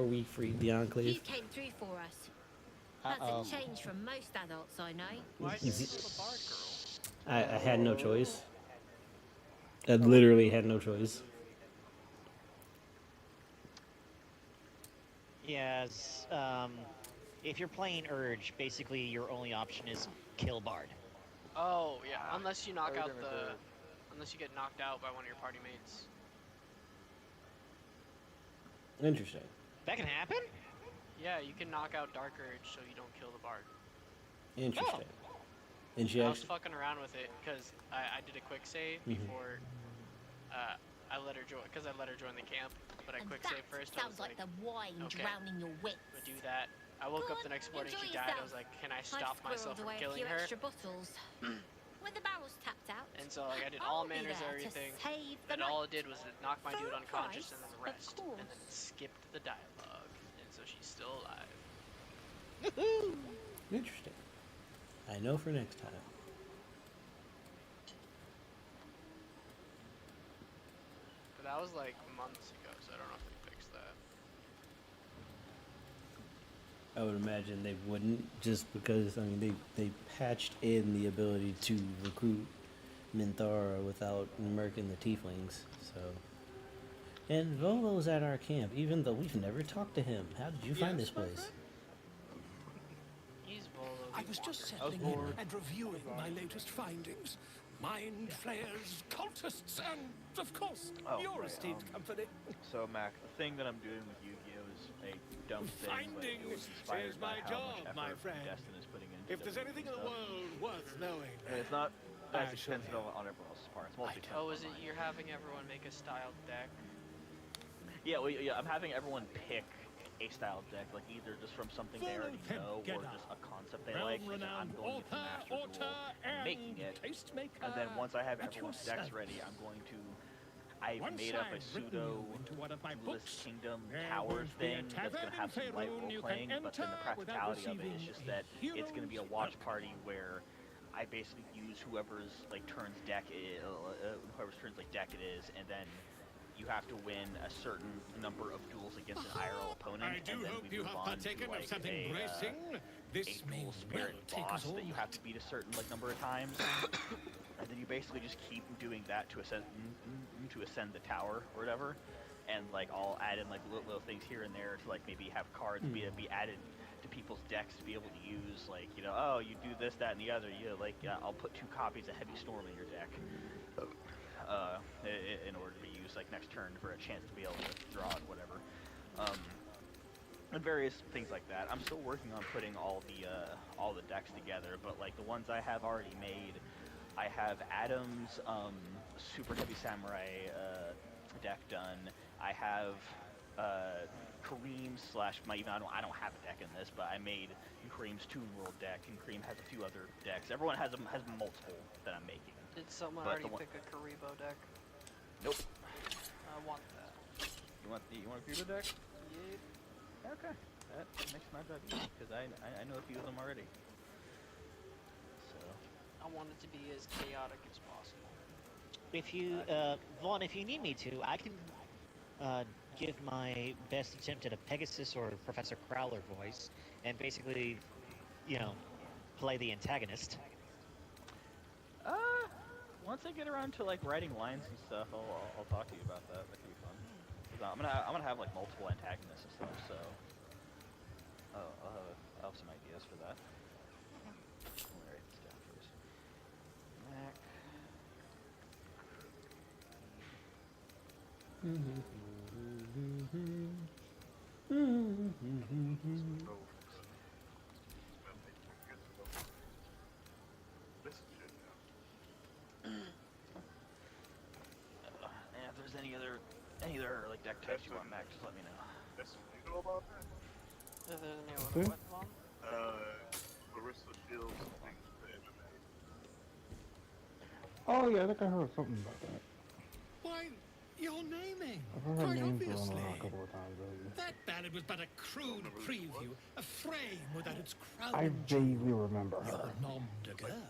we freed the You Enclave. came through for us. That's a change from most adults I know. Why did you kill the bard girl? I had no choice. I literally had no choice. Yes, if you're playing Urge, basically your only option is kill Bard. Oh, yeah, unless you knock I out didn't the... agree. Unless you get knocked out by one of your party mates. Interesting. That can happen? Yeah, you can knock out Dark Urge so you don't kill the bard. Interesting. And she I was actually. fucking around with it because I did a quick save before I let her join, because I let her join the camp, but I And quick that save first. I sounds was like the wine okay, drowning your wits. I'm gonna do that. I woke up the next morning, she enjoy died. I yourself. was like, can I I've stop myself squirreled from away a killing few her? extra bottles. When the barrel's tapped out, And so like I did I'll all be manners and there to everything. save the And all night. it did was it knocked my For dude a unconscious price, and then of rest, and then course. skipped the dialogue, and so she's still alive. Interesting. I know for next time. But that was like months ago, so I don't know if they fixed that. I would imagine they wouldn't, just because I mean they patched in the ability to recruit Minthara without murking the tieflings. So, and Volo's at our camp, even though we've never talked to him. How did you find this place? He's Volo. I was just settling in and reviewing my latest findings. Mind flayers, cultists, and, of course, your esteemed company. So, Mac, the thing that I'm doing with Yu-Gi-Oh! Is a dumb thing, but it was inspired Is by my how job, much my effort friend. Destin is putting into If there's WWE anything in the stuff. world worth knowing, And it's not I as shall expensive on everyone else's part. It's mostly Oh, is expensive it on you're having everyone make a styled deck? mine. Yeah, well, yeah, I'm having everyone pick a style deck, like either just from something they already know or just a concept they like. And then I'm going into Master Duel and making it. And then once I have everyone's decks ready, I'm going to I made up a pseudo Duelist Kingdom tower thing that's going to have some light role-playing, but then the practicality of it is just that it's going to be a watch party where I basically use whoever's turns deck it is, and then you have to win a certain number of duels against an IRL opponent, and then we move on to a dual spirit boss that you have to beat a certain number of times, and then you basically just keep doing that to ascend the tower or whatever, and I'll add in little things here and there to maybe have cards be added to people's decks to be able to use, oh, you do this, that, and the other. I'll put 2 copies of Heavy Storm in your deck in order to be used next turn for a chance to be able to draw it, whatever. And various things like that. I'm still working on putting all the decks together, but the ones I have already made, I have Adam's Super Heavy Samurai deck done. I have Kareem's I don't have a deck in this, but I made Kareem's Toon World deck, and Kareem has a few other decks. Everyone has multiple that I'm making. Did someone already pick a Karibo deck? Nope. I want that. You want a Karibo deck? Yep. Okay. That makes my job easy, because I know a few of them already. So. I want it to be as chaotic as possible. If you, Vaughn, if you need me to, I can give my best attempt at a Pegasus or Professor Crowler voice, and basically, play the antagonist. Once I get around to writing lines and stuff, I'll talk to you about that. That could be fun. 'Cause I'm gonna have multiple antagonists and stuff, so I'll have some ideas for that. Let me write this down first. Mac. And if there's any other deck types you want, Mac, just let me know. You know about that? Is there any other what, Vaughn? Larissa Shields things to MMA. Oh yeah, I think I heard something about that. Why, you're naming. I've heard her Quite name obviously. thrown around a couple of times lately. That ballad was but a crude preview, a frame without its crown. I vaguely remember You're her. a nom de guerre.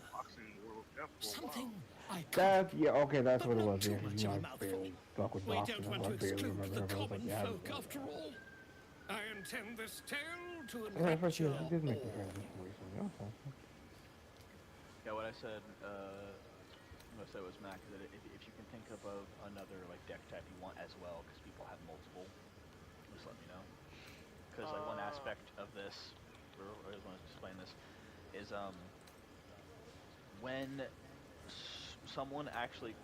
Something I That, yeah, okay, that's what it was. too Yeah, much because of a I mouthful. barely stuck with We boxing. don't I want to barely exclude remember the her. But I was common like, yeah, folk after all. I intend this tale to yeah, at first, enrapture yeah, she did make me all. hear that recently. Okay. Yeah, what I said was, Mac, that if you can think of another deck type you want as well, because people have multiple, just let me know. Because one aspect of this, or I just want to explain this, is when someone actually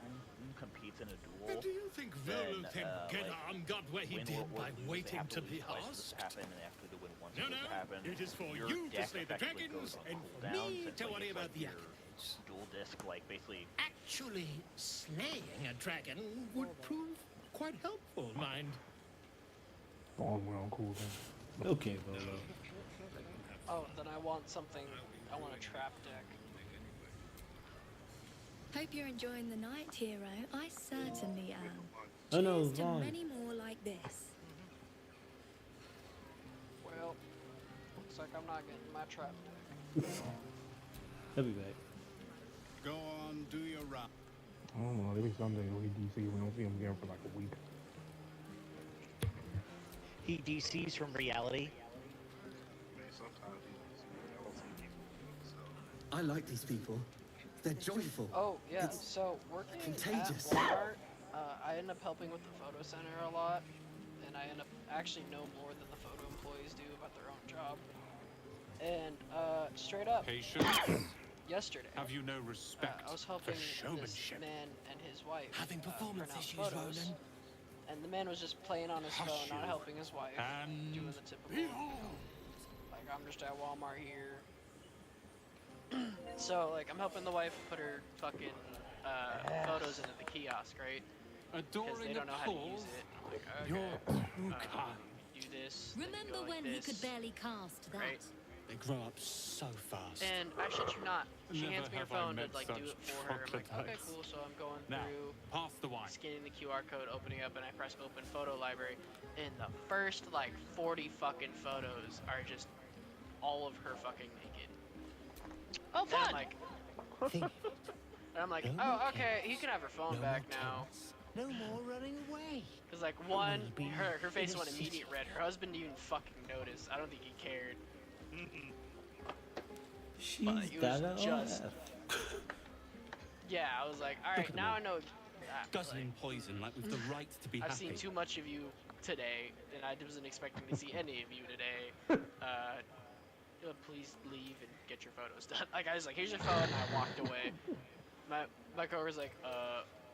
competes in a duel. Do you think Volothin Gedarm got where he did by waiting to be asked? Happen, and after the win once No, happen, it is for your you to deck slay the effectively dragons goes on and for cooldowns, me and to it's worry it's about the your accolades. dual disc, basically. Actually, slaying a dragon would prove quite helpful, mind. Long way on cool then. Okay, Volo. Oh, then I want something. I want a trap deck. Hope you're enjoying the night, hero. I certainly am. Oh no, Cheers to Vaughn. many more like this. Well, looks like I'm not getting my trap deck. He'll be back. Go on, do your round. I don't know. Maybe someday he'll be DC. We don't see him again for like a week. He DCs from reality. I like these people. They're joyful. Oh, yeah, It's so working contagious. at Walmart, I end up helping with the photo center a lot, and I end up actually know more than the photo employees do about their own job. And, straight up, yesterday, Have you no respect I was for helping this showmanship? man and his wife Having performance print out issues, photos, Roland? and the man was just playing on his Hush phone, not you. helping his wife, And doing the typical, like, I'm just at Walmart here. So, like, I'm helping the wife put her fucking photos into the kiosk, right? Because they Adoring don't know how to use applause. it. I'm like, okay, You're too kind. do this. Remember then you go like when this, he could barely cast that? right? They grow up so fast. And I shit you not, she Never hands me her have I phone to met like do such it for her. I'm like, okay, troglodytes. cool. So I'm going Now, through, pass the wine. scanning the QR code, opening up, and I press open photo library. And the first like 40 fucking photos are just all of her fucking naked. Oh, fun! And I'm like, oh, okay, you can have her phone back now. No more running away. Cause like one, her face went immediate red. Her husband didn't even fucking notice. I don't think he cared. She's He got was it just. all. Yeah, I was like, all right, now I know. Guzzling poison like with the right to be I've happy. seen too much of you today, and I wasn't expecting to see any of you today. Please leave and get your photos done. Like I was like, here's your phone, and I walked away. My coworker's like,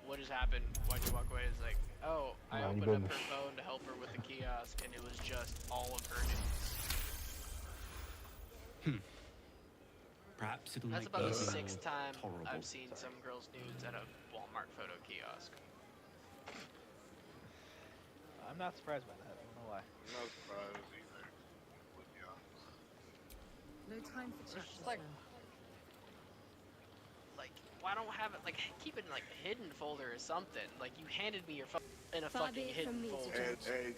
what just happened? Why'd you walk away? It's like, oh, I opened up her phone to help her with the kiosk, and it was just all of her nudes. Perhaps it'll That's make about the these 6th time tolerable. I've seen some girl's nudes at a Walmart photo kiosk. I'm not surprised by that. I don't know why. I'm not surprised either. With you. No time for It's just like, why don't have it, like, keep it in, like, a hidden folder or something. Like, you handed me your phone in a Far fucking be it hidden from me to folder. judge.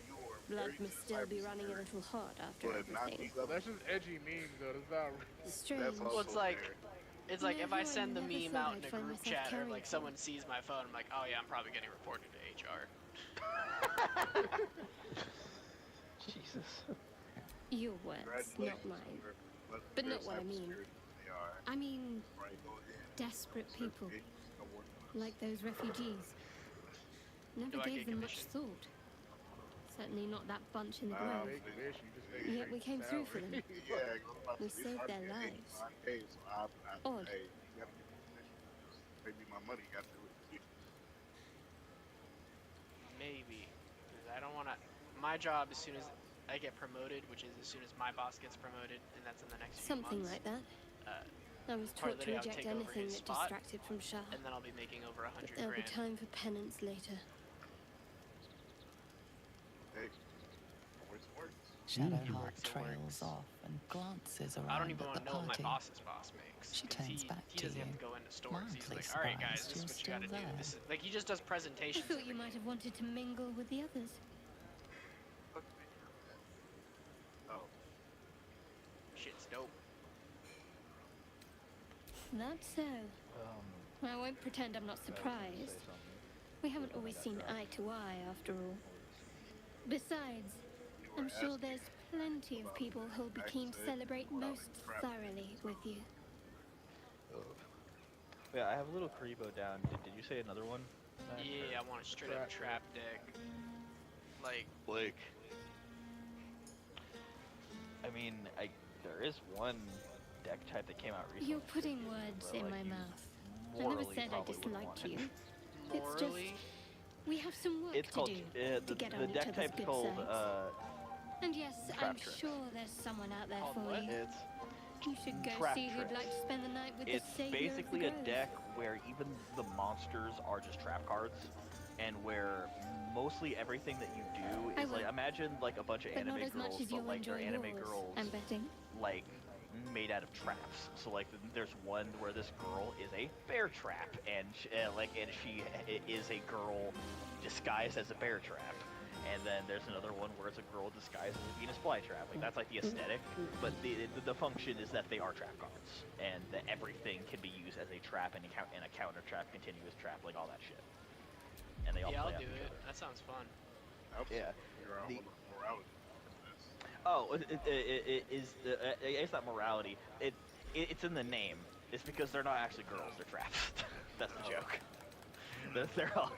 Blood must still be running a little hot after everything. So that's just edgy memes, though. That's not. Strange. Well, it's like, You know if I who I send the never meme thought out in I'd a find group myself chat or, caring like, for. someone sees my phone, I'm like, oh yeah, I'm probably getting reported to HR. Jesus. Your words, not mine. But not what I mean. I mean, desperate people. Like those refugees. Never Do I gave get them much commission? thought. Certainly not that bunch in the grove. Yet we came through for them. We saved their lives. Odd. Maybe my money got to it. Maybe. Because I don't want to. My job, as soon as I get promoted, which is as soon as my boss gets promoted, and that's in the next few Something months. like that. I was part of taught the to day I'll reject take over anything his that spot, distracted from Shah. and then I'll be making over But 100 there'll be grand. time for penance later. Hey, words words. Shadowheart trails off and glances around I don't even at want the to know what my party. boss's boss makes. She 'cause turns back he to doesn't you, have to go into stores. He's mildly like, all right, guys, surprised this is you're what you got to still do. there. This is like he just does I presentations. thought you might have wanted to mingle with the others. Oh. Shit's dope. That's so. I won't pretend I'm not surprised. We haven't always seen eye to eye, after all. Besides, I'm sure there's plenty of people who'll be keen to celebrate most thoroughly with you. Yeah, I have a little Karibo down. Did you say another one? Yeah, I want a straight up trap deck. Like, Blake. I mean, there is one deck type that came out recently. You're putting words in my mouth. I never morally said I probably wouldn't disliked want you. it. It's just we have some work It's called to do to get the on each deck other's type is good called sides. And yes, Trap I'm Tricks. sure there's someone out there Called for what? you. It's You should go Trap see who'd Tricks. like to spend the night with It's the savior basically of a the deck where even the monsters are just trap cards, and where mostly everything that you do I is like will. imagine like a bunch of But not anime as much girls, as but you'll like they're enjoy anime yours, girls I'm betting. like made out of traps. So like there's one where this girl is a bear trap, and she is a girl disguised as a bear trap. And then there's another one where it's a girl disguised as a Venus flytrap. Like that's like the aesthetic, but the function is that they are trap cards, and that everything can be used as a trap and a counter trap, continuous trap, like all that shit. And they all yeah, play I'll off do each it. other. That sounds fun. Yeah. The, Oh, it's not morality. It's in the name. It's because they're not actually girls; they're traps. That's the joke. They're all.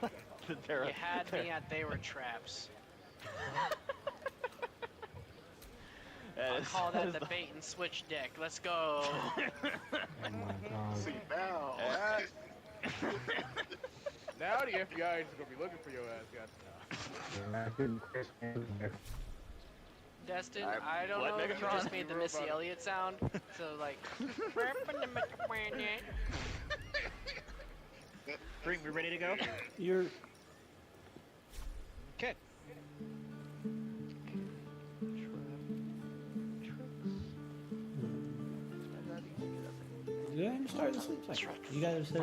You had me at they were traps. I'll call that the bait and switch deck. Let's go. Oh my god. See now. Now the FBI is gonna be looking for your ass, guys. Destin, I don't what, know if you Megatron? just made the Missy Elliott sound. So like. Green, we ready to go? You're. Okay. Go ahead and start the sleep cycle. You guys said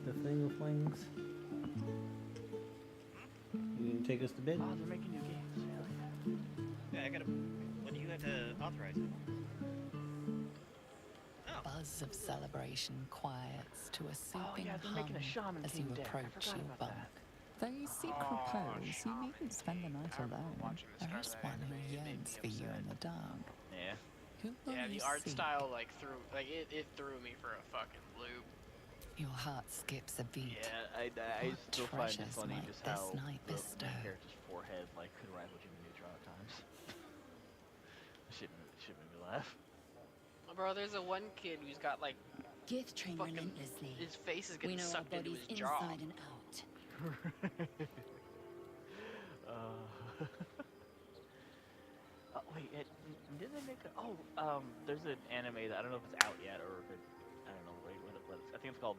the thing of flings. You gonna take us to bed? Oh, they're making new games. Hell yeah. Yeah, I gotta. When do you have to authorize it? Buzz of celebration quiets to a soothing they're making a hum Shaman as King you deck. I approach forgot your about bunk. that. Though you seek repose, you needn't spend the night alone. There is one who yearns for you in the dark. Yeah. Who will Yeah, you the art seek? style it threw me for a fucking loop. Your heart skips a beat. Yeah, I What still find it treasures funny might just this how night the bestow? main character's forehead like could rival Jimmy Neutron at times. Shit made me laugh. Bro, there's a one kid who's got like Gith train fucking relentlessly. his face is We getting know our sucked into bodies his jaw. inside and out. Wait, didn't they make there's an anime that I don't know if it's out yet or if it, I don't know, wait, what I think it's called,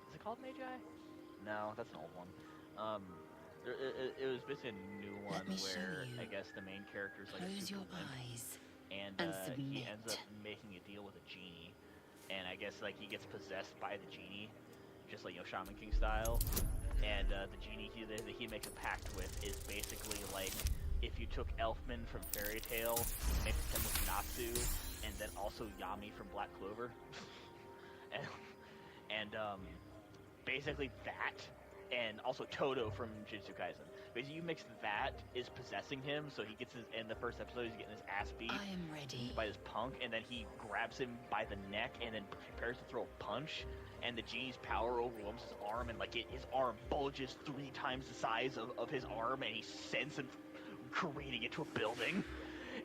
is it called Magi? No, that's an old one. It was basically a new one where I guess the main character's like a super wimp, and he ends up making a deal with a genie, and I guess like he gets possessed by the genie, just like Shaman King style, and the genie that he makes a pact with is basically like if you took Elfman from Fairy Tail, mixed him with Natsu, and then also Yami from Black Clover, and basically that, and also Todo from Jujutsu Kaisen. Basically, you mix that is possessing him, so he gets in the first episode, he's getting his ass beat I am ready. by this punk, and then he grabs him by the neck and then prepares to throw a punch, and the genie's power overwhelms his arm, and like his arm bulges 3 times the size of his arm, and he sends him careening into a building.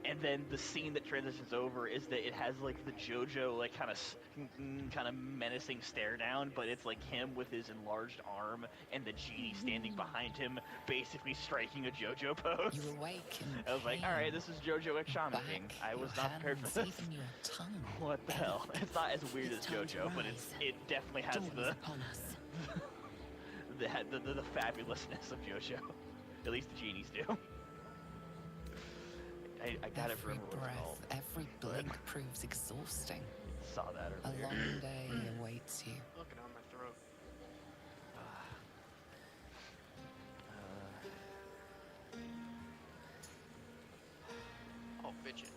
And then the scene that transitions over is that it has like the JoJo like kind of menacing stare down, but it's like him with his enlarged arm and the genie standing behind him, basically striking a JoJo pose. You awake in I was like, all right, this is JoJo X Shaman King. I was not prepared for this. Even your tongue. What the hell? It's not as weird as JoJo, but it definitely has the fabulousness of JoJo. At least the genies do. I gotta remember what it's called. Every blink proves exhausting. Saw that A earlier. long day awaits you. Looking on my throat. Oh, fidget.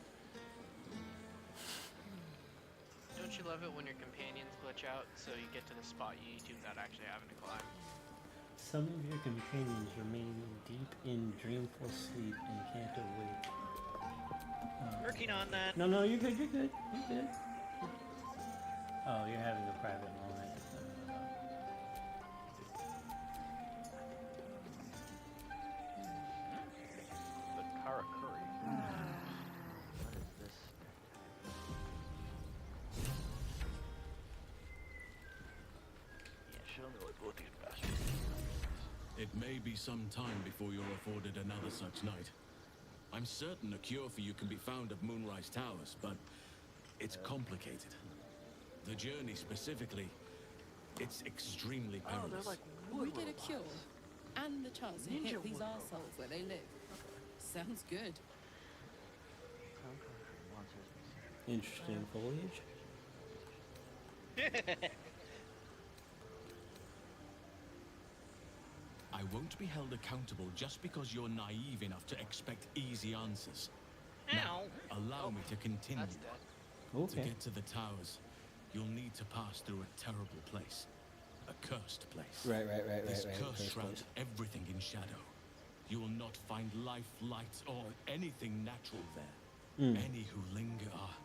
Don't you love it when your companions glitch out so you get to the spot you need to without actually having to climb? Some of your companions remain deep in dreamful sleep and can't awake. Working on that. No, you're good. You're good. Oh, you're having a private moment. The Karakuri. What is this? Yeah, show me what these bastards. It may be some time before you're afforded another such night. I'm certain a cure for you can be found at Moonrise Towers, but it's complicated. The journey specifically, it's extremely perilous. We get a cure and the chance to hit these arseholes where they live. Sounds good. Interesting foliage. I won't be held accountable just because you're naive enough to expect easy answers. Now, allow me to continue. To get to the towers, you'll need to pass through a terrible place. A cursed place. Right. This curse shrouds everything in shadow. You will not find life, light, or anything natural there. Any who linger are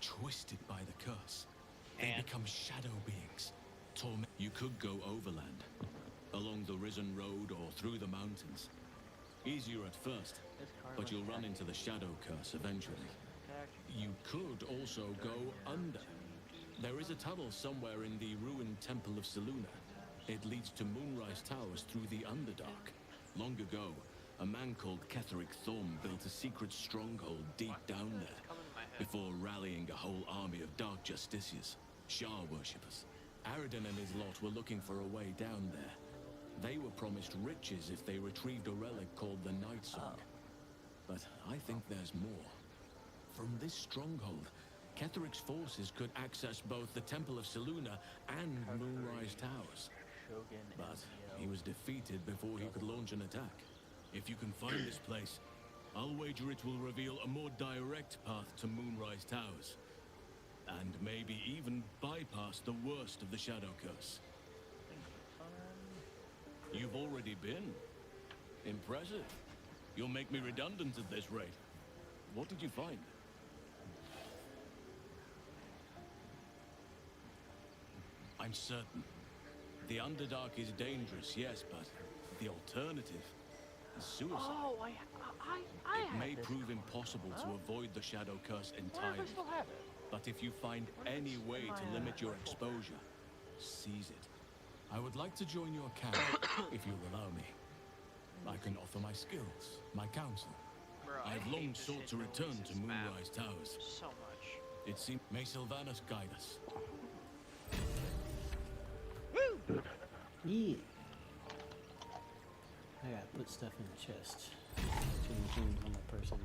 twisted by the curse. They become shadow beings. You could go overland, along the Risen Road or through the mountains. Easier at first, but you'll run into the shadow curse eventually. You could also go under. There is a tunnel somewhere in the ruined Temple of Seluna. It leads to Moonrise Towers through the Underdark. Long ago, a man called Ketheric Thorm built a secret stronghold deep down there, before rallying a whole army of Dark Justiciars, Shah worshippers. Aridin and his lot were looking for a way down there. They were promised riches if they retrieved a relic called the Night Song. But I think there's more. From this stronghold, Ketheric's forces could access both the Temple of Seluna and Moonrise Towers. But he was defeated before he could launch an attack. If you can find this place, I'll wager it will reveal a more direct path to Moonrise Towers. And maybe even bypass the worst of the Shadow Curse. You've already been. Impressive. You'll make me redundant at this rate. What did you find? I'm certain. The Underdark is dangerous, yes, but the alternative is suicide. Oh, I It may prove impossible to avoid the Shadow Curse entirely. still have it. But if you find any way to limit your exposure, seize it. I would like to join your camp, if you'll allow me. I can offer my skills, my counsel. Bro, I've long sought to return to Moonrise Towers. So much. It seems... May Sylvanas guide us. Yeah. I gotta put stuff in the chest. Too many things on my person.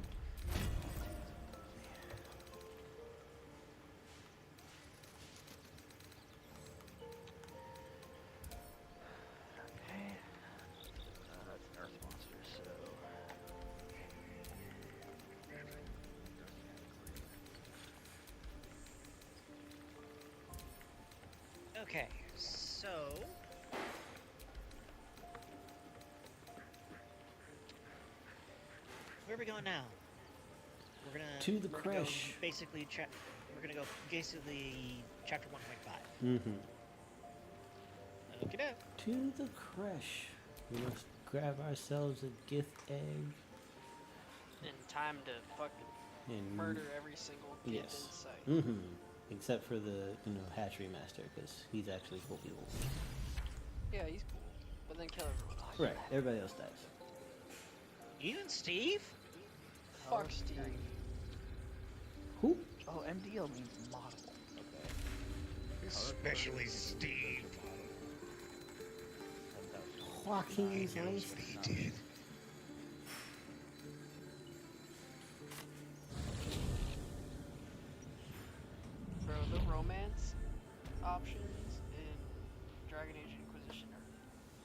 Okay. That's an earth monster, so... Okay, so where are we going now? We're gonna To the we're gonna go crash. basically, we're gonna go basically chapter 1.5. Mm-hmm. Okay, To the crash. We must grab ourselves a gift egg. In time to fucking And murder every single kid yes. in sight. Mm-hmm. Except for the hatchery master, because he's actually cool people. Yeah, he's cool. But then kill everyone else. Right. Everybody else dies. Even Steve? Fuck Steve. Who? Oh, MDL means model. Okay. Especially Steve. Joaquin's He knows what he did. Bro, the romance options in Dragon Age Inquisition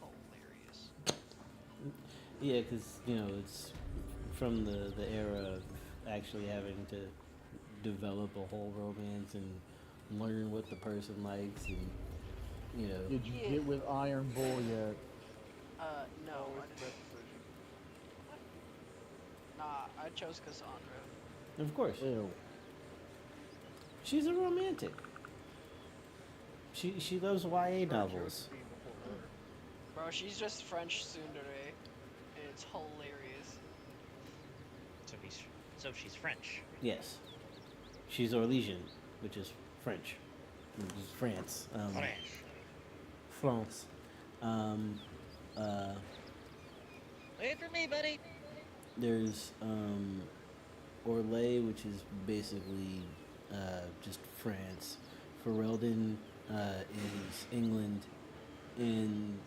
are hilarious. Yeah, because, it's from the era of actually having to develop a whole romance and learn what the person likes and, Did you get with Iron Bull yet? No, I didn't. Nah, I chose Cassandra. Of course. Ew. She's a romantic. She loves YA novels. Bro, she's just French tsundere. And it's hilarious. So she's French. Yes. She's Orlesian, which is French. Which is France. France. Wait for me, buddy. There's Orlais, which is basically just France. Ferelden is England, and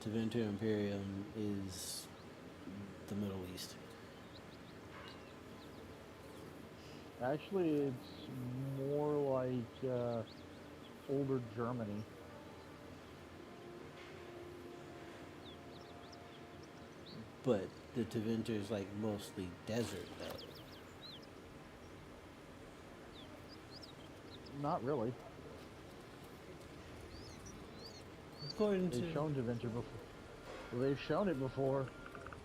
Tevinter Imperium is the Middle East. Actually, it's more like older Germany. But the Tevinter is like mostly desert, though. Not really. According They've shown Tevinter before. Well, they've shown it before,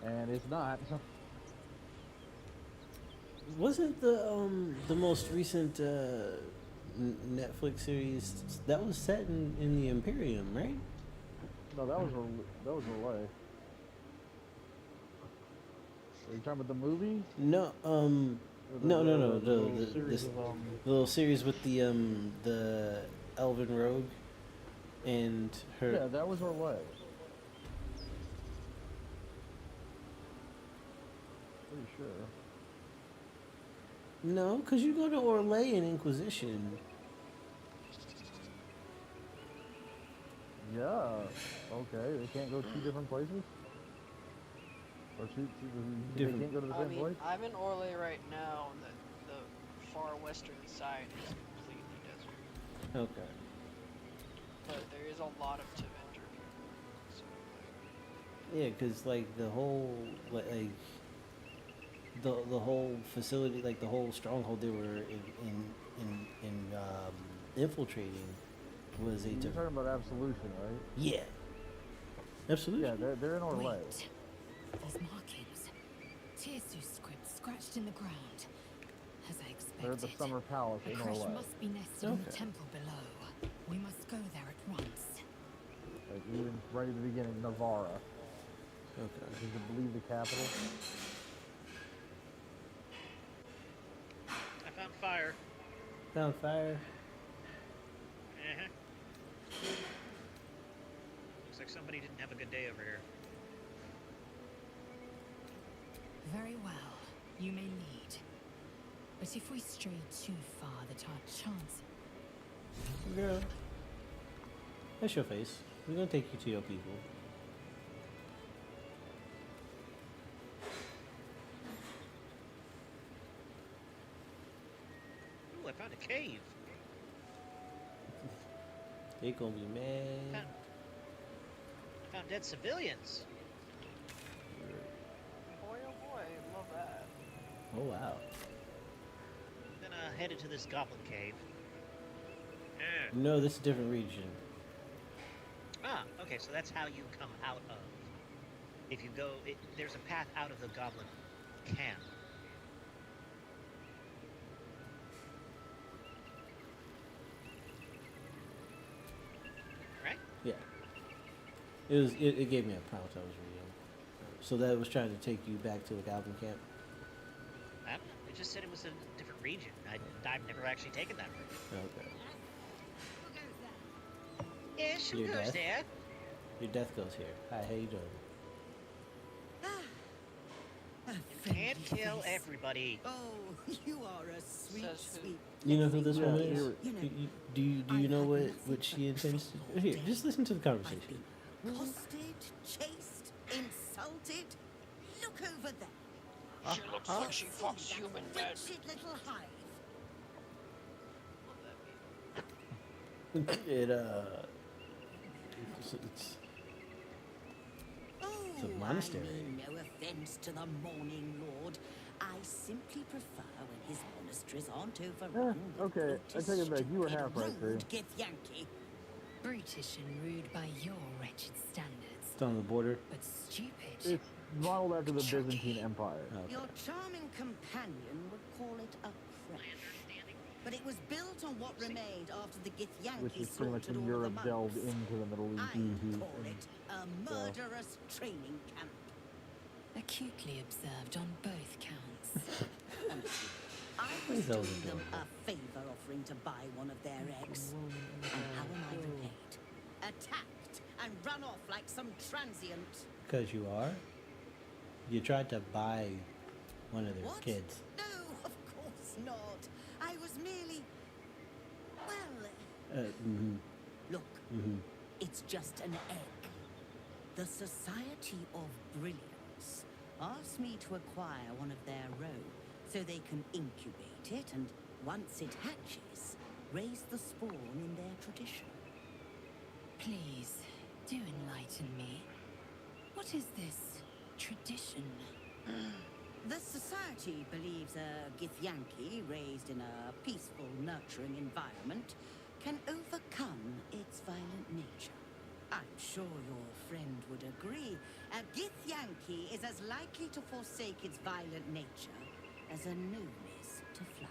and it's not. Wasn't the most recent Netflix series that was set in the Imperium, right? No, that was Relay. Are you talking about the movie? No, no. The little series with the Elven Rogue and her. Yeah, that was Relay. Pretty sure. No, because you go to Orlais in Inquisition. Yeah. Okay, they can't go two different places? Or they can't go to the same place? I'm in Orlais right now, and the far western side is completely desert. Okay. But there is a lot of Tevinger here. So, Yeah, because like the whole like the whole facility, like the whole stronghold they were infiltrating was a. You're talking about Absolution, right? Yeah. Absolutely. Yeah, they're in Orlais. Wait. These markings. Tirsu script scratched in the ground. As I expected. They're at the Summer Palace A in crash Orlais. must be nested in the temple below. We must go there at once. Like even right at the beginning, Navarra. Okay. Which is, I believe, the capital. I found fire. Found fire. Looks like somebody didn't have a good day over here. Very well. You may lead. But if we stray too far, that our chance... Girl. That's your face. We're gonna take you to your people. Ooh, I found a cave. They gonna be mad. Found dead civilians. boy, oh boy, love that. Oh wow. Then headed to this goblin cave. No, this is a different region. Ah, okay, so that's how you come out of. If you go, there's a path out of the goblin camp. Right? Yeah. It gave me a prompt I was reading. So that was trying to take you back to the goblin camp. I don't know. It just said it was a different region. I've never actually taken that route. Okay. Yes, who Your goes death? there? Your death goes here. Hi, how you doing? You can't kill everybody. Oh, you are a sweet, sweet. You know who this woman is? You know. Do you know what she intends to do? Here, just listen to the conversation. Hostage, chased, insulted. Look over there. She looks like she fucks human men. Wretched little hive. It's a monastery. I mean no offense to the Morning Lord. I simply prefer when his monasteries aren't overrun. Okay, I take it back. You were half right, Drew. Githyanki. Brutish and rude by your wretched standards. It's on the border. But stupid. It's modeled after the Byzantine Empire. Okay. Your charming companion would call it a creche. But it was built on what remained after the Githyanki Which is pretty much slaughtered when all Europe the delved monks. into the Middle East. I call it a murderous training camp. Acutely observed on both counts. Honestly, I was doing them a favor offering to buy one of their eggs. And how am I repaid? Attacked and run off like some transient. Because you are? You tried to buy one of their kids. No, of course not. I was merely... well... Look, it's just an egg. The Society of Brilliance asked me to acquire one of their roe so they can incubate it and, once it hatches, raise the spawn in their tradition. Please, do enlighten me. What is this tradition? The Society believes a Githyanki raised in a peaceful, nurturing environment can overcome its violent nature. I'm sure your friend would agree. A Githyanki is as likely to forsake its violent nature as a gnome is to fly.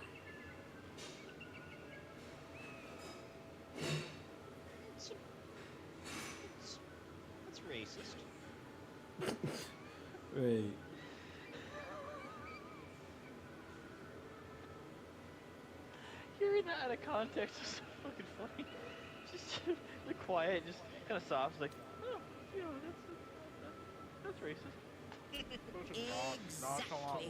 That's racist. Right. Hearing that out of context is so fucking funny. Just the quiet, just kind of soft, like, oh, you know, that's racist. Exactly.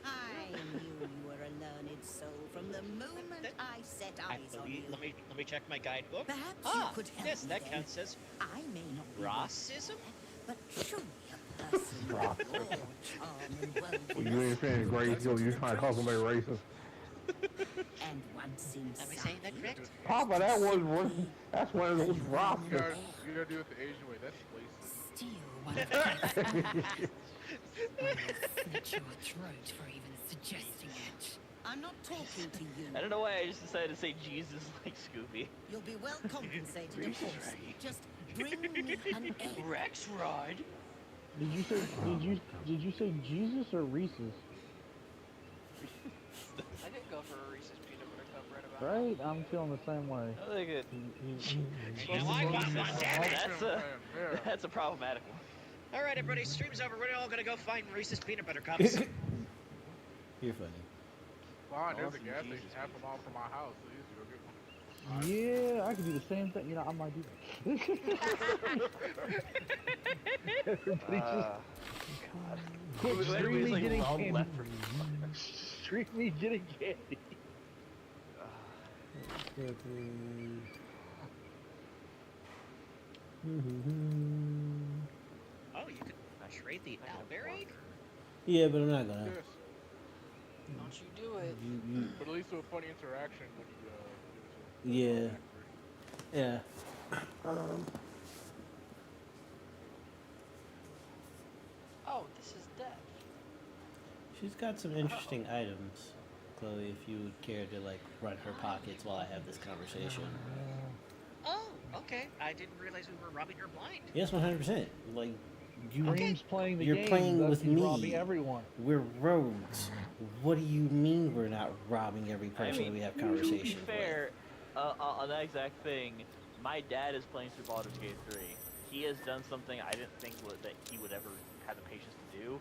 I knew you were a learned soul from the moment I set eyes on you. Let me check my guidebook. Perhaps you could help yes, me that then. counts as I may not be racism. but surely a person with your charm and well-being. You ain't saying Grace, you're trying to call somebody racist. And once inside, Am I saying that correct? Papa, that's one of those rocks. You gotta do it the Asian way. That's racist. Steal one of these I will slit your throat for even suggesting it. I'm not talking to you. I don't know why I just decided to say Jesus like Scooby. You'll be well compensated, of course. Just bring me an egg. Rex ride. Did you say Jesus or Reese's? I did go for a Reese's peanut butter cup right about Right? I'm feeling the same way. I think it. now. I want one, damn it! That's a problematic one. All right, everybody, stream's over. We're all gonna go find Reese's peanut butter cups. You're funny. Fine, there's a gas station half a mile from my house. So you just go get one. Yeah, I could do the same thing. You know, I might do that. Everybody just quit streaming getting candy. Streaming getting candy. Oh, you can trade the owlberry? Yeah, but I'm not gonna. Yes. Don't you do it? But at least with a funny interaction when you Yeah. Yeah. Oh, this is death. She's got some interesting items, Chloe, if you would care to like run her pockets while I have this conversation. Oh, okay. I didn't realize we were robbing her blind. Yes, 100%. Like Dream's playing the you're game. playing with me. Robbing everyone. We're rogues. What do you mean we're not robbing every person we have conversations To be fair, on that exact thing, my dad is playing through Baldur's Gate 3. He has done something I didn't think that he would ever have the patience to do.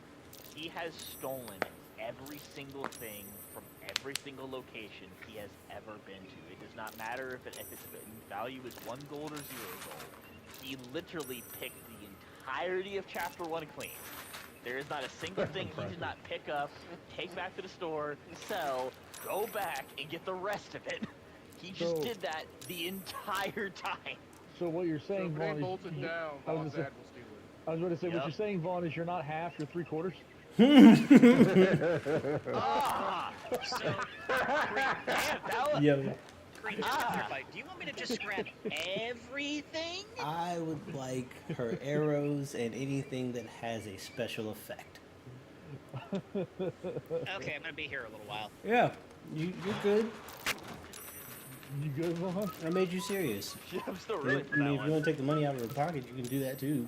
He has stolen every single thing from every single location he has ever been to. It does not matter if its value is 1 gold or 0 gold. He literally picked the entirety of Chapter 1 clean. There is not a single thing he did not pick up, take back to the store, sell, go back, and get the rest of it. He just did that the entire time. So what you're saying, So if they Vaughn, bolt it down, Vaughn's dad will steal it. I was going to say, what you're saying, Vaughn, is you're not half, you're 3/4. So, Yep. do you want me to just scrap everything? I would like her arrows and anything that has a special effect. Okay, I'm gonna be here a little while. Yeah, you're good. You good, Vaughn? I made you serious. I'm still really I mean, if you want to take the money out of her pocket, you can do that too.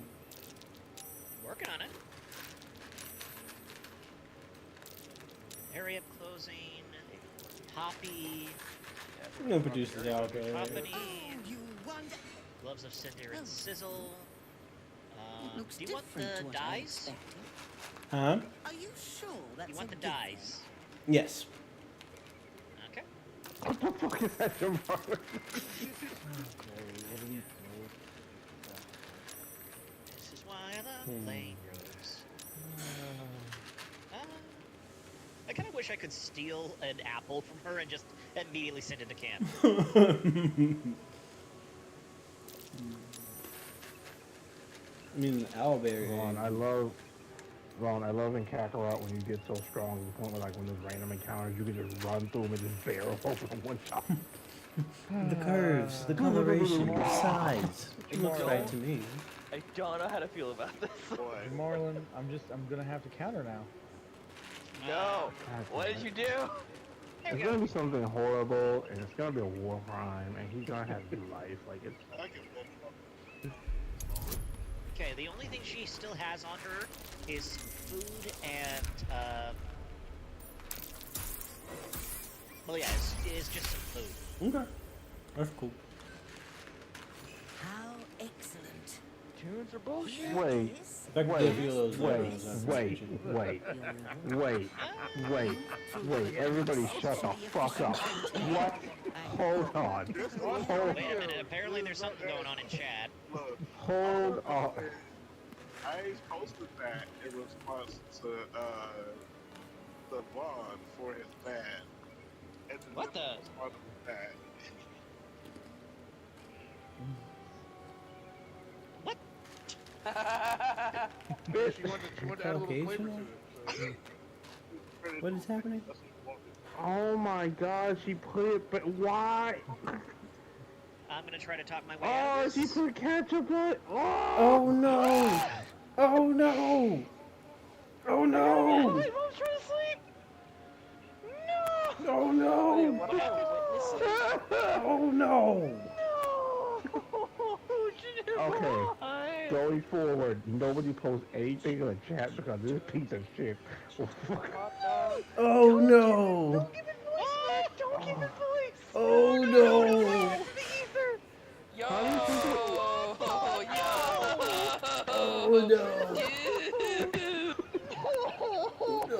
Working on it. Area closing. Poppy. We're gonna produce this out there. Company. Gloves of Cinder and Sizzle. Do you want the dyes? Huh? Are you sure that's You want the a good dyes? Yes. Okay. What the fuck is that, Jamar? This is why I love lane roads. I kind of wish I could steal an apple from her and just immediately send it to camp. I mean, owlberry. Ron, I love in Kakarot when you get so strong to the point where, like, when there's random encounters, you can just run through them and just barrel over them one shot. The curves, the coloration, the size. It looks right to me. I don't know how to feel about this. Marlon, I'm gonna have to counter now. No. What did you do? It's gonna be something horrible, and it's gonna be a war crime, and he's gonna have to do life. Like, it's. Okay, the only thing she still has on her is some food and, well, yeah, it's just some food. Okay. That's cool. How excellent. Tunes are bullshit. Wait. Wait, everybody shut the fuck up. What? Hold on. Wait a minute, apparently there's something going on in chat. Hold on. I posted that in response to the Vaughn for his bad. And What the? response to that. What? She wanted to add a little flavor to it. What is happening? Oh my God, she put it, but why? I'm gonna try to talk my way out of Oh, she this. put ketchup on it. Oh no! Oh no! Oh no! Mom's trying to sleep. No. Oh no! What am I witnessing? Oh no! Okay, going forward, nobody posts anything in the chat because this piece of shit will fuck. Oh no! Don't give it voice, man. Don't give it voice. Oh no! Yo! Oh no!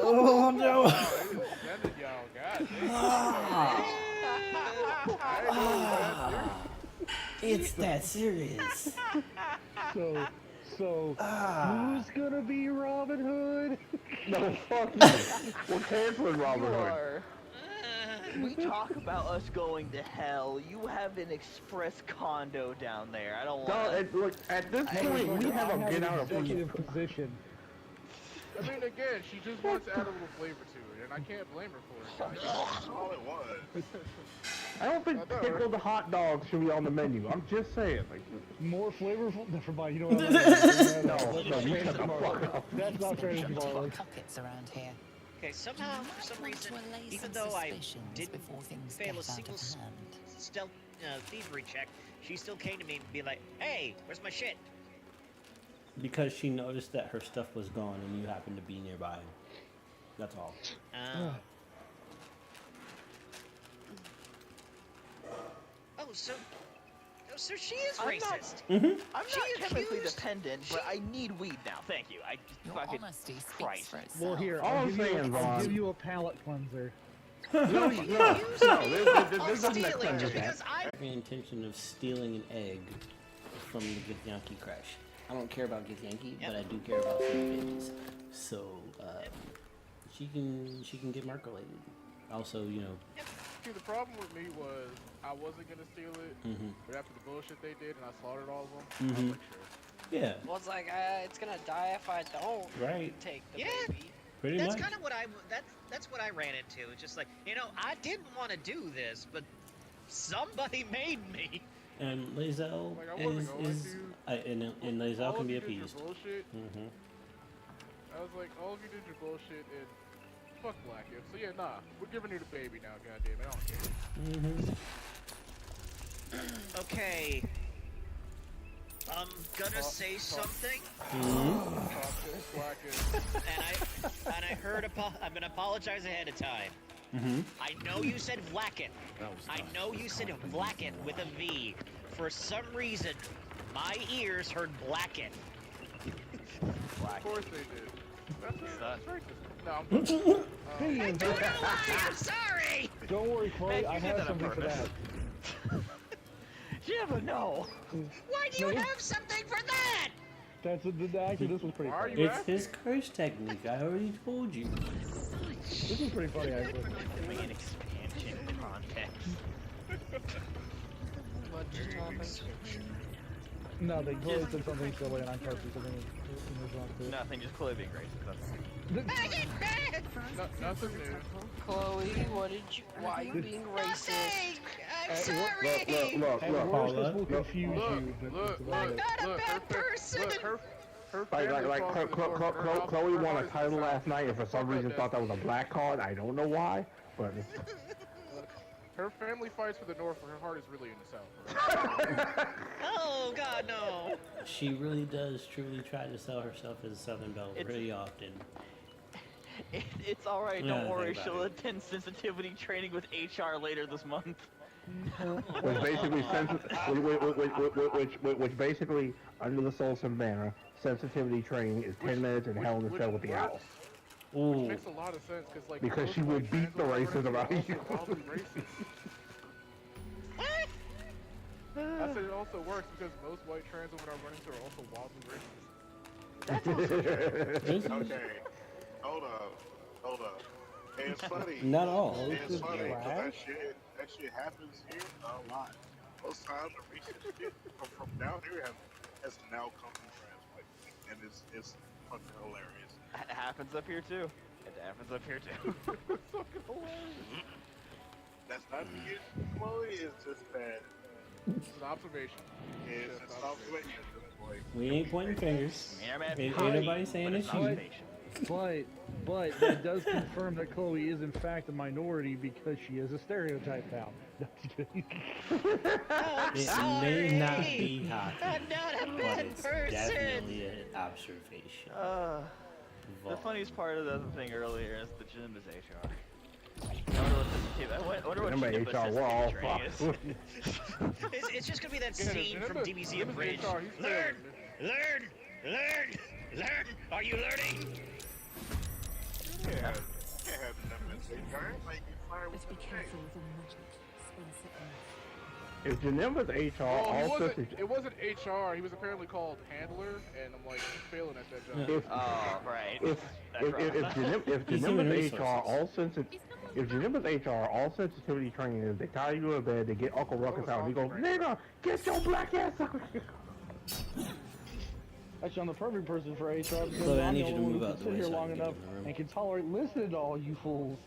Oh no! It's that serious. So, who's gonna be Robin Hood? No, fuck you. We're canceling Robin Hood. We talk about us going to hell. You have an express condo down there. I don't want. Look, at this point, we have a get out of executive position. I mean, again, she just wants to add a little flavor to it, and I can't blame her for it. That's all it was. I don't think pickled hot dogs should be on the menu. I'm just saying, like more flavorful. Never mind. You know what? No, you shut the fuck up. That's not fair to Marlon. Pockets around here. Okay, somehow, for some reason, even though I didn't fail a single stealth thievery check, she still came to me and be like, "Hey, where's my shit?" Because she noticed that her stuff was gone and you happened to be nearby. That's all. So she is racist. I'm not chemically dependent, but I need weed now. Thank you. I fucking Christ. Well, here, All I'll I'm saying, I'll give you a palate cleanser. This doesn't make sense. The intention of stealing an egg from the Githyanki crash. I don't care about Githyanki, but I do care about the babies. So she can get markolated. Also, you know. See, the problem with me was I wasn't gonna steal it, but after the bullshit they did and I slaughtered all of them, I was like, sure. Yeah. Well, it's like it's gonna die if I don't take the baby. Pretty that's much. kind of what that's what I ran into. It's just like, you know, I didn't want to do this, but somebody made me. And Lae'zel and Lae'zel can be appeased. Bullshit. I was like, all of you did your bullshit and fuck Black If. So yeah, nah, we're giving you the baby now, goddamn it, I don't care. Okay. I'm gonna say something. And I heard I'm gonna apologize ahead of time. I know you said Vlacket. I know you said Vlacket with a V. For some reason, my ears heard Blacket. Of course they did. That's racist. No, I'm I don't know why, I'm sorry! Don't worry, Chloe, I have something for that. You never know. Why do you have something for that? That's actually, this was pretty funny. It's his curse technique. I already told you. This is pretty funny, actually. Doing an expansion context. What just happened? Nothing. Chloe said something silly, and I posted something in response to it. Nothing, just Chloe being racist. That's all. nothing new. Chloe, why are you being racist? I'm sorry! Look, This will confuse you. Look, I'm not a bad person! Chloe won a title last night and for some reason thought that was a black card. I don't know why, but her family fights for the North, but her heart is really in the South. Oh God, no! She really does truly try to sell herself as a Southern Belle pretty often. It's alright, Yeah, don't worry, think she'll about attend sensitivity training with HR later this month. which basically which basically under the SoulSym banner, sensitivity training is 10 minutes in Hell in the Cell with the Owl. Which makes a lot of sense Because she will beat the racism out of you. I said it also works because most white trans women are running to are also wildly racist. That's also true. Okay, hold up. Hey, it's funny. Not all. It's funny because that shit happens here a lot. Most times the racist shit from down here has now come from trans white, and it's fucking hilarious. It happens up here too. It happens up here too. That's not the issue, Chloe. It's just that. It's an observation. It's just an observation at this point. We ain't pointing fingers. Ain't Potty, nobody saying it's you. But that does confirm that Chloe is in fact a minority because she is a stereotype now. No, just kidding. It may not be hockey, I'm not a but bad it's person. definitely an observation. The funniest part of the thing earlier is the Janemba's HR. I wonder what Janemba HR, we're all training fucked. It's just gonna be that Yeah, scene from Janemba- DBZ Janemba's Abridged. HR, he's Learn! failing. Learn! Are you learning? Yeah, you can't have the HR. Like you fire with the change. If Janemba's HR Well, also it wasn't HR. He was apparently called handler, and I'm like, he's failing at that job. Oh, right. if Janemba's HR if Janemba's HR all sensitivity training is they tie you in bed, they get Uncle Ruckus out, and he goes, nigga, get your black ass out here. Actually, I'm the perfect person for HR because Chloe, I I'm need the you to only move one out who the can way sit here so I long can get enough in the room. and can tolerate listening to all you fools.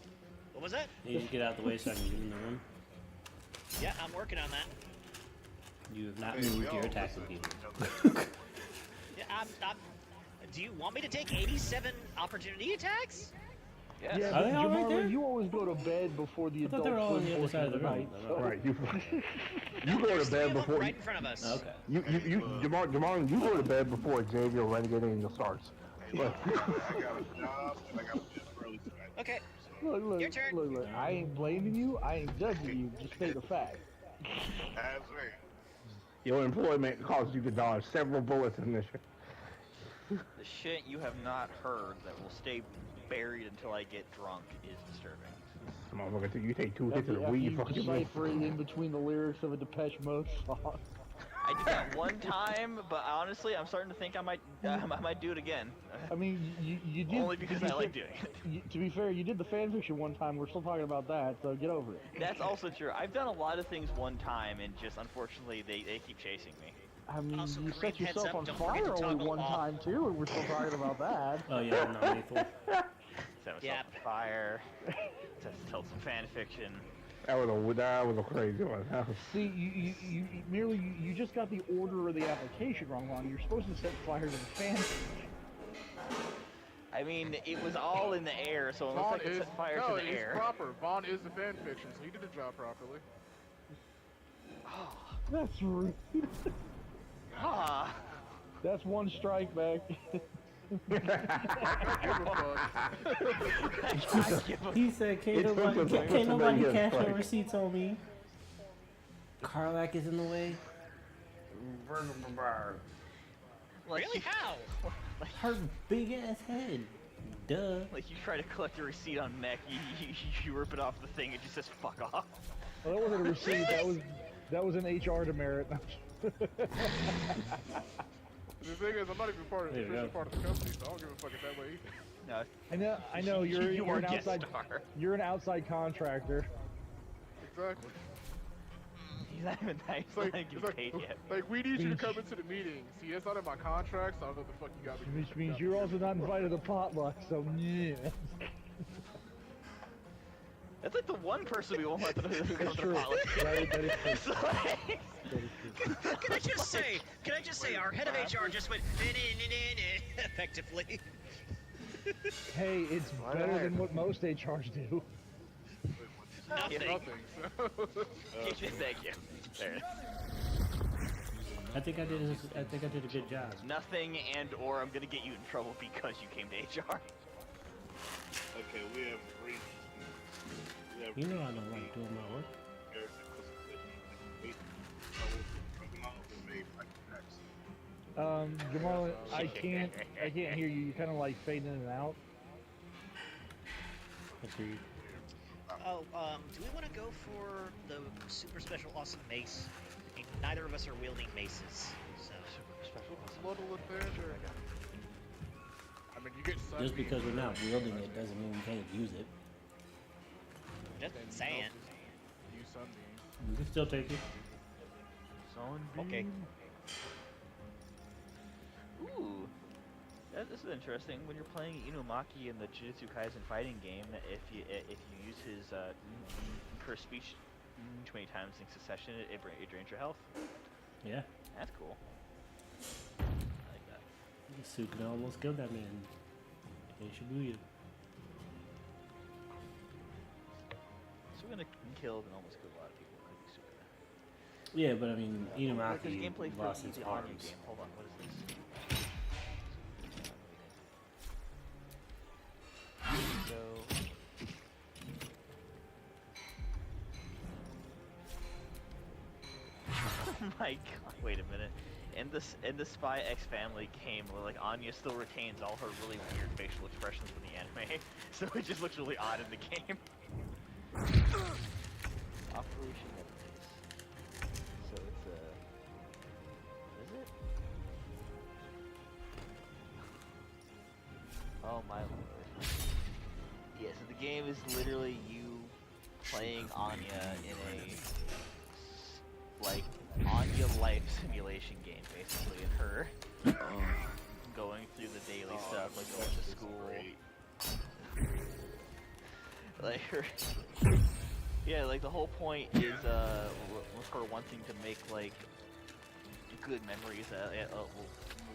What was that? You just get out the way so I can get in the room. Yeah, I'm working on that. You have not moved your attacking people. Yeah, I'm. Do you want me to take 87 opportunity attacks? Yes. Yeah, Are but they all right Jamarla, there? you always go to bed before the I thought adult they were all on swim the other side of the portion room. night. So. Right, you go There's to three bed of them before right in front of us. Okay. Jamal, you go to bed before Xavier Renegade starts. Hey, look, I got a job and I got to be early tonight. Okay. Look, Your turn. Look, I ain't blaming you. I ain't judging you. Just state the fact. That's right. Your employment caused you to dodge several bullets in this. The shit you have not heard that will stay buried until I get drunk is disturbing. Motherfucker, you take two hits After of weed, you fucking decipher it in between the lyrics of a Depeche Mode song. I did that one time, but honestly, I'm starting to think I might do it again. I mean, you did. Only because I like doing it. To be fair, you did the fanfiction one time. We're still talking about that, so get over it. That's also true. I've done a lot of things one time, and just unfortunately, they keep chasing me. I mean, Also, you Kareem, set yourself heads up, on don't forget fire to only toggle one off. time too, and we're still talking about that. Oh yeah, no, lethal. Set myself Yeah. on fire. Just tell some fan fiction. That was a crazy one. See, you merely you just got the order of the application wrong. You're supposed to set fire to the fan. I mean, it was all in the air, so unless I could set fire to the air. It's proper. Vaughn is the fan fiction, so he did the job properly. That's rude. Ah. That's one strike back. He said, can't nobody cash no receipts on me. Karlak is in the way. Really? How? Her big ass head. Duh. Like you try to collect a receipt on mech, you rip it off the thing, it just says fuck off. Well, that wasn't a receipt. That was an HR demerit. The thing is, I'm not even part of the company, so I don't give a fuck if that way either. No. I know. You're an guest outside. star. You're an outside contractor. Exactly. He's not even nice. It's like, Like, it's like, paid yet. like, we need you to come into the meeting. See, it's not in my contract, so I don't know what the fuck you got me. Which means you're also not invited to potluck. So yeah. That's like the one person we won't let them who comes to True. politics. That is true. It's like- Can I just say, our head of HR just went effectively. Hey, it's better than what most HRs do. Nothing. Thank you. There. I think I did a good job. Nothing or I'm gonna get you in trouble because you came to HR. Okay, we have reached. You know I don't like doing my work. Jamal, I can't hear you. You kind of like fading in and out. Agreed. Oh, do we want to go for the super special awesome mace? I mean, neither of us are wielding maces, so. Super special. Little affair, sure. I mean, you get sunbeam. Just because we're not wielding it doesn't mean we can't use it. Just saying. Use sunbeam. You can still take it. Sunbeam. Okay. Ooh. This is interesting. When you're playing Inumaki in the Jujutsu Kaisen fighting game, if you use his curse speech too many times in succession, it drains your health. Yeah. That's cool. I like that. Sukuna almost killed that man in Shibuya. Sukuna killed and almost killed a lot of people. Sukuna. Yeah, but I mean, There's Inumaki gameplay for lost his the Anya arms. game. Hold on, what is this? So. Oh my god! Wait a minute. In the Spy X Family game, where like Anya still retains all her really weird facial expressions from the anime, so it just looks really odd in the game. Operation Nemesis. So it's what is it? Oh my lord. Yeah, so the game is literally you playing Anya in a like Anya life simulation game, basically, and her going through the daily stuff, like going to school. Like her, yeah, like the whole point is her wanting to make like good memories,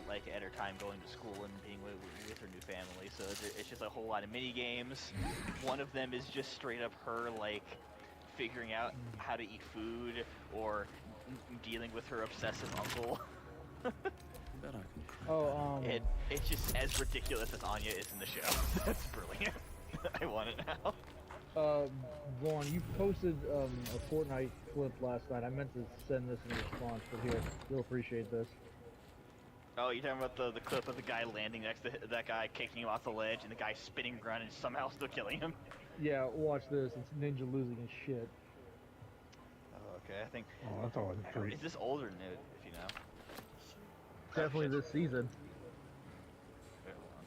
like at her time going to school and being with her new family. So it's just a whole lot of mini games. One of them is just straight up her like figuring out how to eat food or dealing with her obsessive uncle. It's just as ridiculous as Anya is in the show. That's brilliant. I want it now. Vaughn, you posted a Fortnite clip last night. I meant to send this in response, but here, you'll appreciate this. Oh, you're talking about the clip of the guy landing next to that guy, kicking him off the ledge, and the guy spinning around and somehow still killing him? Yeah, watch this. It's Ninja losing his shit. Oh, okay, I think... Oh, that's all true. Is this old or new, if you know? Definitely this season. Wait, hold on.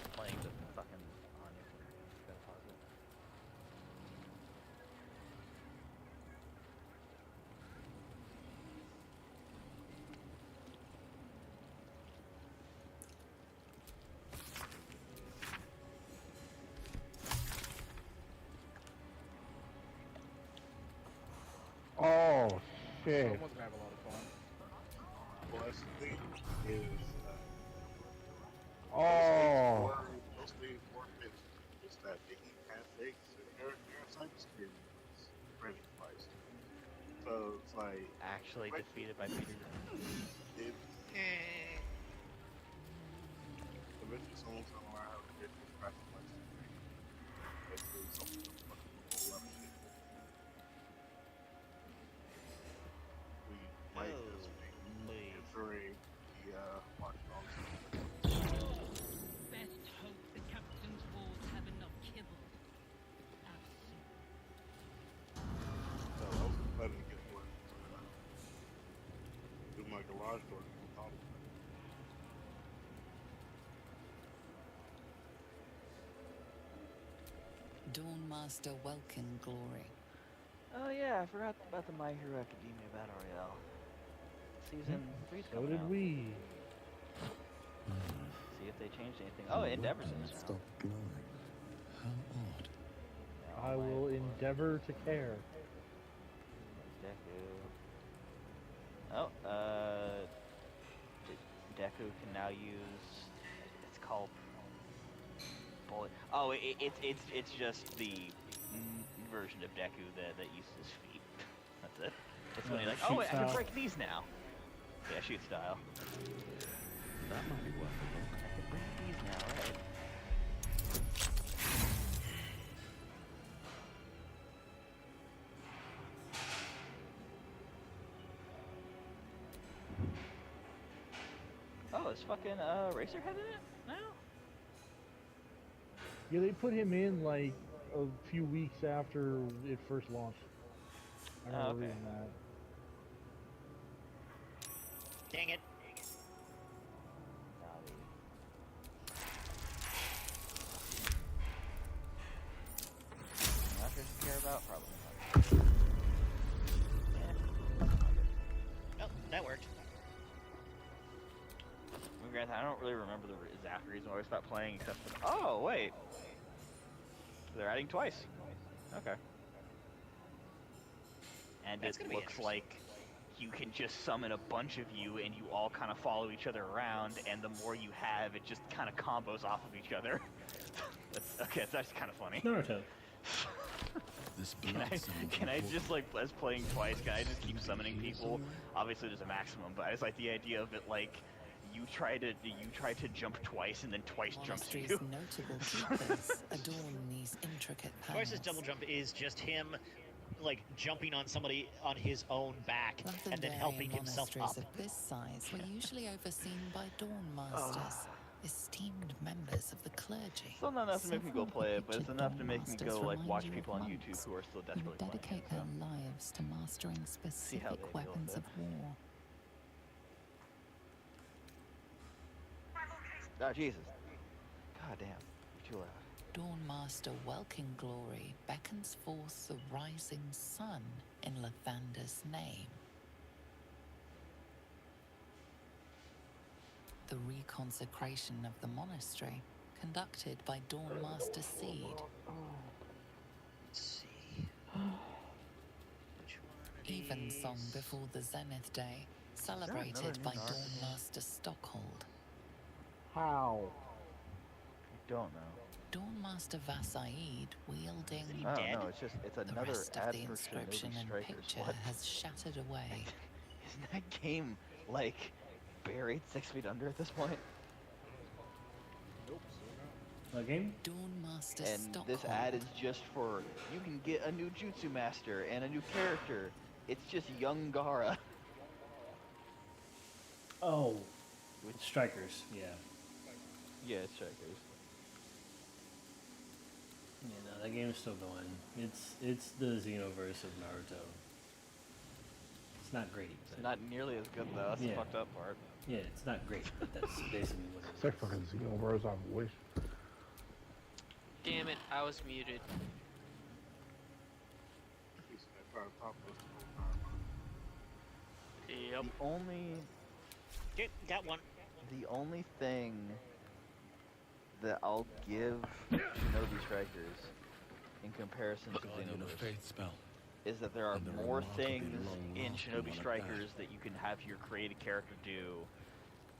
I'm playing the fucking Anya. Gotta pause it. Oh, shit. Someone's gonna have a lot of fun. Well, that's the thing is, mostly important is that the heat pancakes and their cybersecurity is pretty priced. So it's like Actually defeated by Peter. Eventually someone's gonna learn how to get this practice like basically something to fucking whole lot of shit. We might just be entering the Watch Dogs. Best hope the captain's wards have enough kibble. So I was planning to get work do my garage door. Dawnmaster Welkin Glory. Oh yeah, I forgot about the My Hero Academia Battle Royale. Season 3's So coming did out. we. See if they changed anything. Oh, Endeavor's in this now. glowing. How odd. I will endeavor to care. Deku. Oh, Deku can now use. It's called. Bullet. Oh, it's just the version of Deku that uses his feet. That's it. It's when you're like, oh, wait, I can break these now. Yeah, shoot style. That might be worth a look. I can break these now, right? Oh, is fucking Racerhead in it now? Yeah, they put him in like a few weeks after it first launched. I remember reading that. Dang it. Not sure to care about, probably not. Yeah. Oh, that worked. Granted, I don't really remember the exact reason why I stopped playing, except for oh wait, they're adding twice. Okay. And it looks like you can just summon a bunch of you, and you all kind of follow each other around, and the more you have, it just kind of combos off of each other. Okay, that's actually kind of funny. Naruto. Can I just, like, as playing twice, can I just keep summoning people? Obviously there's a maximum, but I just like the idea of it, like, you try to jump twice and then twice jumps you. Notable keepers adorn these intricate panels. Twice's double jump is just him, like, jumping on somebody on his own back and then helping himself up. Monasteries of this size were usually overseen by dawn masters, esteemed members of the clergy. Still not enough to make me go play it, but it's enough to make me go, like, watch people on YouTube who are still desperately playing it. Dedicate their lives to mastering specific weapons of war. Oh, Jesus. God damn. You're too loud. Dawnmaster Welkin Glory beckons forth the rising sun in Lathander's name. The reconsecration of the monastery, conducted by Dawnmaster Seed. Let's see. Evensong before the Zenith Day, celebrated by Dawnmaster Stockhold. How? I don't know. Dawnmaster Vasaid wielding Oh no, it's another the rest ad of the for inscription Shinobi and Strikers. picture What? has shattered away. Isn't that game, like, buried 6 feet under at this point? Nope. What game? Dawnmaster And Stockhold. this ad is just for, you can get a new Jutsu Master and a new character. It's just young Gara. Oh, Strikers. Yeah. Yeah, it's Strikers. Yeah, no, that game is still going. It's the Xenoverse of Naruto. It's not great. It's not nearly as good though. That's the fucked up part. Yeah, it's not great, but that's basically what it is. It's like fucking Xenoverse, I wish. Damn it, I was muted. Yep. The only... Got one. The only thing that I'll give Shinobi Strikers in comparison to Xenoverse is that there are more things in Shinobi Strikers that you can have your created character do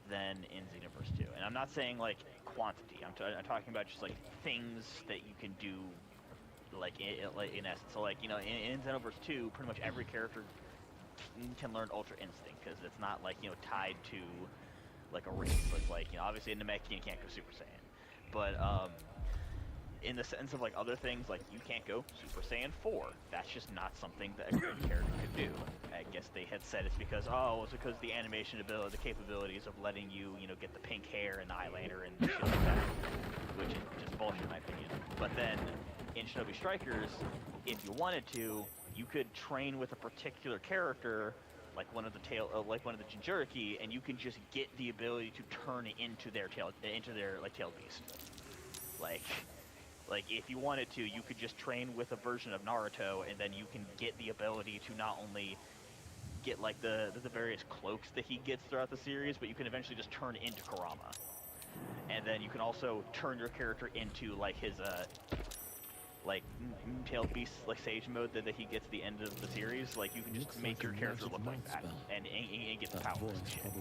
than in Xenoverse 2. And I'm not saying, like, quantity. I'm talking about just, like, things that you can do, like, in essence. So, like, you know, in Xenoverse 2, pretty much every character can learn Ultra Instinct, because it's not, like, you know, tied to, like, a race. Like, you know, obviously in Namekian you can't go Super Saiyan. But, in the sense of, like, other things, like, you can't go Super Saiyan 4. That's just not something that a great character could do. I guess they had said it's because, it's because the animation ability, the capabilities of letting you, you know, get the pink hair and the eyeliner and shit like that, which is just bullshit in my opinion. But then, in Shinobi Strikers, if you wanted to, you could train with a particular character, like one of the Jinchuriki, and you can just get the ability to turn into their tail beast. Like, if you wanted to, you could just train with a version of Naruto, and then you can get the ability to not only get, like, the various cloaks that he gets throughout the series, but you can eventually just turn into Kurama. And then you can also turn your character into, like, his, like, Moon-tailed Beast, like, Sage mode that he gets at the end of the series. Like, you can just make your character look like that, and get the powers and shit.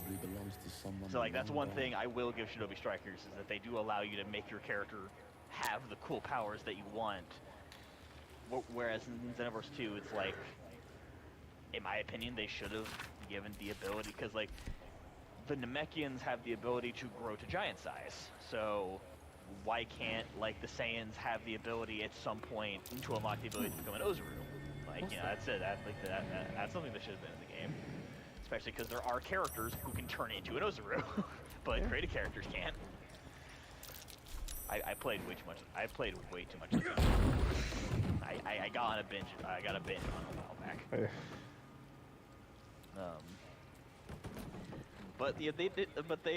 So, like, that's one thing I will give Shinobi Strikers, is that they do allow you to make your character have the cool powers that you want, whereas in Xenoverse 2, it's like, in my opinion, they should have given the ability, because, like, the Namekians have the ability to grow to giant size, so why can't, like, the Saiyans have the ability at some point to unlock the ability to become an Ozaru? Like, you know, that's it. That's something that should have been in the game, especially because there are characters who can turn into an Ozaru, but created characters can't. I played way too much. I played way too much. I got on a binge. I got a binge on it a while back. But yeah, they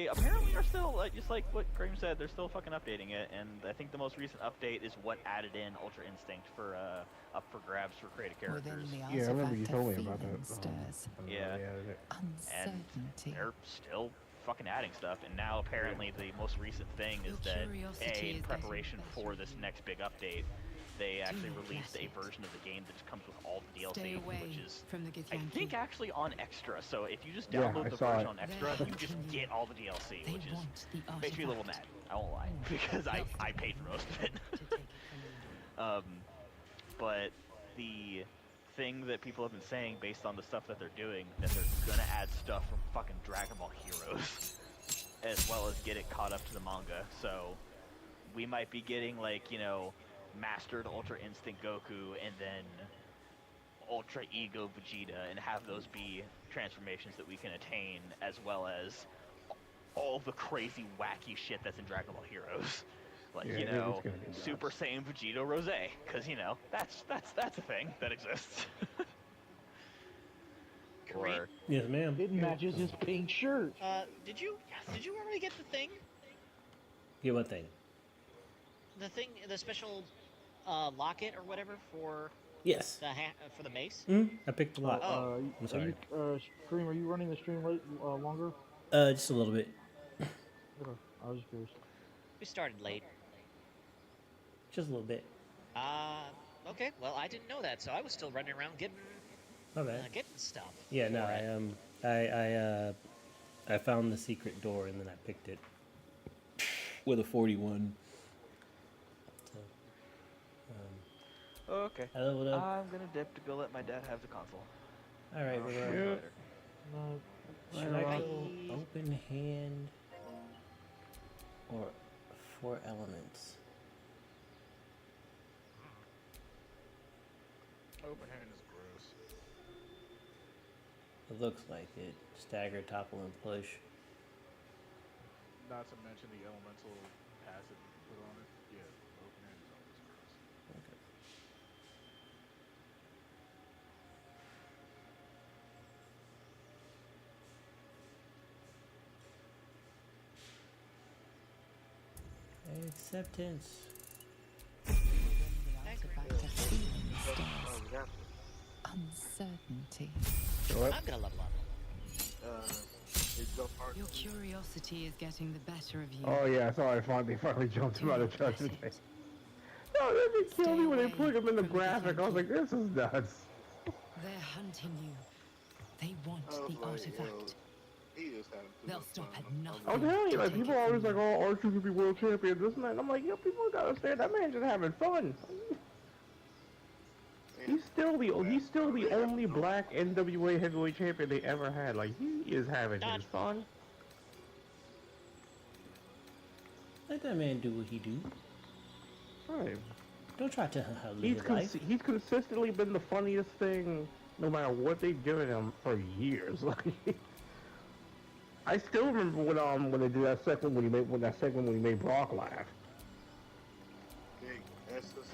apparently are still, like, just like what Graham said, they're still fucking updating it, and I think the most recent update is what added in Ultra Instinct for up for grabs for created characters. Yeah, I remember you told me about that. Yeah, and they're still fucking adding stuff. And now apparently the most recent thing is that in preparation for this next big update, they actually released a version of the game that just comes with all the DLC, which is, I think, actually on Extra. So if you just download the version on Extra, you just get all the DLC, which is makes me a little mad. I won't lie, because I paid for most of it. But the thing that people have been saying, based on the stuff that they're doing, that they're gonna add stuff from fucking Dragon Ball Heroes, as well as get it caught up to the manga. So we might be getting, like, you know, Mastered Ultra Instinct Goku and then Ultra Ego Vegeta, and have those be transformations that we can attain, as well as all the crazy wacky shit that's in Dragon Ball Heroes. Like, you know, Super Saiyan Vegeta Rose, because, you know, that's a thing that exists. Or, yes, ma'am. It matches his pink shirt. Did you already get the thing? Get what thing? The thing, the special locket or whatever for Yes. For the mace? I picked a lot. I'm sorry. Stream, are you running the stream late, longer? Just a little bit. Okay, I was just curious. We started late. Just a little bit. Okay. Well, I didn't know that, so I was still running around getting stuff. Yeah, no, I found the secret door and then I picked it with a 41. So, okay. I leveled up. I'm gonna dip to go let my dad have the console. All right, we're going later. Should I go open hand or 4 elements? Open hand is gross. It looks like it. Stagger, topple, and push. Not to mention the elemental passive you put on it. Yeah, open hand is always gross. Okay. Acceptance. Uncertainty. I'm gonna level up. Your curiosity is getting the better of you. Oh yeah, I saw they finally jumped him out of judgment. No, they just killed me when they put him in the graphic. I was like, this is nuts. They're hunting you. They want the artifact. They'll stop at nothing. I'm telling you, like, people are always like, oh, Archer could be world champion, this and that. And I'm like, yo, people gotta understand that man just having fun. He's still the only black NWA heavyweight champion they ever had. Like, he is having his fun. Let that man do what he do. Right. Don't try to live his life. He's consistently been the funniest thing, no matter what they've given him for years. Like, I still remember when they did that segment when he made Brock laugh.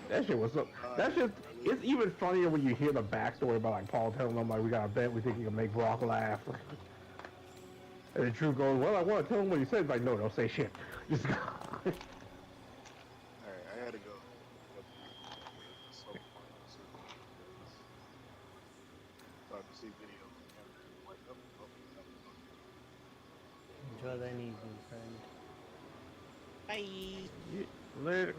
That shit was up. That's just. It's even funnier when you hear the backstory about, like, Paul telling them, like, we got a bet, we think you can make Brock laugh. And the Drew goes, well, I want to tell him what he said. Like, no, don't say shit. Just go. Alright, I gotta go. Start to see videos. Enjoy that evening, friend. Bye. Later.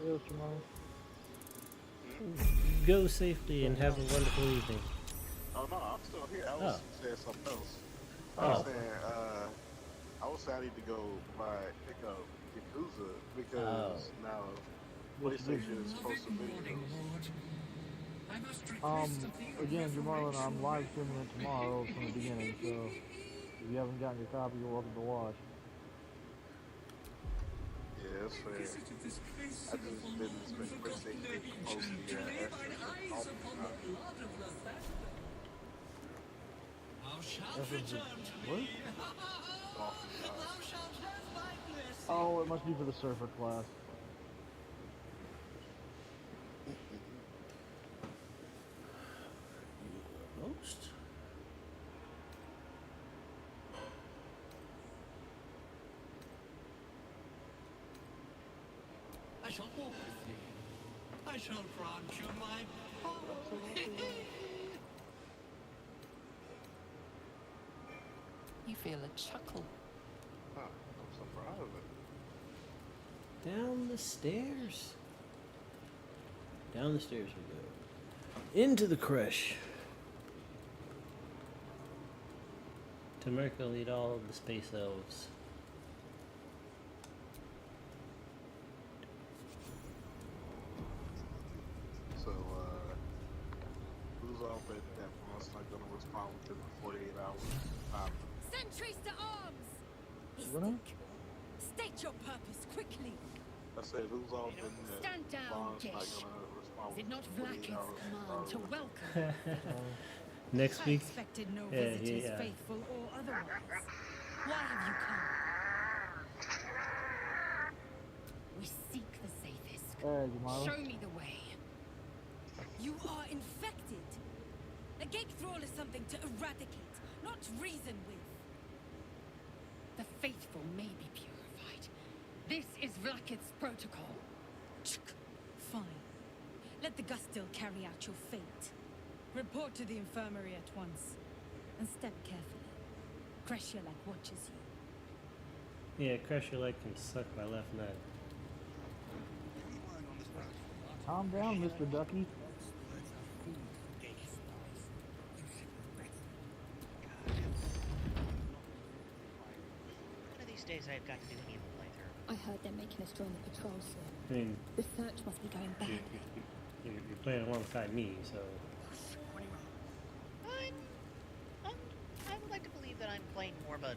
Go safely and have a wonderful evening. Oh no, I'm still here. I was saying something else. I was saying I need to go pick up Yakuza because now PlayStation is supposed to video. Again, Jamarlin, I'm live streaming it tomorrow from the beginning, so if you haven't gotten your copy, you're welcome to watch. Yeah, that's fair. I just didn't expect PlayStation to post the Oh, it must be for the surfer class. Most? I shall walk with thee. I shall grant you my power. You feel a chuckle. Huh. Down the stairs. Down the stairs we go. Into the crush. To America lead all of the space elves. So, who's off at that monster not gonna respond within the 48 hours? Sentries to arms! State your purpose quickly. I said, who's off in that Stand down, Bond's not Gish. gonna respond Is it not within 48 Vlaakith's hours? command to welcome? Next I week. expected no visitors, faithful or otherwise. Why have you come? We seek the safest. Show me the way. You are infected. A gate thrall is something to eradicate, not reason with. The faithful may be purified. This is Vlaakith's protocol. Fine. Let the Gustil carry out your fate. Report to the infirmary at once. And step carefully. Kreshulak watches you. Yeah, Kreshulak can suck my left nut. Calm down, Mr. Ducky. One of these days I've got to do an evil playthrough. I heard they're making us join the patrol soon. I mean, The search must be going bad. you're playing alongside me, so. I would like to believe that I'm playing more of a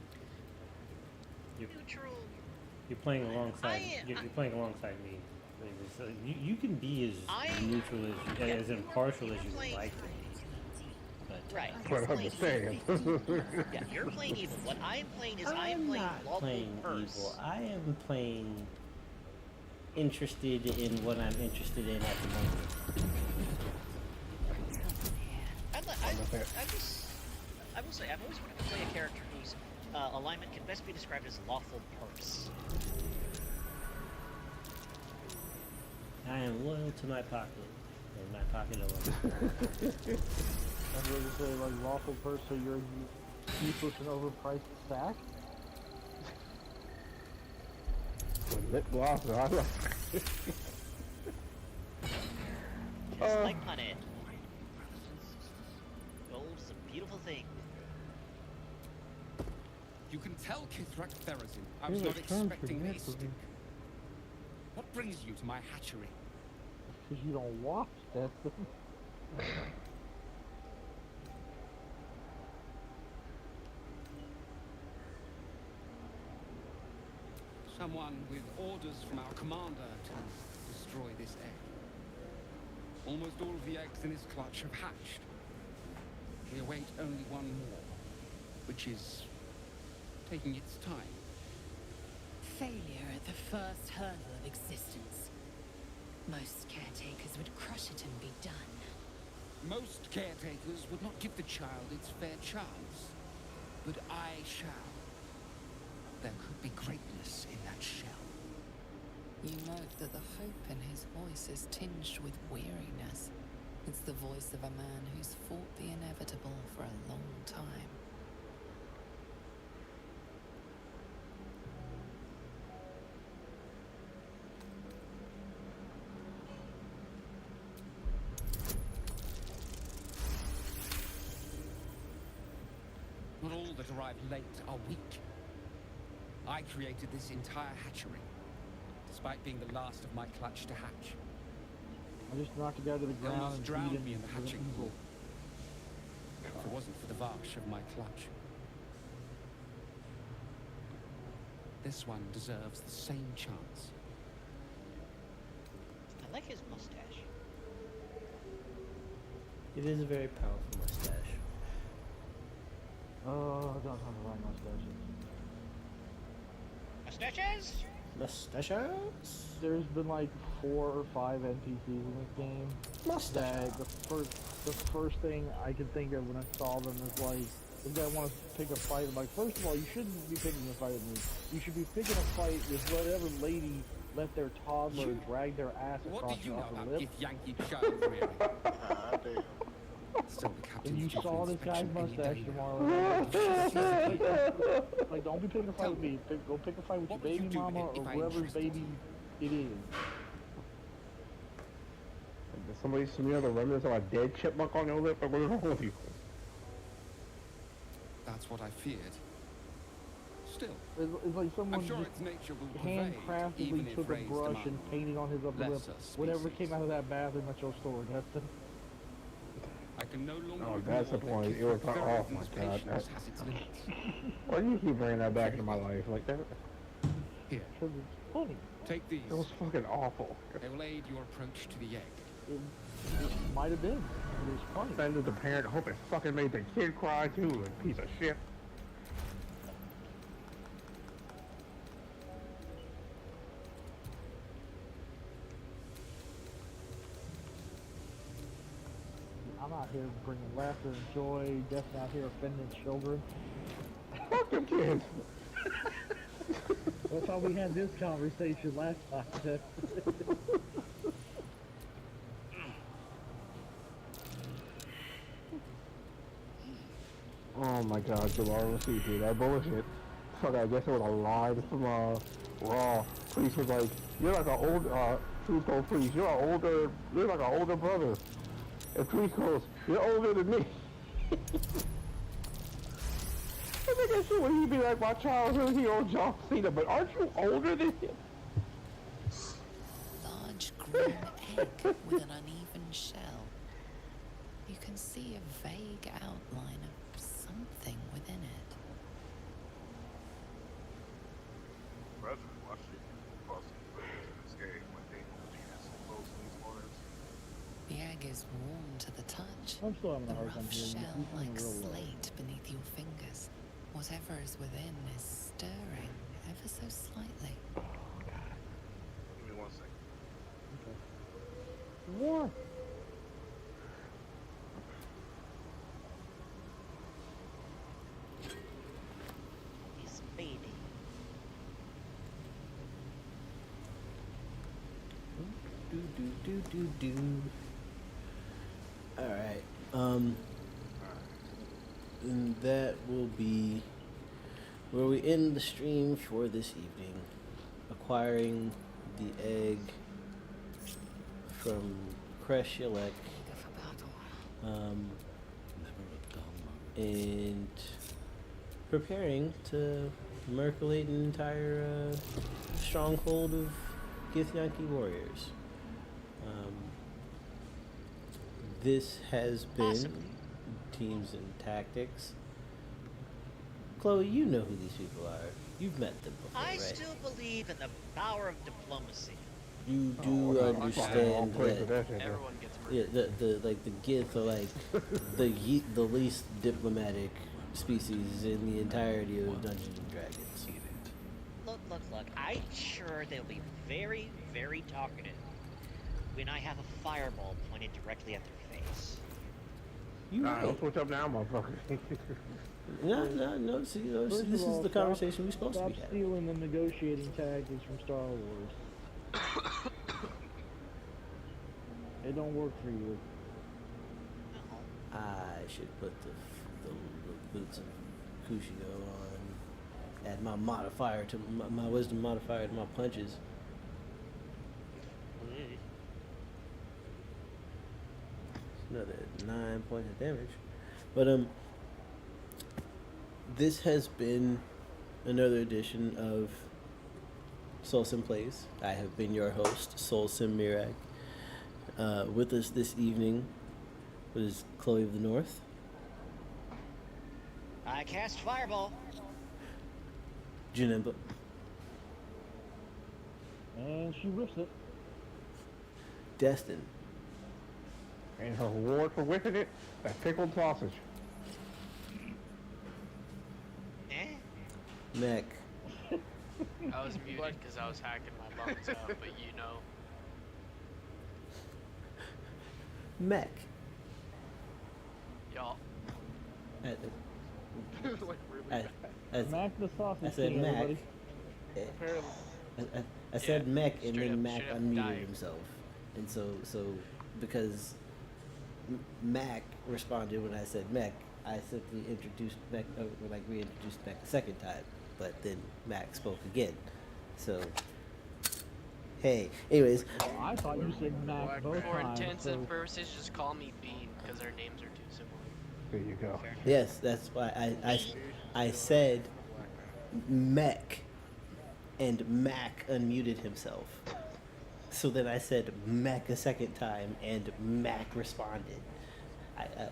neutral. You're playing alongside. You're playing alongside me. So you can be as neutral as impartial as you like. But Right. But understand. Yeah, you're playing evil. What I'm playing is I'm playing not lawful playing first. evil. I am playing interested in what I'm interested in at the moment. I will say, I've always wanted to play a character whose alignment can best be described as lawful purse. I am loyal to my pocket, and my pocket alone. I'm going to say, like, lawful purse, so you're useless and overpriced sack? Lip gloss, I love Just like punnet. Gold's a beautiful thing. You can tell Kithrak Therazin. I was not expecting this. What brings you to my hatchery? Because you don't watch that. Someone with orders from our commander to destroy this egg. Almost all of the eggs in his clutch have hatched. We await only one more, which is taking its time. Failure at the first hurdle of existence. Most caretakers would crush it and be done. Most caretakers would not give the child its fair chance, but I shall. There could be greatness in that shell. You note that the hope in his voice is tinged with weariness. It's the voice of a man who's fought the inevitable for a long time. Not all that arrive late are weak. I created this entire hatchery, despite being the last of my clutch to hatch. I just knocked it down to the They ground almost and drowned beat me in him the with an hatching eagle. pool. If it wasn't for the varsh of my clutch. This one deserves the same chance. I like his mustache. It is a very powerful mustache. Oh, I don't have the right mustaches. Mustaches? Mustaches? There's been like 4 or 5 NPCs in this game. Mustache. That the first thing I could think of when I saw them is like, if I want to pick a fight, I'm like, first of all, you shouldn't be picking a fight with me. You should be picking a fight with whatever lady let their toddler drag their ass What across do you know your upper about lip. Gith Yankee child rearing? Still the captain's And you due for saw this guy's inspection any mustache day tomorrow. Like, don't be picking a fight with me. Go pick a fight with your What would you baby do mama if or I whoever's interested baby it is. Did somebody smear the remnants of a dead chipmunk on your lip? Or what is wrong with you? That's what I feared. Still, It's like someone I'm sure just its nature will prevail, even handcraftedly if took a raised brush among and painted on his upper lip lesser whatever species. came out of that bathroom at your store, Destin. I can no longer Oh, that's the ignore point. that It was like, oh Ferrison's my god. patience That, has its limits. why do you keep bringing that back into my life like that? Here, Because it's funny. take these. It was fucking awful. They will aid your approach to the egg. It might have been. It was funny. Offended the parent. Hope it fucking made the kid cry too. A piece of shit. I'm out here bringing laughter and joy. Destin out here offending children. Fuck them kids. That's how we had this conversation last time, Destin. Oh my god, Jamal, let's see, dude, that bullshit. Fuck, I guess it was a line from, Raw. Priest was like, you're like an old, Priest told Priest, you're like an older brother. And Priest goes, you're older than me. I think that shit when he'd be like my childhood hero, John Cena, but aren't you older than him? Large green egg with an uneven shell. You can see a vague outline of something within it. Brother, watch it. This game when they close these waters. The egg is warm to the touch. I'm still having The a hard time rough hearing you. shell You sound like real low. slate beneath your fingers. Whatever is within is stirring ever so slightly. Give me 1 second. What? This baby. Do. All right. And that will be where we end the stream for this evening. Acquiring the egg from Kreshilek. And preparing to merculate an entire stronghold of Githyanki warriors. This has been Possibly. Teams and Tactics. Chloe, you know who these people are. You've met them before, I right? still believe in the power of diplomacy. You do understand that. Everyone gets Yeah, the Gith are like the least diplomatic species in the entirety of Dungeons and Dragons. Look. I'm sure they'll be very, very talkative when I have a fireball pointed directly at their face. You Nah, right. don't switch up now, motherfucker. No. See, First this of all, is the conversation we're supposed to be Stop having. stealing the negotiating tactics from Star Wars. It don't work for you. I should put the boots of Kushigo on. Add my modifier to my wisdom modifier to my punches. Another 9 points of damage. But this has been another edition of SoulSym Plays. I have been your host, SoulSym Mirak. With us this evening was Chloe of the North. I cast fireball. Janemba. And she rips it. Destin. And her reward for whipping it, that pickled sausage. Mech. I was muted because I was hacking my bones out, but you know. Mech. Y'all. Like really Mac the sausage I said king, Mac. everybody. Apparently. I said mech, and straight then up- Mac straight up unmuted dying. himself, and so because Mac responded when I said Mech. I simply introduced Mech, reintroduced Mech the second time, but then Mac spoke again. So, hey, anyways. I thought you said Mac both For times. intents and purposes, just call me Bean, because our names are too similar. There you go. Yes, that's why I said Mech, and Mac unmuted himself. So then I said Mech a second time, and Mac responded.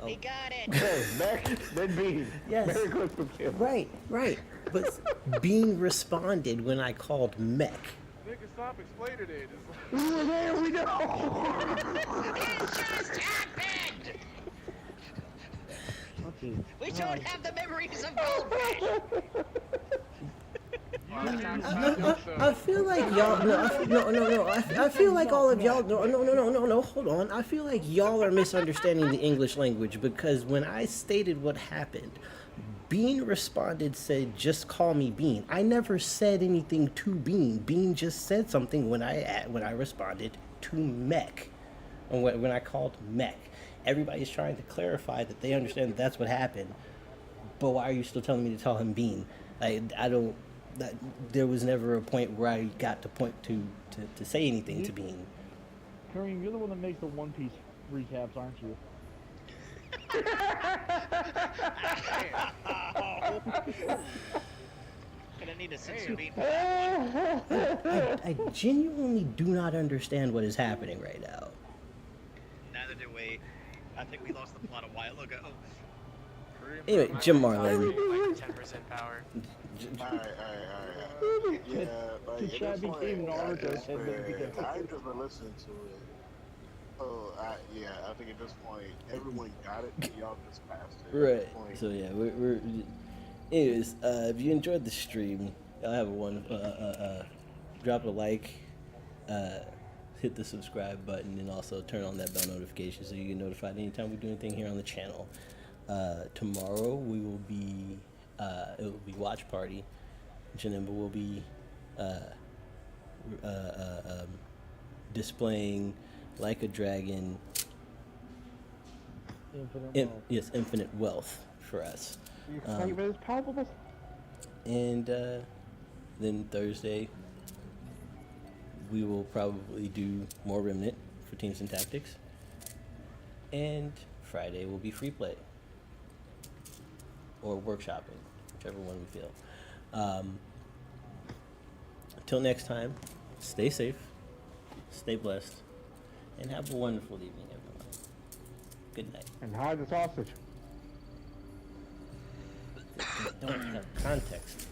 He got it. Hey, Mac, then Bean. Yes. Merry Christmas, kid. Right. But Bean responded when I called Mech. Nigga, stop explaining it. There we go. It just happened. We don't have the memories of Goldfish. I feel like y'all. No. I feel like all of y'all. No. Hold on. I feel like y'all are misunderstanding the English language because when I stated what happened, Bean responded, said, "Just call me Bean." I never said anything to Bean. Bean just said something when I responded to Mech, and when I called Mech. Everybody's trying to clarify that they understand that that's what happened. But why are you still telling me to tell him Bean? I don't. There was never a point where I got to point to say anything to Bean. Kareem, you're the one that makes the One Piece recaps, aren't you? Gonna need a censor Bean. I genuinely do not understand what is happening right now. Neither do we. I think we lost the plot a while ago. Anyway, Jim Marlin. Like 10% power. Alright. Yeah, like, at this point, I've just been listening to it. Oh, I think at this point, everyone got it. Y'all just passed it. Right. So yeah, we're anyways, if you enjoyed the stream, I'll have one. Drop a like, hit the subscribe button, and also turn on that bell notification so you get notified anytime we do anything here on the channel. Tomorrow we will be it will be watch party. Janemba will be displaying like a dragon. Infinite wealth for us. And then Thursday we will probably do more Remnant for Teams and Tactics. And Friday will be free play. Or workshopping, whichever one we feel. Until next time, stay safe, stay blessed, and have a wonderful evening, everyone. Good night. And hide the sausage. They don't have context.